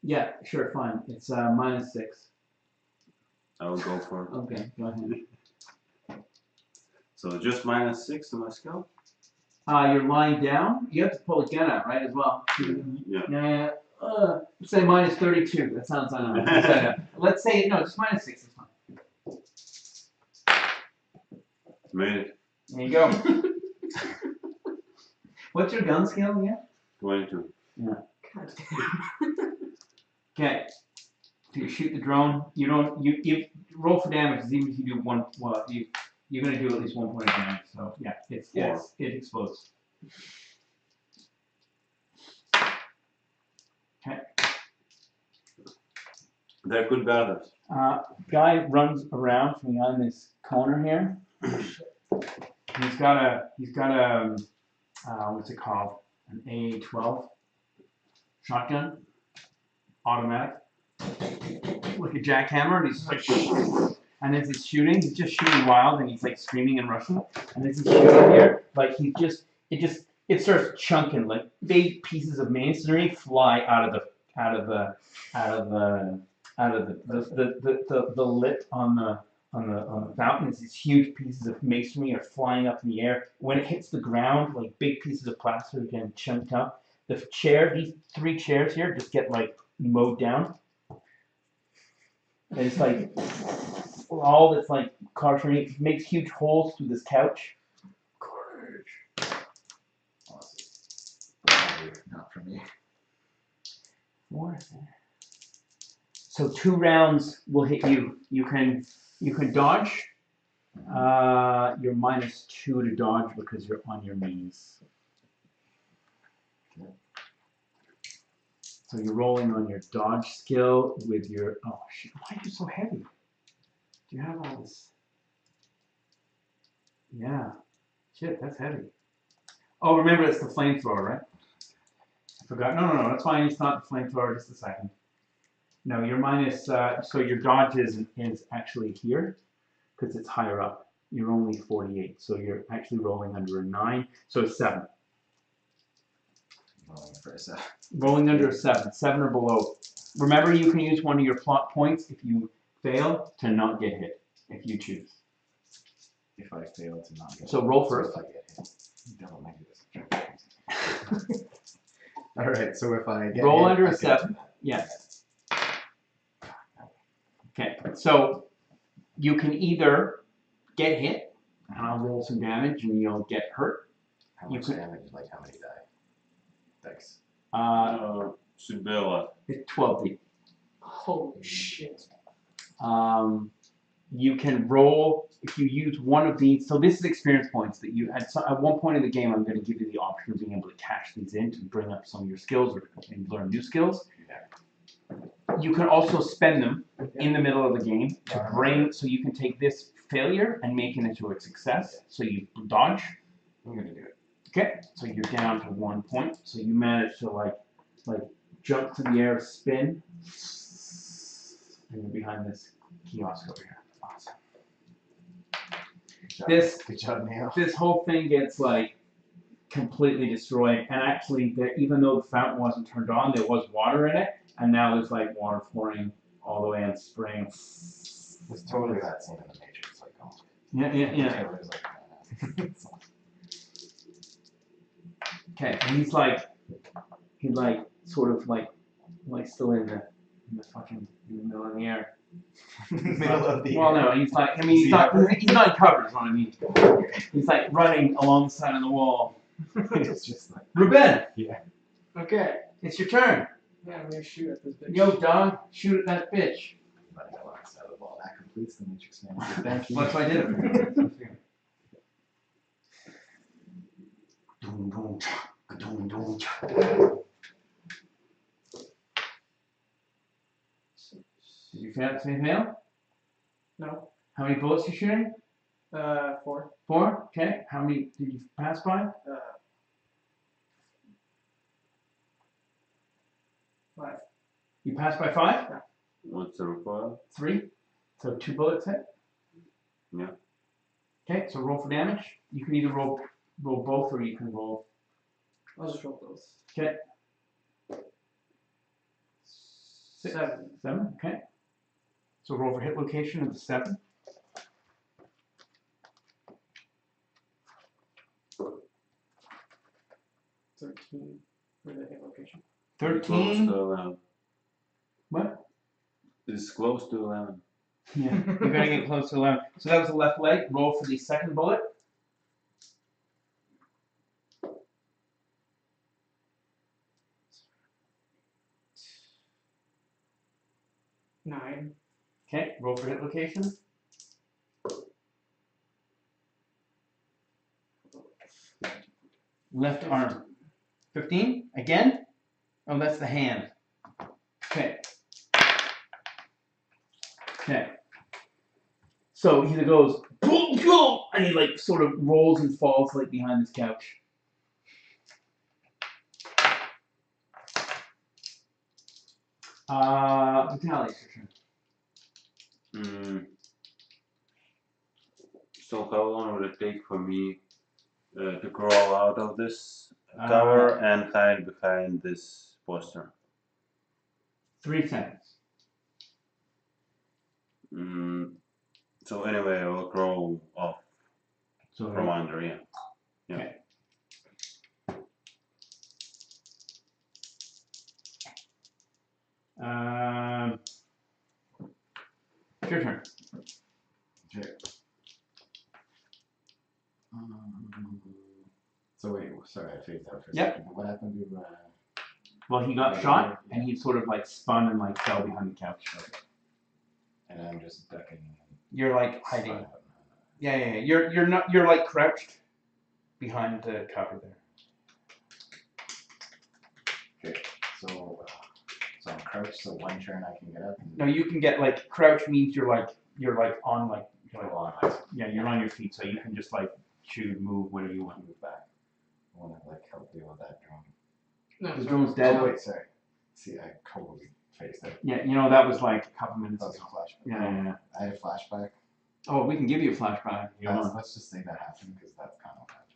Yeah, sure, fine. It's -6. I will go for it. Okay, go ahead. So just -6 to my skill? You're lying down. You have to pull a gun out, right, as well. Yeah. Yeah. Let's say -32. That sounds let's say no, just -6 is fine. Made it. There you go. What's your gun skill again? 22. Yeah. Okay. So you shoot the drone. You don't. You roll for damage. Even if you do one. Well, you're gonna do at least 1 point of damage. So yeah, it explodes. Okay. They're good batters. Guy runs around from behind this corner here. He's got a what's it called? An A12 shotgun, automatic, like a jackhammer, and he's like, and as he's shooting, he's just shooting wild, and he's like screaming and rushing, and as he's shooting here, like it starts chunking, like big pieces of masonry fly out of the lip on the fountain. These huge pieces of masonry are flying up in the air. When it hits the ground, like big pieces of plaster are getting chunked up. The chair, these 3 chairs here, just get like mowed down. And it's like all this like cartooning makes huge holes through this couch. Courage. Awesome. Not for me. 4 there. So 2 rounds will hit you. You can dodge. You're -2 to dodge because you're on your knees. So you're rolling on your dodge skill with your. Oh shit! Why are you so heavy? Do you have all this? Yeah. Shit, that's heavy. Oh, remember it's the flamethrower, right? I forgot. No, that's fine. It's not the flamethrower. Just a second. No, you're minus. So your dodge is actually here, because it's higher up. You're only 48, so you're actually rolling under a 9. So it's 7. Rolling for a 7. Rolling under a 7. 7 or below. Remember, you can use one of your plot points if you fail to not get hit, if you choose. If I fail to not get So roll first. if I get hit. Double negative. Alright, so if I get Roll hit, under I a fail 7. to that. Yes. Okay, so you can either get hit, and I'll roll some damage, and you'll get hurt. How You much could- damage? Like how many dice? Should be a lot. It's 12d. Holy shit. You can roll if you use one of these. So this is experience points that you had. So at one point in the game, I'm going to give you the option of being able to cash these in to bring up some of your skills or learn new skills. You can also spend them in the middle of the game to bring. So you can take this failure and make it into a success. So you dodge. I'm gonna do it. Okay, so you're down to 1 point. So you manage to like jump to the air, spin, and you're behind this kiosk over here. Awesome. Good job, Neil. This whole thing gets like completely destroyed, and actually, even though the fountain wasn't turned on, there was water in it, and now there's like water pouring all the way and spraying. It's totally that scene in the Matrix, like oh. Yeah. Taylor's like, Okay, and he's sort of like still in the fucking in the middle of the air. middle of the Well, no, he's like, I mean, he's not covered, is what I mean. He's like running along the side of the wall. It's just like Ruben, Okay. it's your turn. Yeah, I'm gonna shoot at this bitch. Yo, dog, shoot at that bitch. running along the side of the wall. That completes the Matrix man. Thank you. That's what I did. That's a fail. No. How many bullets you shooting? 4. 4. Okay. How many did you pass by? 5. You passed by 5. What's the recoil? 3. So 2 bullets hit. Yeah. Okay. So roll for damage. You can either roll both, or you can roll. I'll just roll both. Okay. 7. 7. Okay. So roll for hit location of the 7. For the hit location. 13. Close to 11. What? It's close to 11. Yeah. You gotta get close to 11. So that was the left leg. Roll for the second bullet. 9. Okay. Roll for hit location. Left arm. 15. Again? Oh, that's the hand. Okay. Okay. So he goes, boom, boom, and he like sort of rolls and falls like behind his couch. Vitaly's your turn. So how long would it take for me to crawl out of this cover and hide behind this poster? 3 seconds. So anyway, I will crawl off So from under, yeah. Okay. Your turn. Okay. So wait, sorry, I phased out for a Yep. second. What happened to Well, he got shot, and he sort of like spun and like fell behind the couch. and I'm just ducking. You're like hiding. Yeah. You're not. You're like crouched behind the cover there. Okay. So I'm crouched, so one turn I can get up. And No, you can get like crouch means you're like on like go on my yeah, you're on your feet, so you can just like shoot, move, whatever you want. move back. I want to like help deal with that drone. No, The sorry. drone's dead. Oh wait, sorry. See, I totally phased out. Yeah, you know that was like a couple minutes That was a ago. flashback. Yeah. I had a flashback. Oh, we can give you a flashback. If you want. Let's just say that happened because that's kind of what happened.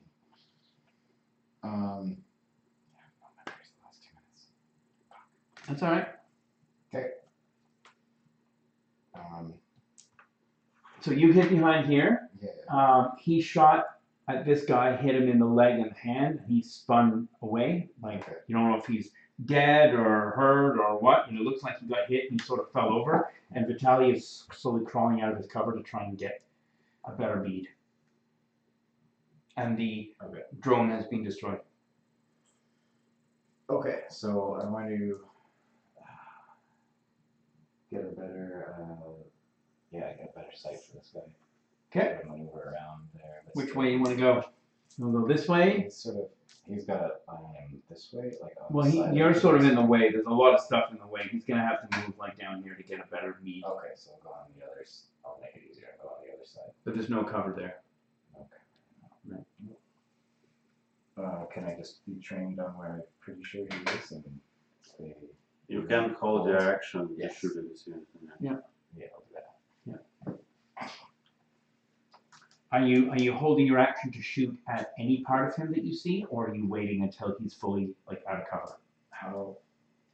Yeah, no memories the last 2 minutes. That's all right. Okay. So you hit behind here. Yeah. He shot at this guy, hit him in the leg and hand, and he spun away. Like Okay. you don't know if he's dead or hurt or what. And it looks like he got hit and he sort of fell over. And Vitaly is slowly crawling out of his cover to try and get a better bead. And the drone has been destroyed. Okay, so I want to get a better, get a better sight for this guy. Okay. Maneuver around there. Which way you want to go? You want to go this way? He's got it this way, like on Well, the side you're of sort of his- in the way. There's a lot of stuff in the way. He's gonna have to move like down here to get a better bead. Okay, so I'll go on the other. I'll make it easier and go on the other side. But there's no cover there. Okay. Can I just be trained on where I'm pretty sure he is and stay? You can hold your action to Yes. shoot at this. Yeah. Yeah, I'll do that. Are you holding your action to shoot at any part of him that you see, or are you waiting until he's fully like out of cover? How?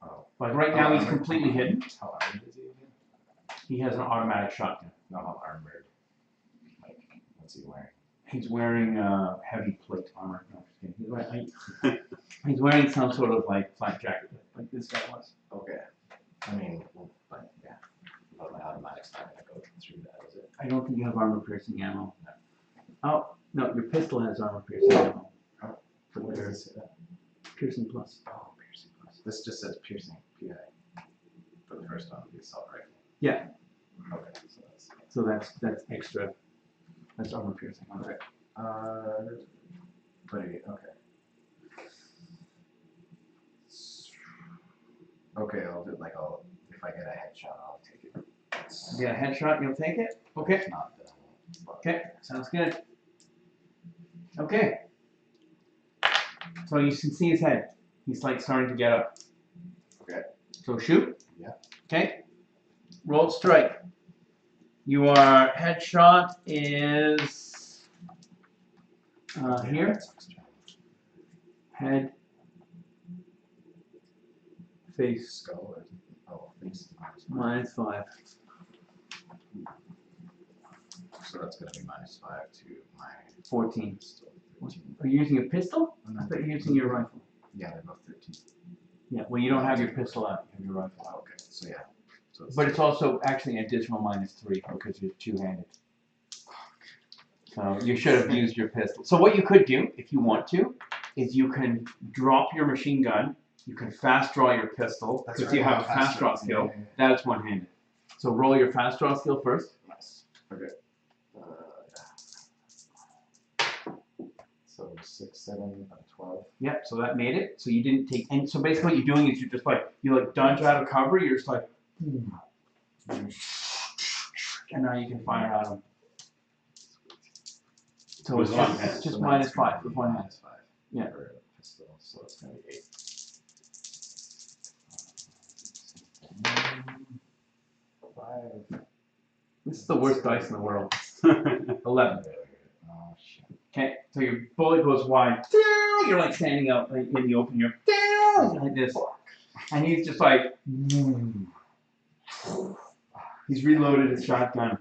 Oh. Like right now, he's armored- completely hidden. How armored is he again? He has an automatic shotgun. No, how armored? Like, what's he wearing? He's wearing heavy plate armor. No, I'm just kidding. He's wearing some sort of like flak jacket, like this guy was. Okay. I mean, but yeah. But my automatic's not gonna go through that, is it? I don't think you have armor piercing ammo. Oh no, your pistol has armor piercing ammo. Oh, For what your does it say that? piercing plus. Oh, piercing plus. This just says piercing PI. For the first one, the assault rifle. Yeah. Okay, so So that's extra. That's armor piercing. Okay. Okay. Okay, I'll do if I get a headshot, I'll take it. Get a headshot, you'll take it? Okay. If not, then I won't. Okay, sounds good. Okay. So you can see his head. He's like starting to get up. Okay. So shoot. Yeah. Okay. Roll strike. Your headshot is here. Head. Face. Skull or face. -5. So that's gonna be -5 to my 14. still 13. Are you using a pistol? I'm I not- thought you were using your rifle. Yeah, they're both 13. Yeah, well, you don't have your pistol out, you have your rifle out. Okay, so yeah. So But it's also actually an additional -3 because you're two-handed. So you should have used your pistol. So what you could do, if you want to, is you can drop your machine gun, you can fast draw your pistol, That's because right, you have a fast fast draw draw, skill. yeah. That is one-handed. So roll your fast draw skill first. Nice. Okay. So 6, 7, 12. Yep, so that made it. So you didn't take any. So basically what you're doing is you just like, you like dodge out of cover, you're just like, and now you can fire at them. So With it's one just, hand. it's just So that's gonna -5 with be one hand. -5 Yeah. for a pistol, so it's gonna be 8. 5. This is the worst dice in the world. 11. Oh shit. Okay, so your bullet goes wide. You're like standing out like in the open here, like this, and he's just like, he's reloaded his shotgun.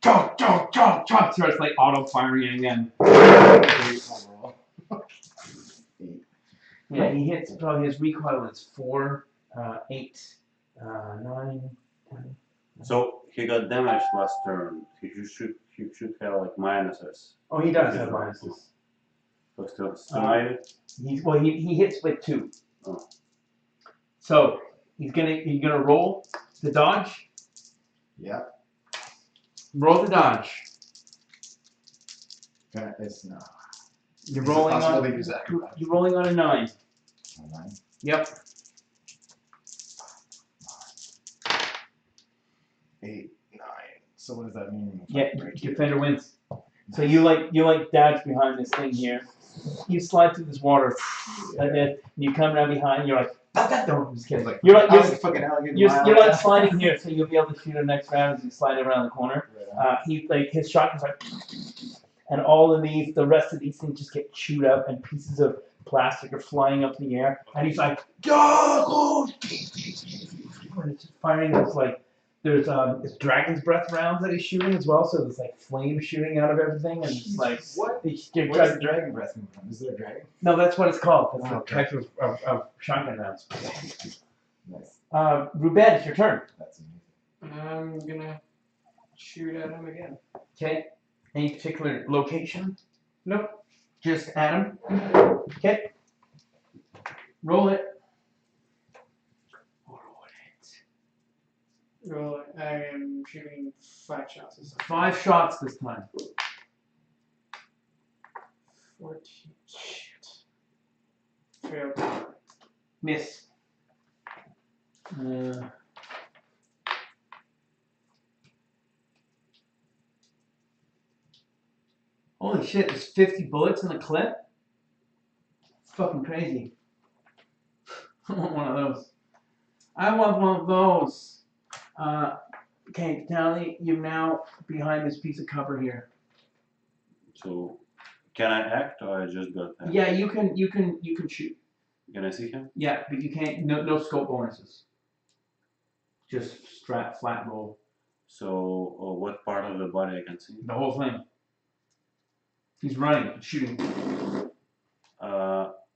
Chop, chop, chop, chop. Starts like auto firing again. Yeah, he hits. Probably his recoil is 4, 8, 9, 10. So he got damaged last turn. He should have like minuses. Oh, he does have minuses. So still made it? He hits with 2. Oh. So you're gonna roll the dodge. Yeah. Roll the dodge. It's no. You're Is it rolling possible on. to use that? You're rolling on a 9. 9. Yep. 8, 9. So what does that mean? If I Yeah. break even? Defender wins. So you like dodge behind this thing here. You slide through this water like this, and you come around behind. You're like, no, I'm just kidding. Like, You're like fucking alligator you're mile. like sliding here, so you'll be able to shoot him next round as you slide around the corner. He like his shotgun's like, and all of these, the rest of these things just get chewed up, and pieces of plastic are flying up in the air, and he's like, go! And it's just firing this like, there's it's dragon's breath rounds that he's shooting as well, so there's like flame shooting out of everything, and it's like What? It's, Where's the dragon breath come from? Is there a dragon? no, that's what it's called. That's Oh, the okay. type of shotgun rounds. Nice. Ruben, it's your turn. That's amazing. I'm gonna shoot at him again. Okay. Any particular location? Nope. Just at him. Okay. Roll it. Roll. I am shooting 5 shots this time. 5 shots this time. 14. Shit. Failed. Miss. Holy shit, there's 50 bullets in the clip? It's fucking crazy. I want one of those. I want one of those. Okay, Tally, you're now behind this piece of cover here. So can I act or I just got that? Yeah, you can shoot. Can I see him? Yeah, but you can't. No scope bonuses. Just flat roll. So what part of the body I can see? The whole thing. He's running, shooting.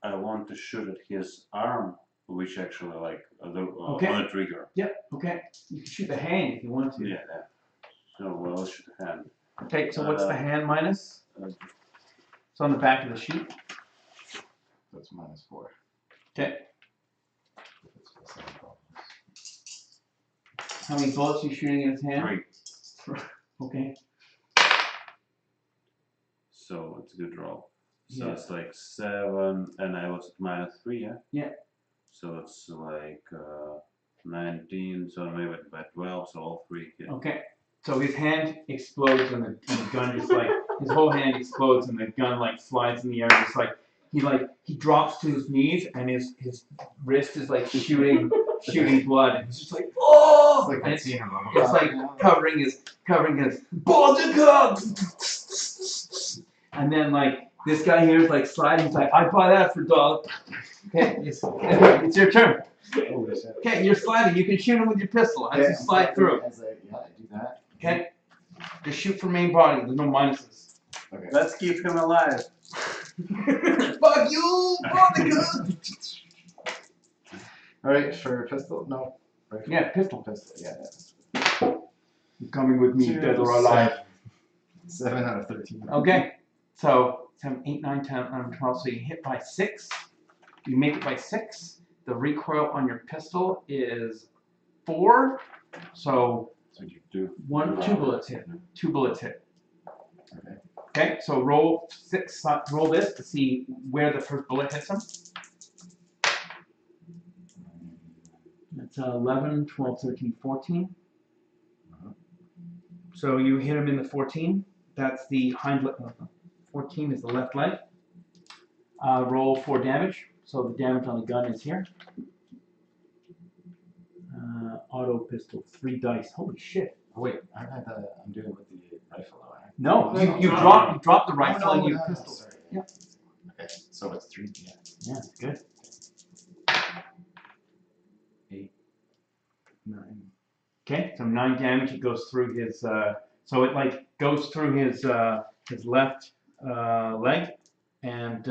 I want to shoot at his arm, which actually like Okay. on the trigger. Yep. Okay. You can shoot the hand if you want to. Yeah. So well, I'll shoot the hand. Okay. So what's the hand minus? Uh, It's on the back of the sheet. That's -4. Okay. If it's the same problem. How many bullets are you shooting in his hand? 3. Okay. So it's a good roll. So Yeah. it's like 7, and I was at -3, yeah? Yeah. So it's like 19, so maybe by 12, so all 3 hit. Okay. So his hand explodes and the gun just like his whole hand explodes and the gun like flies in the air. Just like he drops to his knees and his wrist is like shooting blood and he's just like oh, It's like and that scene in Robocop. it's like covering his body. And then like this guy here is like sliding. He's like, I buy that for $1. Okay, it's your turn. Oh, shit. Okay, you're sliding. You can shoot him with your pistol as you slide through. As I do that. Okay, just shoot for main body. There's no minuses. Okay. Let's keep him alive. Fuck you, vodka. Alright, for pistol? No. Right. Yeah, pistol. Pistol, yeah. You're coming with me, Two, dead or alive. 7 out of 13. Okay, so 7, 8, 9, 10, 11, 12. So you hit by 6. You make it by 6. The recoil on your pistol is 4. So So you do. 2 bullets hit. 2 bullets hit. Okay. Okay, so roll 6. Roll this to see where the first bullet hits him. That's 11, 12, 13, 14. So you hit him in the 14. That's the hind leg. 14 is the left leg. Roll 4 damage. So the damage on the gun is here. Auto pistol, 3 dice. Holy shit. Oh, wait, I'm doing it with the rifle though, right? No, No, you no. drop the rifle and you no, pistol. sorry. Yeah. Okay, so it's 3, yeah. Yeah, it's good. 8, 9. Okay, so 9 damage. It goes through his. So it like goes through his left leg and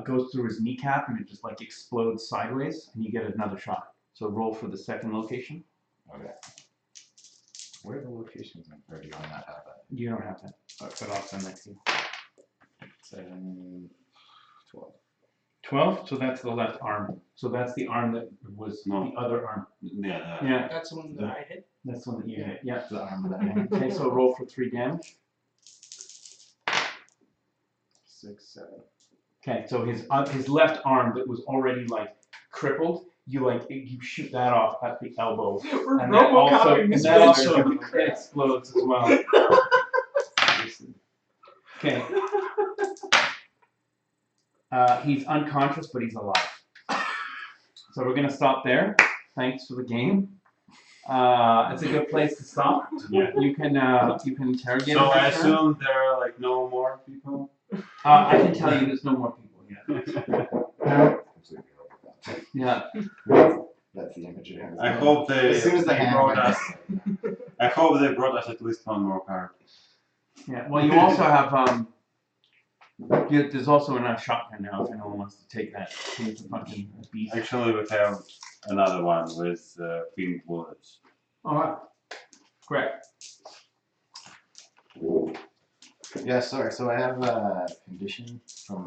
goes through his kneecap and it just like explodes sideways and you get another shot. So roll for the second location. Okay. Where are the locations? Or do you not have that? You don't have that. But I'll send that to you. 7, 12. 12. So that's the left arm. So that's the arm that was No. the other arm. Yeah. Yeah, That's the one that I hit. that's the one that you Yeah. hit. Yeah. The arm of that. Okay, so roll for 3 damage. 6, 7. Okay, so his left arm that was already like crippled, you shoot that off at the elbow, We're and that also, Robocopping this and that also bitch. explodes as well. Okay. He's unconscious, but he's alive. So we're gonna stop there. Thanks for the game. It's a good place to stop. Yeah. You can interrogate. So him I for sure. assume there are like no more people. I can tell you, there's no more people yet. Completely overcome. Yeah. That's the image it has. I hope they. As soon as the they hand brought went us. I hope they brought us at least one more card. Yeah. Well, you also have there's also enough shotgun now if anyone wants to take that. It's a fucking beast. Actually, we have another one with pink bullets. All right. Great. Yeah, sorry. So I have a condition from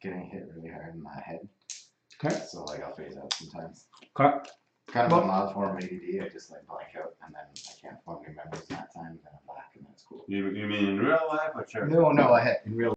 getting hit really hard in the head. Okay. So like I'll phase out sometimes. Okay. Kind of a mild form of ADD. I just like blank out and then I can't form new memories in that time. Then I'm back and that's cool. You mean in real life or charity? No, I had in real